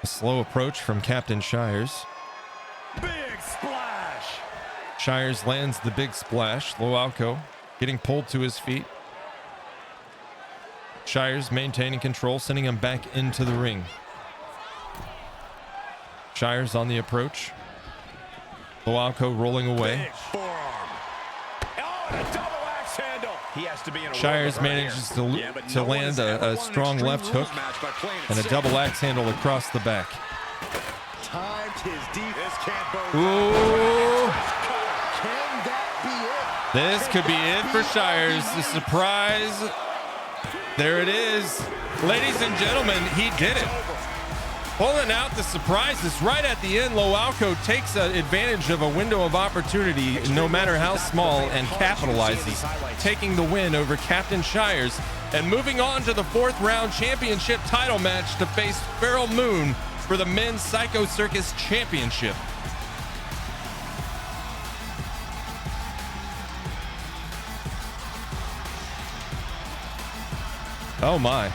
A slow approach from Captain Shires. Big splash. Shires lands the big splash. Loalco getting pulled to his feet. Shires maintaining control, sending him back into the ring. Shires on the approach. Loalco rolling away. Big forearm. Oh, and a double axe handle. He has to be in a Shires manages to land a strong left hook and a double axe handle across the back. Timed his defense. Can't bode Ooh. Can that be it? This could be it for Shires. The surprise. There it is. Ladies and gentlemen, he did it. Pulling out the surprises right at the end. Loalco takes advantage of a window of opportunity, no matter how small, and capitalizes, taking the win over Captain Shires and moving on to the 4th round championship title match to face Feral Moon for the men's Psycho Circus championship. Oh my.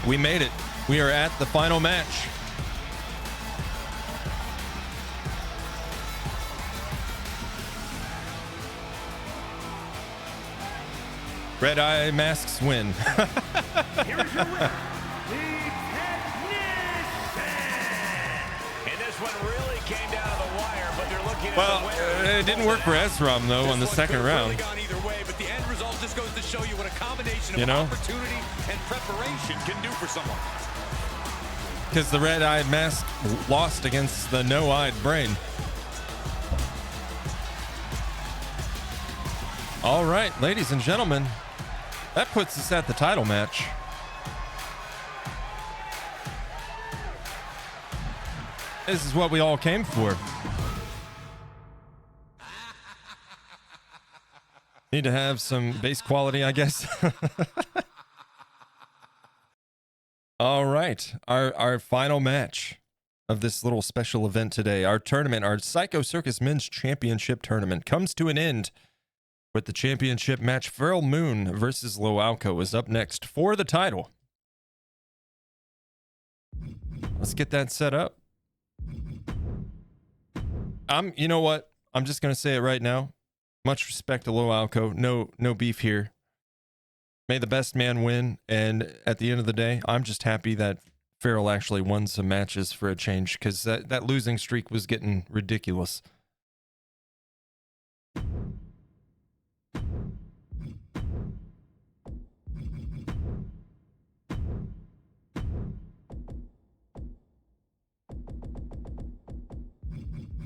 We made it. We are at the final match. Red Eye Masks win. Here is your winner, the Technician. And this one really came down to the wire, but they're looking at Well, the winner. it didn't work for Esrom though on the second round. Gone either way, but the end result just goes to show you what a combination of You know? opportunity and preparation can do for someone. Because the red-eyed mask lost against the no-eyed brain. All right, ladies and gentlemen, that puts us at the title match. This is what we all came for. Need to have some bass quality, I guess. All right, our final match of this little special event today, our tournament, our Psycho Circus Men's Championship Tournament, comes to an end with the championship match. Feral Moon versus Loalco is up next for the title. Let's get that set up. You know what? I'm just gonna say it right now. Much respect to Loalco. No beef here. May the best man win. And at the end of the day, I'm just happy that Farrell actually won some matches for a change, because that losing streak was getting ridiculous.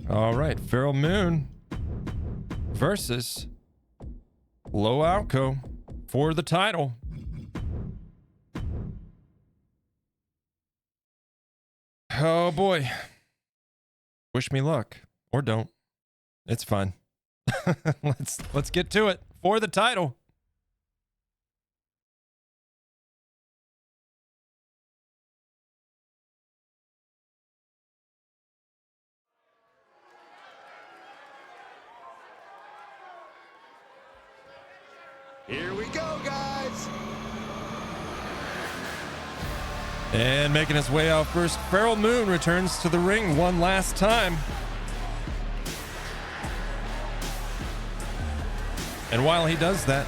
All right, Farrell Moon versus Lo Alco for the title. Oh boy. Wish me luck, or don't. It's fine. Let's get to it for the title. Here we go, guys. And making his way out first, Farrell Moon returns to the ring one last time. And while he does that,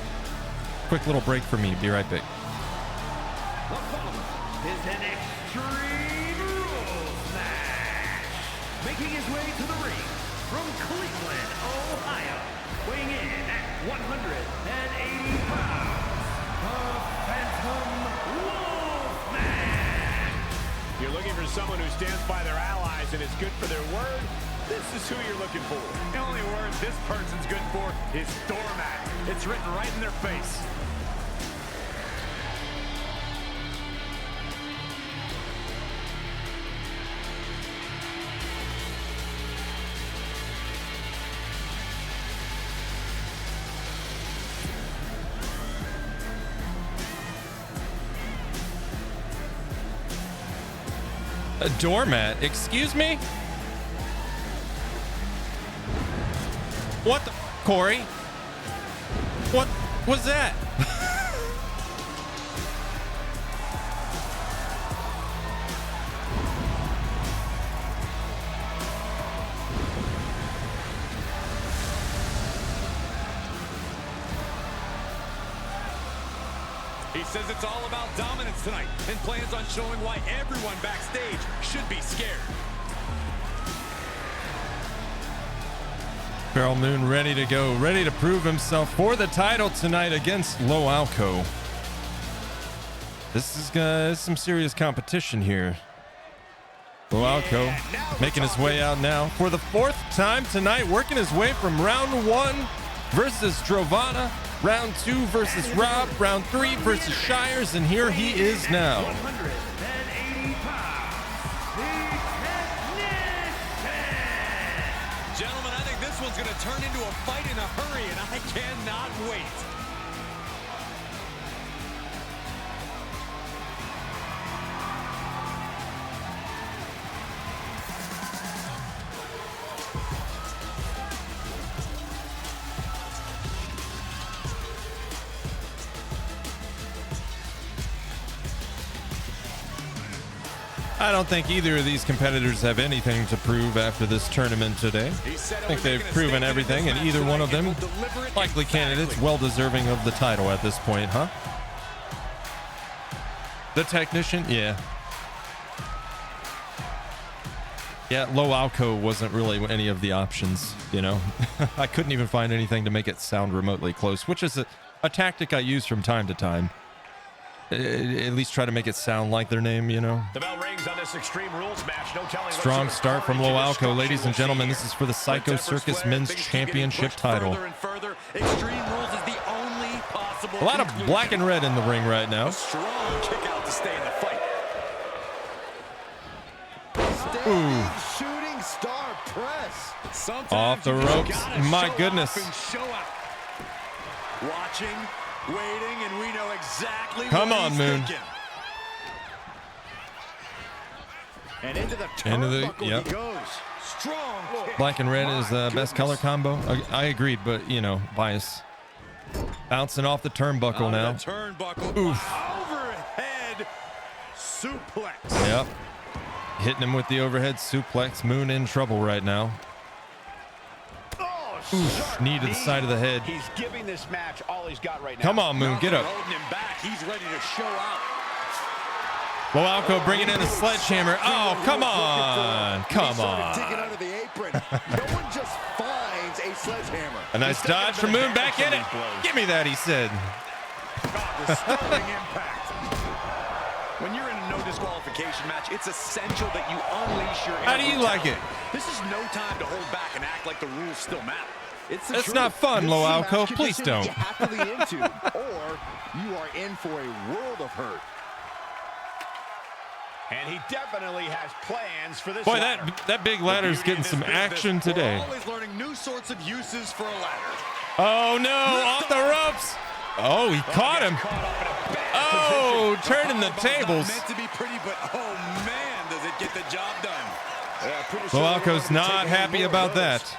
quick little break for me. Be right back. The following is an Extreme Rules match. Making his way to the ring from Cleveland, Ohio, weighing in at 180 pounds, the Phantom Wolfman. You're looking for someone who stands by their allies and is good for their word? This is who you're looking for. The only word this person's good for is doormat. It's written right in their face. A doormat? Excuse me? What the? Corey? What was that? He says it's all about dominance tonight and plans on showing why everyone backstage should be scared. Farrell Moon ready to go, ready to prove himself for the title tonight against Lo Alco. This is some serious competition here. Lo Alco making his way out now for the fourth time tonight, working his way from round 1 versus Drovana, round 2 versus Rob, round 3 versus Shires, and here he is now. 180 pounds, the Technician. Gentlemen, I think this one's going to turn into a fight in a hurry, and I cannot wait. I don't think either of these competitors have anything to prove after this tournament today. I think they've proven everything, and either one of them, likely candidates, well deserving of the title at this point, huh? The Technician? Yeah. Yeah, Lo Alco wasn't really any of the options, you know? I couldn't even find anything to make it sound remotely close, which is a tactic I use from time to time. At least try to make it sound like their name, you know? The bell rings on this Extreme Rules match. No telling Strong start from Lo Alco, ladies and gentlemen. This is for the Psycho Circus Men's Championship title. Extreme Rules is the only possible A lot of black and red in the ring right now. A strong kick out to stay in the fight. Standing shooting star press. Sometimes Off the you just ropes. gotta My show goodness. up and show out. Watching, waiting, and we know exactly Come what on, he's Moon. thinking. And into the Into the- turnbuckle yep. he goes. Strong kick. Black and red is the best color combo. I agreed, but, you know, bias. Bouncing off the turnbuckle now. The turnbuckle. Oof. Overhead suplex. Yep. Hitting him with the overhead suplex. Moon in trouble right now. Oh, Oof, knee to the side of the head. He's giving this match all he's got right now. Come on, Moon, get up. Holding him back. He's ready to show out. Loalco bringing in a sledgehammer. Oh, come on. Come Digging on. under the apron. No one just finds a sledgehammer. A nice dodge from Moon. Back in it. Give me that, he said. The sterling impact. When you're in a no disqualification match, it's essential that you unleash your How do you like it? This is no time to hold back and act like the rules still matter. It's the That's truth. not fun, This is a match Loalco. condition Please don't. You have to lean into, or you are in for a world of hurt. And he definitely has plans for this Boy, ladder. that big ladder's getting some action today. We're always learning new sorts of uses for a ladder. Oh, no. Off the ropes. Oh, he caught him. Caught up in a bad Oh, position. turning the tables. Meant to be pretty, but oh man, does it get the job done. Yeah, pretty sure Loalco's we're gonna not take any happy more of about those. that.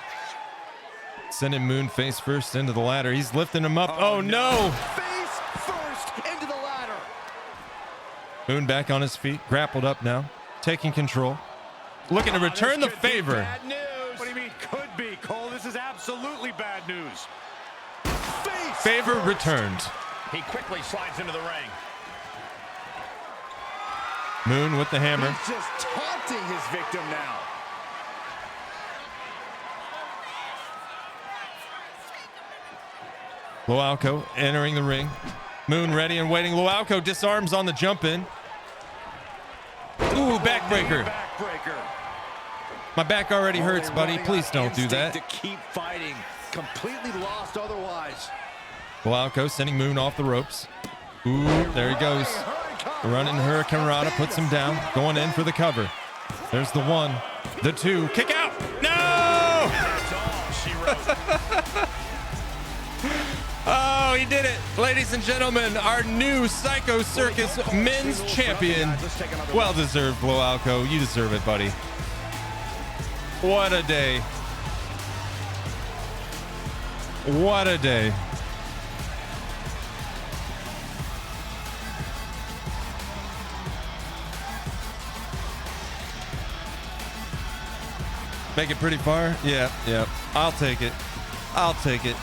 Sending Moon face first into the ladder. He's lifting him up. Oh, no. Face first into the ladder. Moon back on his feet, grappled up now, taking control, looking to return the This could be favor. Bad news. What do you mean could be, Cole? This is absolutely bad news. Face Favor first. returned. He quickly slides into the ring. Moon with the hammer. He's just taunting his victim now. Loalco entering the ring. Moon ready and waiting. Loalco disarms on the jump in. Ooh, backbreaker. Backbreaker. My back already hurts, buddy. Please don't do that. To keep fighting. Completely lost otherwise. Loalco sending Moon off the ropes. Ooh, there he goes. Running Hurricane Rana puts him down. Going in for the cover. There's the one, the two. Kick out. No! That's all she wrote. Oh, he did it. Ladies and gentlemen, our new Psycho Circus men's champion. Well deserved, Loalco. You deserve it, buddy. What a day. What a day. Make it pretty far? Yeah. I'll take it. I'll take it.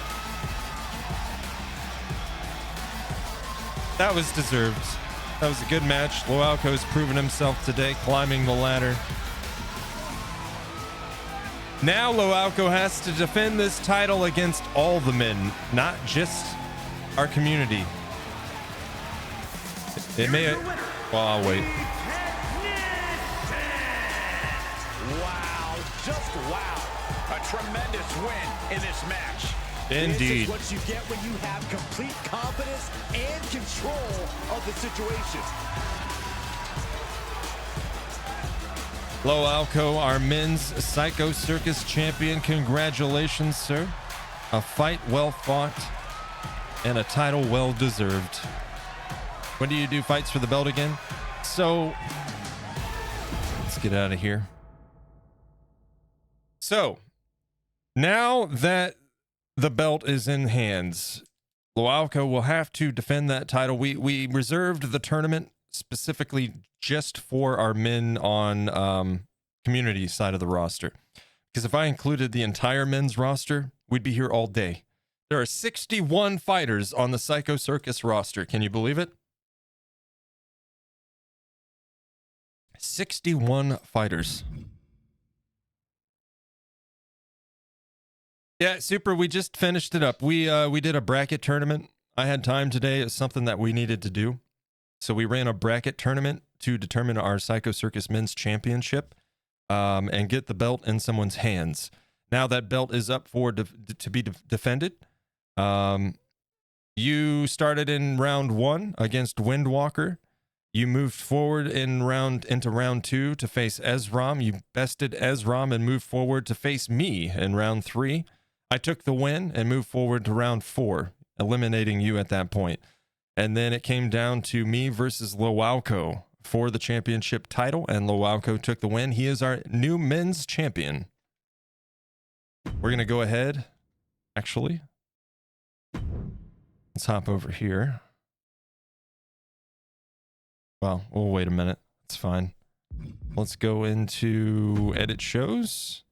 That was deserved. That was a good match. Loalco's proven himself today, climbing the ladder. Now Loalco has to defend this title against all the men, not just our community. It may... Well, I'll wait. Wow, just wow. A tremendous win in this match. Indeed. This is what you get when you have complete confidence and control of the situation. Loalco, our men's Psycho Circus champion. Congratulations, sir. A fight well fought and a title well deserved. When do you do fights for the belt again? So, let's get out of here. So, now that the belt is in hands, Loalco will have to defend that title. We reserved the tournament specifically just for our men on community side of the roster, because if I included the entire men's roster, we'd be here all day. There are 61 fighters on the Psycho Circus roster. Can you believe it? 61 fighters. Yeah, super. We just finished it up. We did a bracket tournament. I had time today. It's something that we needed to do. So we ran a bracket tournament to determine our Psycho Circus Men's Championship and get the belt in someone's hands. Now that belt is up for to be defended. You started in round 1 against Windwalker. You moved forward into round 2 to face Ezram. You bested Ezram and moved forward to face me in round 3. I took the win and moved forward to round 4, eliminating you at that point. And then it came down to me versus Loalco for the championship title, and Loalco took the win. He is our new men's champion. We're going to go ahead. Actually, let's hop over here. Well, we'll wait a minute. It's fine. Let's go into edit shows.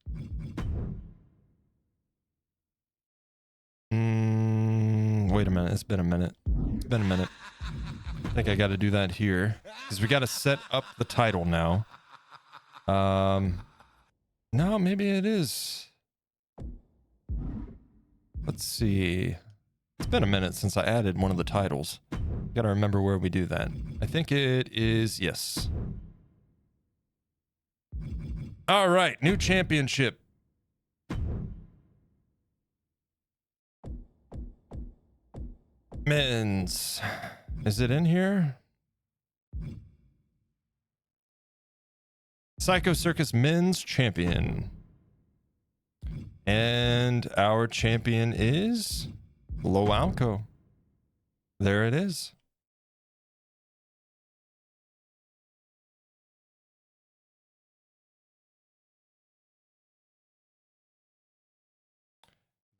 Wait a minute. It's been a minute. I think I got to do that here because we got to set up the title now. No, maybe it is. Let's see. It's been a minute since I added one of the titles. Got to remember where we do that. I think it is, yes. All right, new championship. Men's. Is it in here? Psycho Circus Men's Champion. And our champion is Loalco. There it is.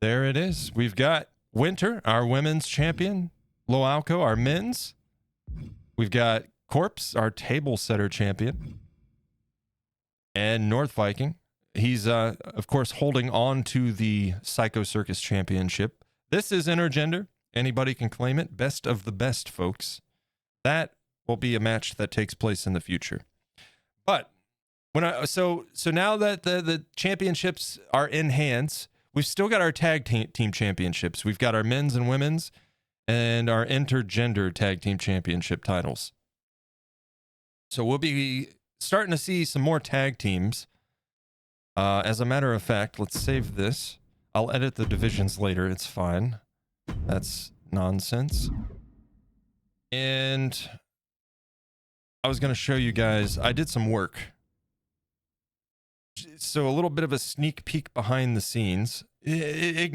There it is. We've got Winter, our women's champion. Loalco, our men's. We've got Corpse, our table setter champion. And North Viking. He's, of course, holding on to the Psycho Circus Championship. This is intergender. Anybody can claim it. Best of the best, folks. That will be a match that takes place in the future. But so now that the championships are in hands, we've still got our tag team championships. We've got our men's and women's and our intergender tag team championship titles. So we'll be starting to see some more tag teams. As a matter of fact, let's save this. I'll edit the divisions later. It's fine. That's nonsense. And I was going to show you guys, I did some work. So a little bit of a sneak peek behind the scenes. It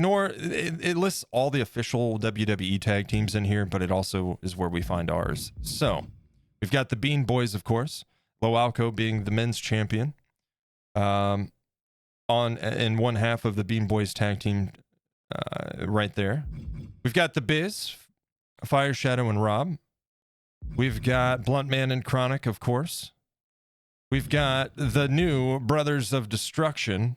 lists all the official WWE tag teams in here, but it also is where we find ours. So we've got the Bean Boys, of course. Loalco being the men's champion. In one half of the Bean Boys tag team, right there. We've got the Biz, Fire Shadow and Rob. We've got Blunt Man and Chronic, of course. We've got the new Brothers of Destruction.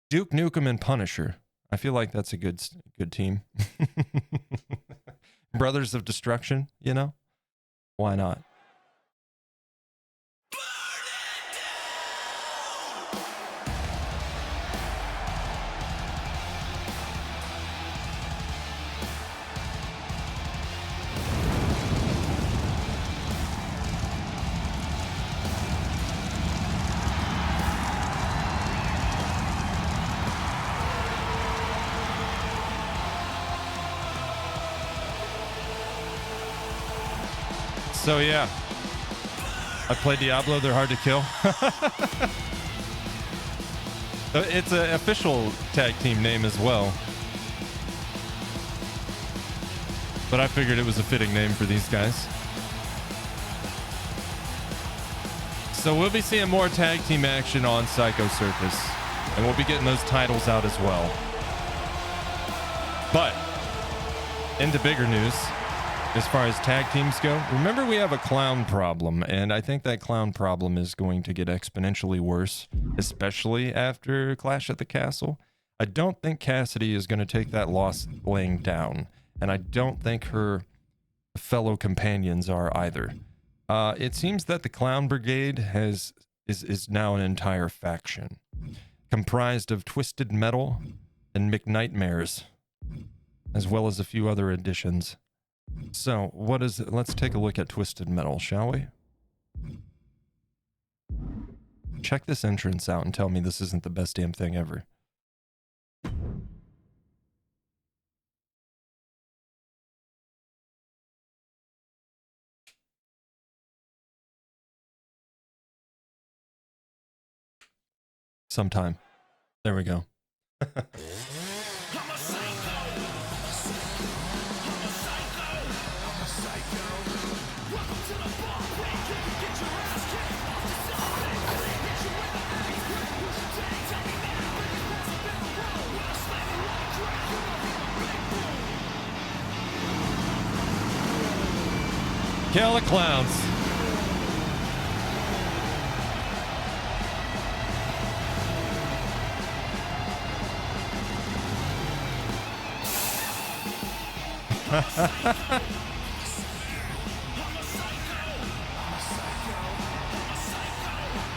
Duke Nukem and Punisher. I feel like that's a good team. Brothers of Destruction, you know? Why not? So yeah, I played Diablo. They're hard to kill. It's an official tag team name as well. But I figured it was a fitting name for these guys. So we'll be seeing more tag team action on Psycho Circus. And we'll be getting those titles out as well. But into bigger news. As far as tag teams go, remember we have a clown problem, and I think that clown problem is going to get exponentially worse, especially after Clash at the Castle. I don't think Cassidy is going to take that loss laying down, and I don't think her fellow companions are either. It seems that the Clown Brigade is now an entire faction, comprised of Twisted Metal and McNightmares, as well as a few other additions. So, what is it? Let's take a look at Twisted Metal, shall we? Check this entrance out and tell me this isn't the best damn thing ever. Sometime. There we go. Kill the clowns.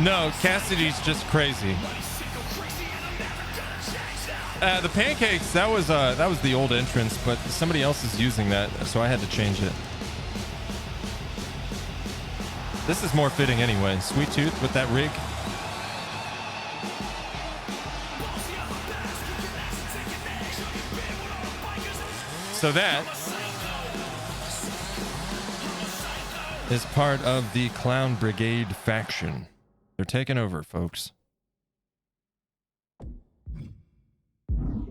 No, Cassidy's just crazy. The pancakes, that was the old entrance, but somebody else is using that, so I had to change it. This is more fitting anyway. Sweet Tooth with that rig. So that is part of the Clown Brigade faction. They're taking over, folks.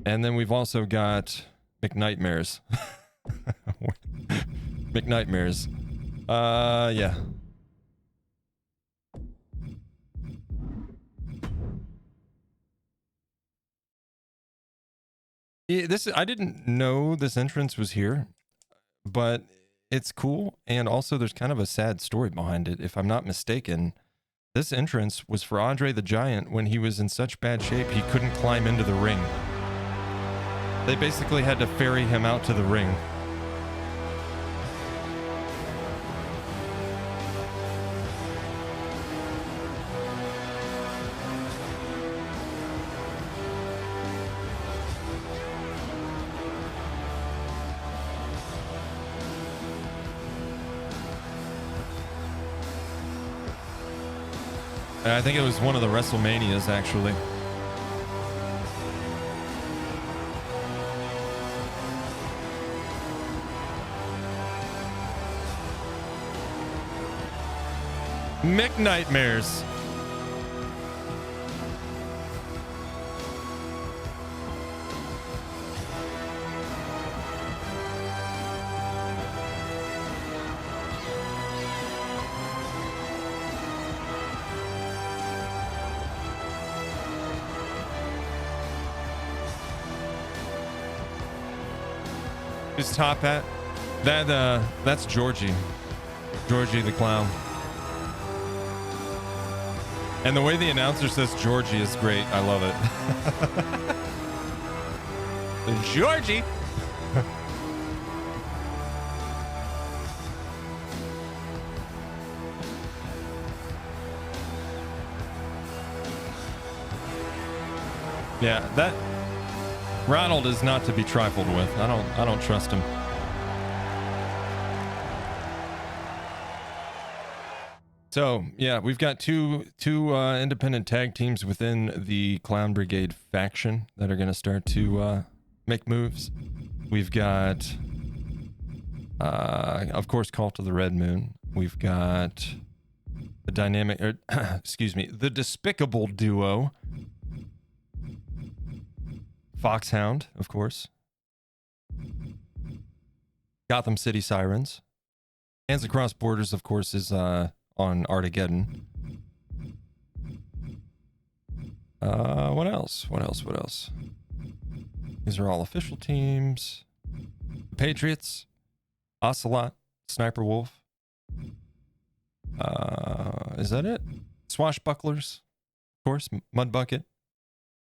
And then we've also got McNightmares. McNightmares. Yeah. I didn't know this entrance was here, but it's cool. And also there's kind of a sad story behind it. If I'm not mistaken, this entrance was for Andre the Giant when he was in such bad shape he couldn't climb into the ring. They basically had to ferry him out to the ring. I think it was one of the WrestleManias, actually. McNightmares. His top hat. That's Georgie. Georgie the Clown. And the way the announcer says Georgie is great. I love it. Georgie. Yeah, that Ronald is not to be trifled with. I don't trust him. So yeah, we've got two independent tag teams within the Clown Brigade faction that are going to start to make moves. We've got, of course, Call to the Red Moon. We've got the the Despicable Duo, Foxhound, of course, Gotham City Sirens, Hands Across Borders, of course, is on Armageddon. What else? These are all official teams. The Patriots, Ocelot, Sniper Wolf. Is that it? Swashbucklers, of course, Mudbucket,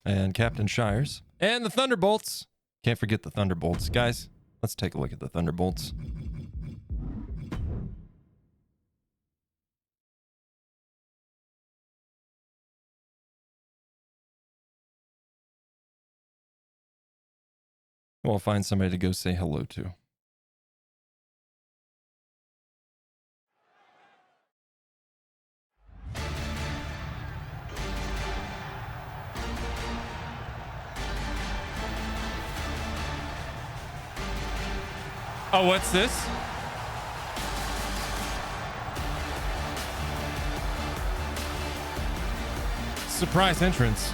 and Captain Shires. And the Thunderbolts. Can't forget the Thunderbolts. Guys, let's take a look at the Thunderbolts. We'll find somebody to go say hello to. Oh, what's this? Surprise entrance.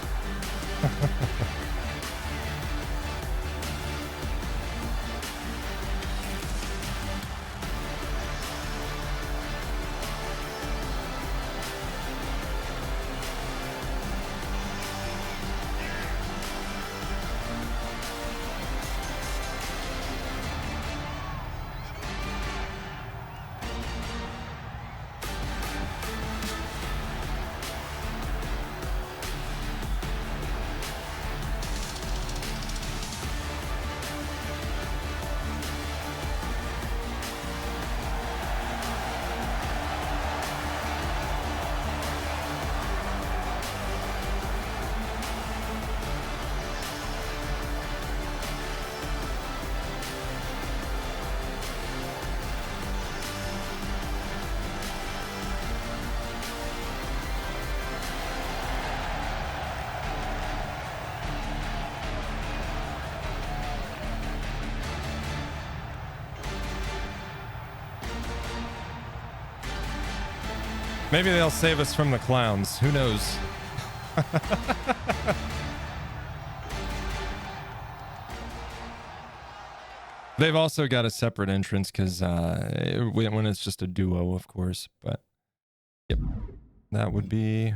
Maybe they'll save us from the clowns. Who knows? They've also got a separate entrance because when it's just a duo, of course. But yep, that would be.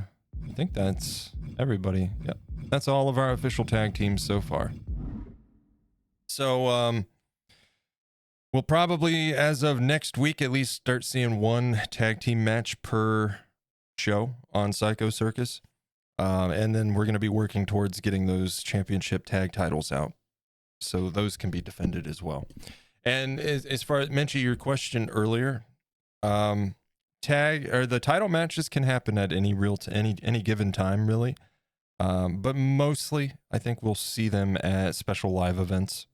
I think that's everybody. Yep, that's all of our official tag teams so far. So we'll probably, as of next week, at least start seeing one tag team match per show on Psycho Circus, and then we're going to be working towards getting those championship tag titles out, so those can be defended as well. And as far as Menchie, your question earlier, the title matches can happen at any given time, really, but mostly I think we'll see them at special live events.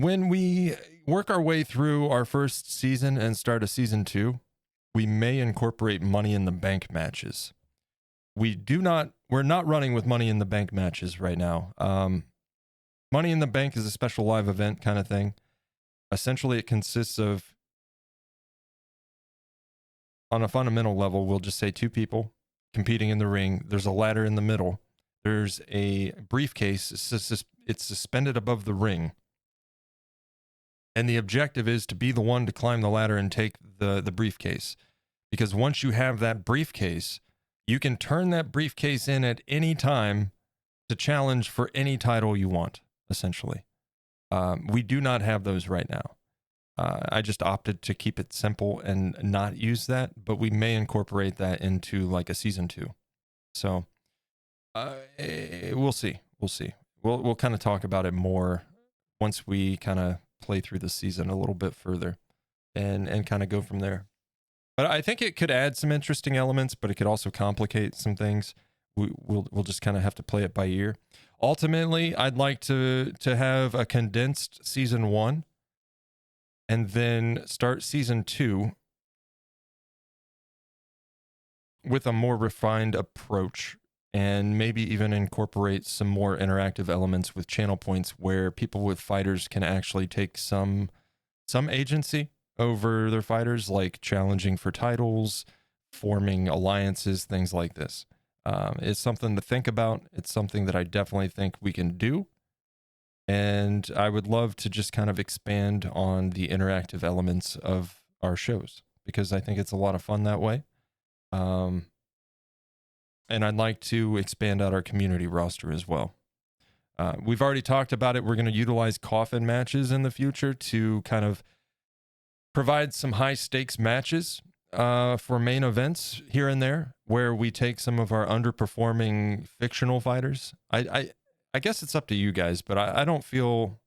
When we work our way through our first season and start a season 2, we may incorporate Money in the Bank matches. We're not running with Money in the Bank matches right now. Money in the Bank is a special live event kind of thing. Essentially, it consists of, on a fundamental level, we'll just say 2 people competing in the ring. There's a ladder in the middle. There's a briefcase. It's suspended above the ring. And the objective is to be the one to climb the ladder and take the briefcase. Because once you have that briefcase, you can turn that briefcase in at any time to challenge for any title you want, essentially. We do not have those right now. I just opted to keep it simple and not use that, but we may incorporate that into like a season 2. So we'll see. We'll kind of talk about it more once we kind of play through the season a little bit further and kind of go from there. But I think it could add some interesting elements, but it could also complicate some things. We'll just kind of have to play it by ear. Ultimately, I'd like to have a condensed season 1 and then start season 2 with a more refined approach, and maybe even incorporate some more interactive elements with channel points where people with fighters can actually take some agency over their fighters, like challenging for titles, forming alliances, things like this. It's something to think about. It's something that I definitely think we can do. And I would love to just kind of expand on the interactive elements of our shows, because I think it's a lot of fun that way. And I'd like to expand out our community roster as well. We've already talked about it. We're going to utilize coffin matches in the future to kind of provide some high stakes matches for main events here and there, where we take some of our underperforming fictional fighters. I guess it's up to you guys, but I don't feel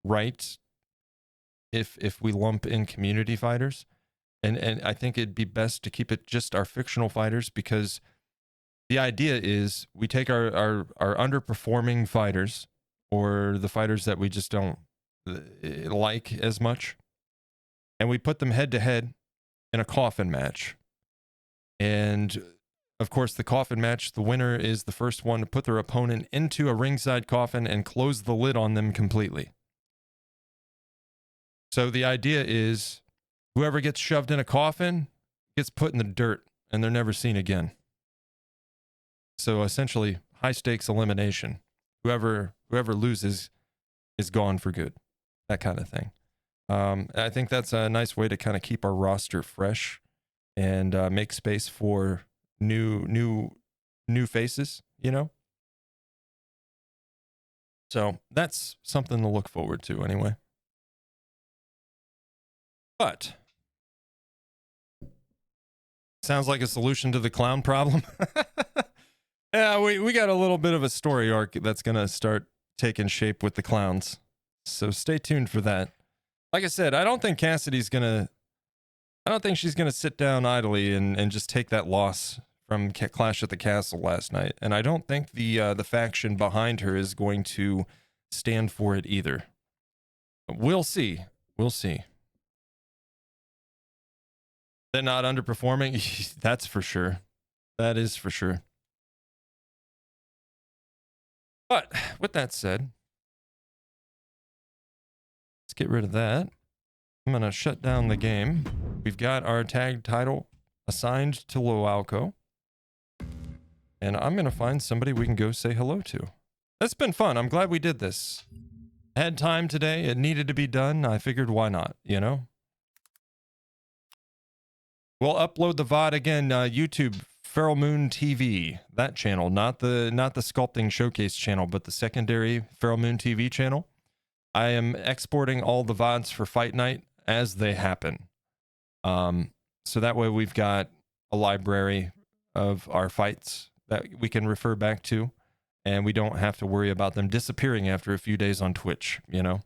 right if we lump in community fighters. And I think it'd be best to keep it just our fictional fighters, because the idea is we take our underperforming fighters, or the fighters that we just don't like as much, and we put them head to head in a coffin match. And of course, the coffin match, the winner is the first one to put their opponent into a ringside coffin and close the lid on them completely. So the idea is whoever gets shoved in a coffin gets put in the dirt and they're never seen again. So essentially, high stakes elimination. Whoever loses is gone for good. That kind of thing. I think that's a nice way to kind of keep our roster fresh and make space for new faces, you know? So that's something to look forward to anyway. But sounds like a solution to the clown problem. Yeah, we got a little bit of a story arc that's going to start taking shape with the clowns. So stay tuned for that. Like I said, I don't think she's going to sit down idly and just take that loss from Clash at the Castle last night. And I don't think the faction behind her is going to stand for it either. But we'll see. We'll see. They're not underperforming. That's for sure. That is for sure. But with that said, let's get rid of that. I'm going to shut down the game we've got our tag title assigned to Loalco. And I'm going to find somebody we can go say hello to. That's been fun. I'm glad we did this. I had time today. It needed to be done. I figured why not, you know? We'll upload the VOD again, YouTube, Feral Moon TV, that channel, not the Sculpting Showcase channel, but the secondary Feral Moon TV channel. I am exporting all the VODs for Fight Night as they happen. So that way we've got a library of our fights that we can refer back to, and we don't have to worry about them disappearing after a few days on Twitch, you know?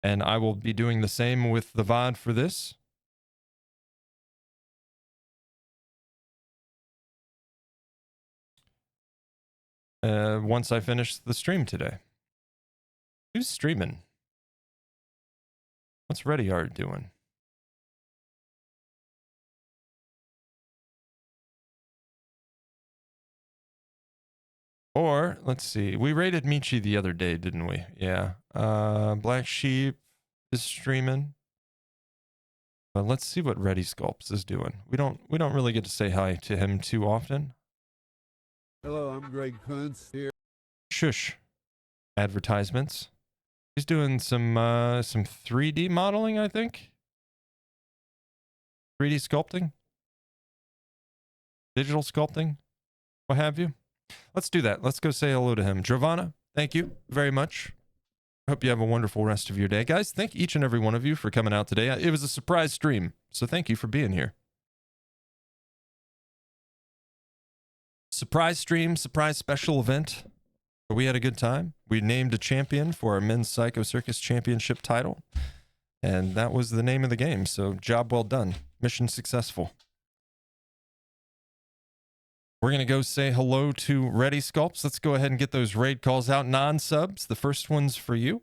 And I will be doing the same with the VOD for this. Once I finish the stream today. Who's streaming? What's Ready Art doing? Or, let's see. We rated Michi the other day, didn't we? Yeah. Black Sheep is streaming. But let's see what Ready Sculpts is doing. We don't really get to say hi to him too often. Hello, I'm Greg Kuntz here. Shush. Advertisements. He's doing some 3D modeling, I think. 3D sculpting. Digital sculpting. What have you. Let's do that. Let's go say hello to him. Giovanna, thank you very much. Hope you have a wonderful rest of your day. Guys, thank each and every one of you for coming out today. It was a surprise stream, so thank you for being here. Surprise stream, surprise special event. We had a good time. We named a champion for our men's Psycho Circus championship title. And that was the name of the game. So job well done. Mission successful. We're going to go say hello to Ready Sculpts. Let's go ahead and get those raid calls out. Non-subs, the first one's for you.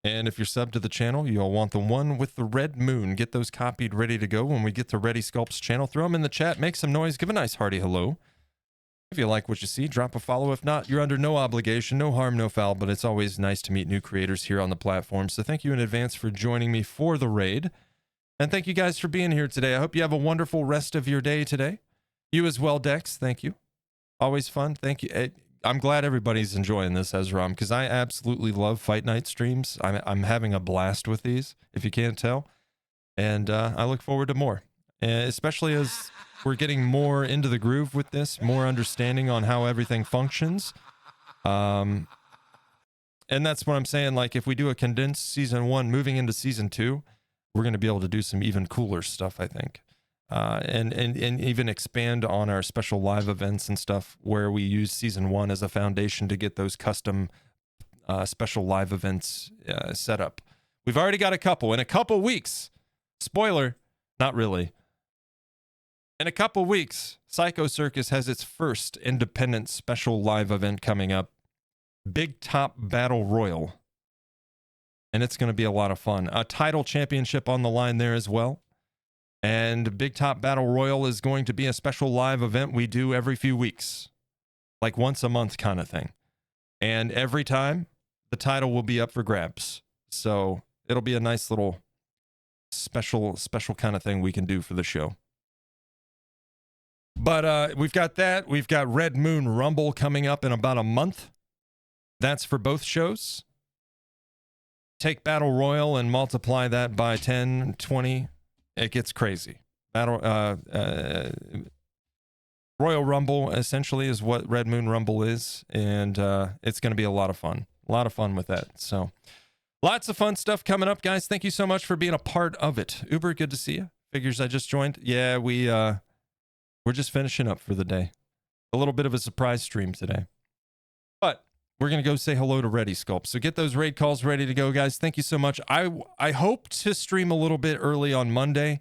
And if you're subbed to the channel, you'll want the one with the red moon. Get those copied, ready to go when we get to Ready Sculpts channel. Throw them in the chat, make some noise, give a nice hearty hello. If you like what you see, drop a follow. If not, you're under no obligation, no harm, no foul, but it's always nice to meet new creators here on the platform. So thank you in advance for joining me for the raid. And thank you guys for being here today. I hope you have a wonderful rest of your day today. You as well, Dex. Thank you. Always fun. Thank you. I'm glad everybody's enjoying this, Ezram, because I absolutely love Fight Night streams. I'm having a blast with these, if you can't tell. And I look forward to more, especially as we're getting more into the groove with this, more understanding on how everything functions. And that's what I'm saying. Like, if we do a condensed season 1 moving into season 2, we're going to be able to do some even cooler stuff, I think. And even expand on our special live events and stuff where we use season 1 as a foundation to get those custom special live events set up. We've already got a couple. In a couple weeks, spoiler, not really. In a couple weeks, Psycho Circus has its first independent special live event coming up. Big Top Battle Royal. And it's going to be a lot of fun. A title championship on the line there as well. And Big Top Battle Royal is going to be a special live event we do every few weeks. Like once a month kind of thing. And every time, the title will be up for grabs. So it'll be a nice little special kind of thing we can do for the show. But we've got that. We've got Red Moon Rumble coming up in about a month. That's for both shows. Take Battle Royal and multiply that by 10, 20. It gets crazy. Royal Rumble essentially is what Red Moon Rumble is. And it's going to be a lot of fun. A lot of fun with that. So lots of fun stuff coming up, guys. Thank you so much for being a part of it. Uber, good to see you. Figures I just joined. Yeah, we're just finishing up for the day. A little bit of a surprise stream today. But we're going to go say hello to Ready Sculpt. So get those raid calls ready to go, guys. Thank you so much. I hope to stream a little bit early on Monday.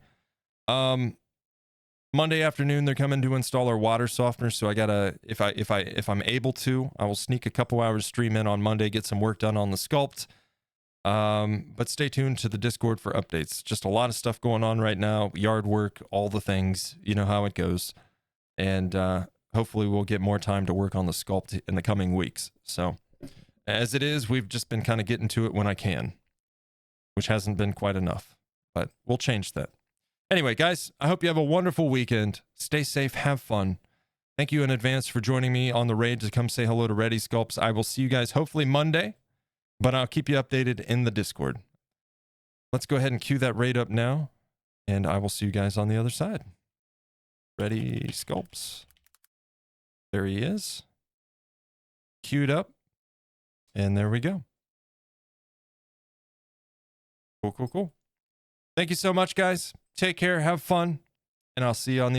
Monday afternoon, they're coming to install our water softener. So I got to, if I'm able to, I will sneak a couple hours stream in on Monday, get some work done on the sculpt. But stay tuned to the Discord for updates. Just a lot of stuff going on right now. Yard work, all the things. You know how it goes. And hopefully we'll get more time to work on the sculpt in the coming weeks. So as it is, we've just been kind of getting to it when I can, which hasn't been quite enough. but we'll change that. Anyway, guys, I hope you have a wonderful weekend. Stay safe, have fun. Thank you in advance for joining me on the raid to come say hello to Ready Sculpts. I will see you guys hopefully Monday, but I'll keep you updated in the Discord. Let's go ahead and cue that raid up now, and I will see you guys on the other side. Ready Sculpts. There he is. Queued up. And there we go. Cool, cool, cool. Thank you so much, guys. Take care. Have fun. And I'll see you on the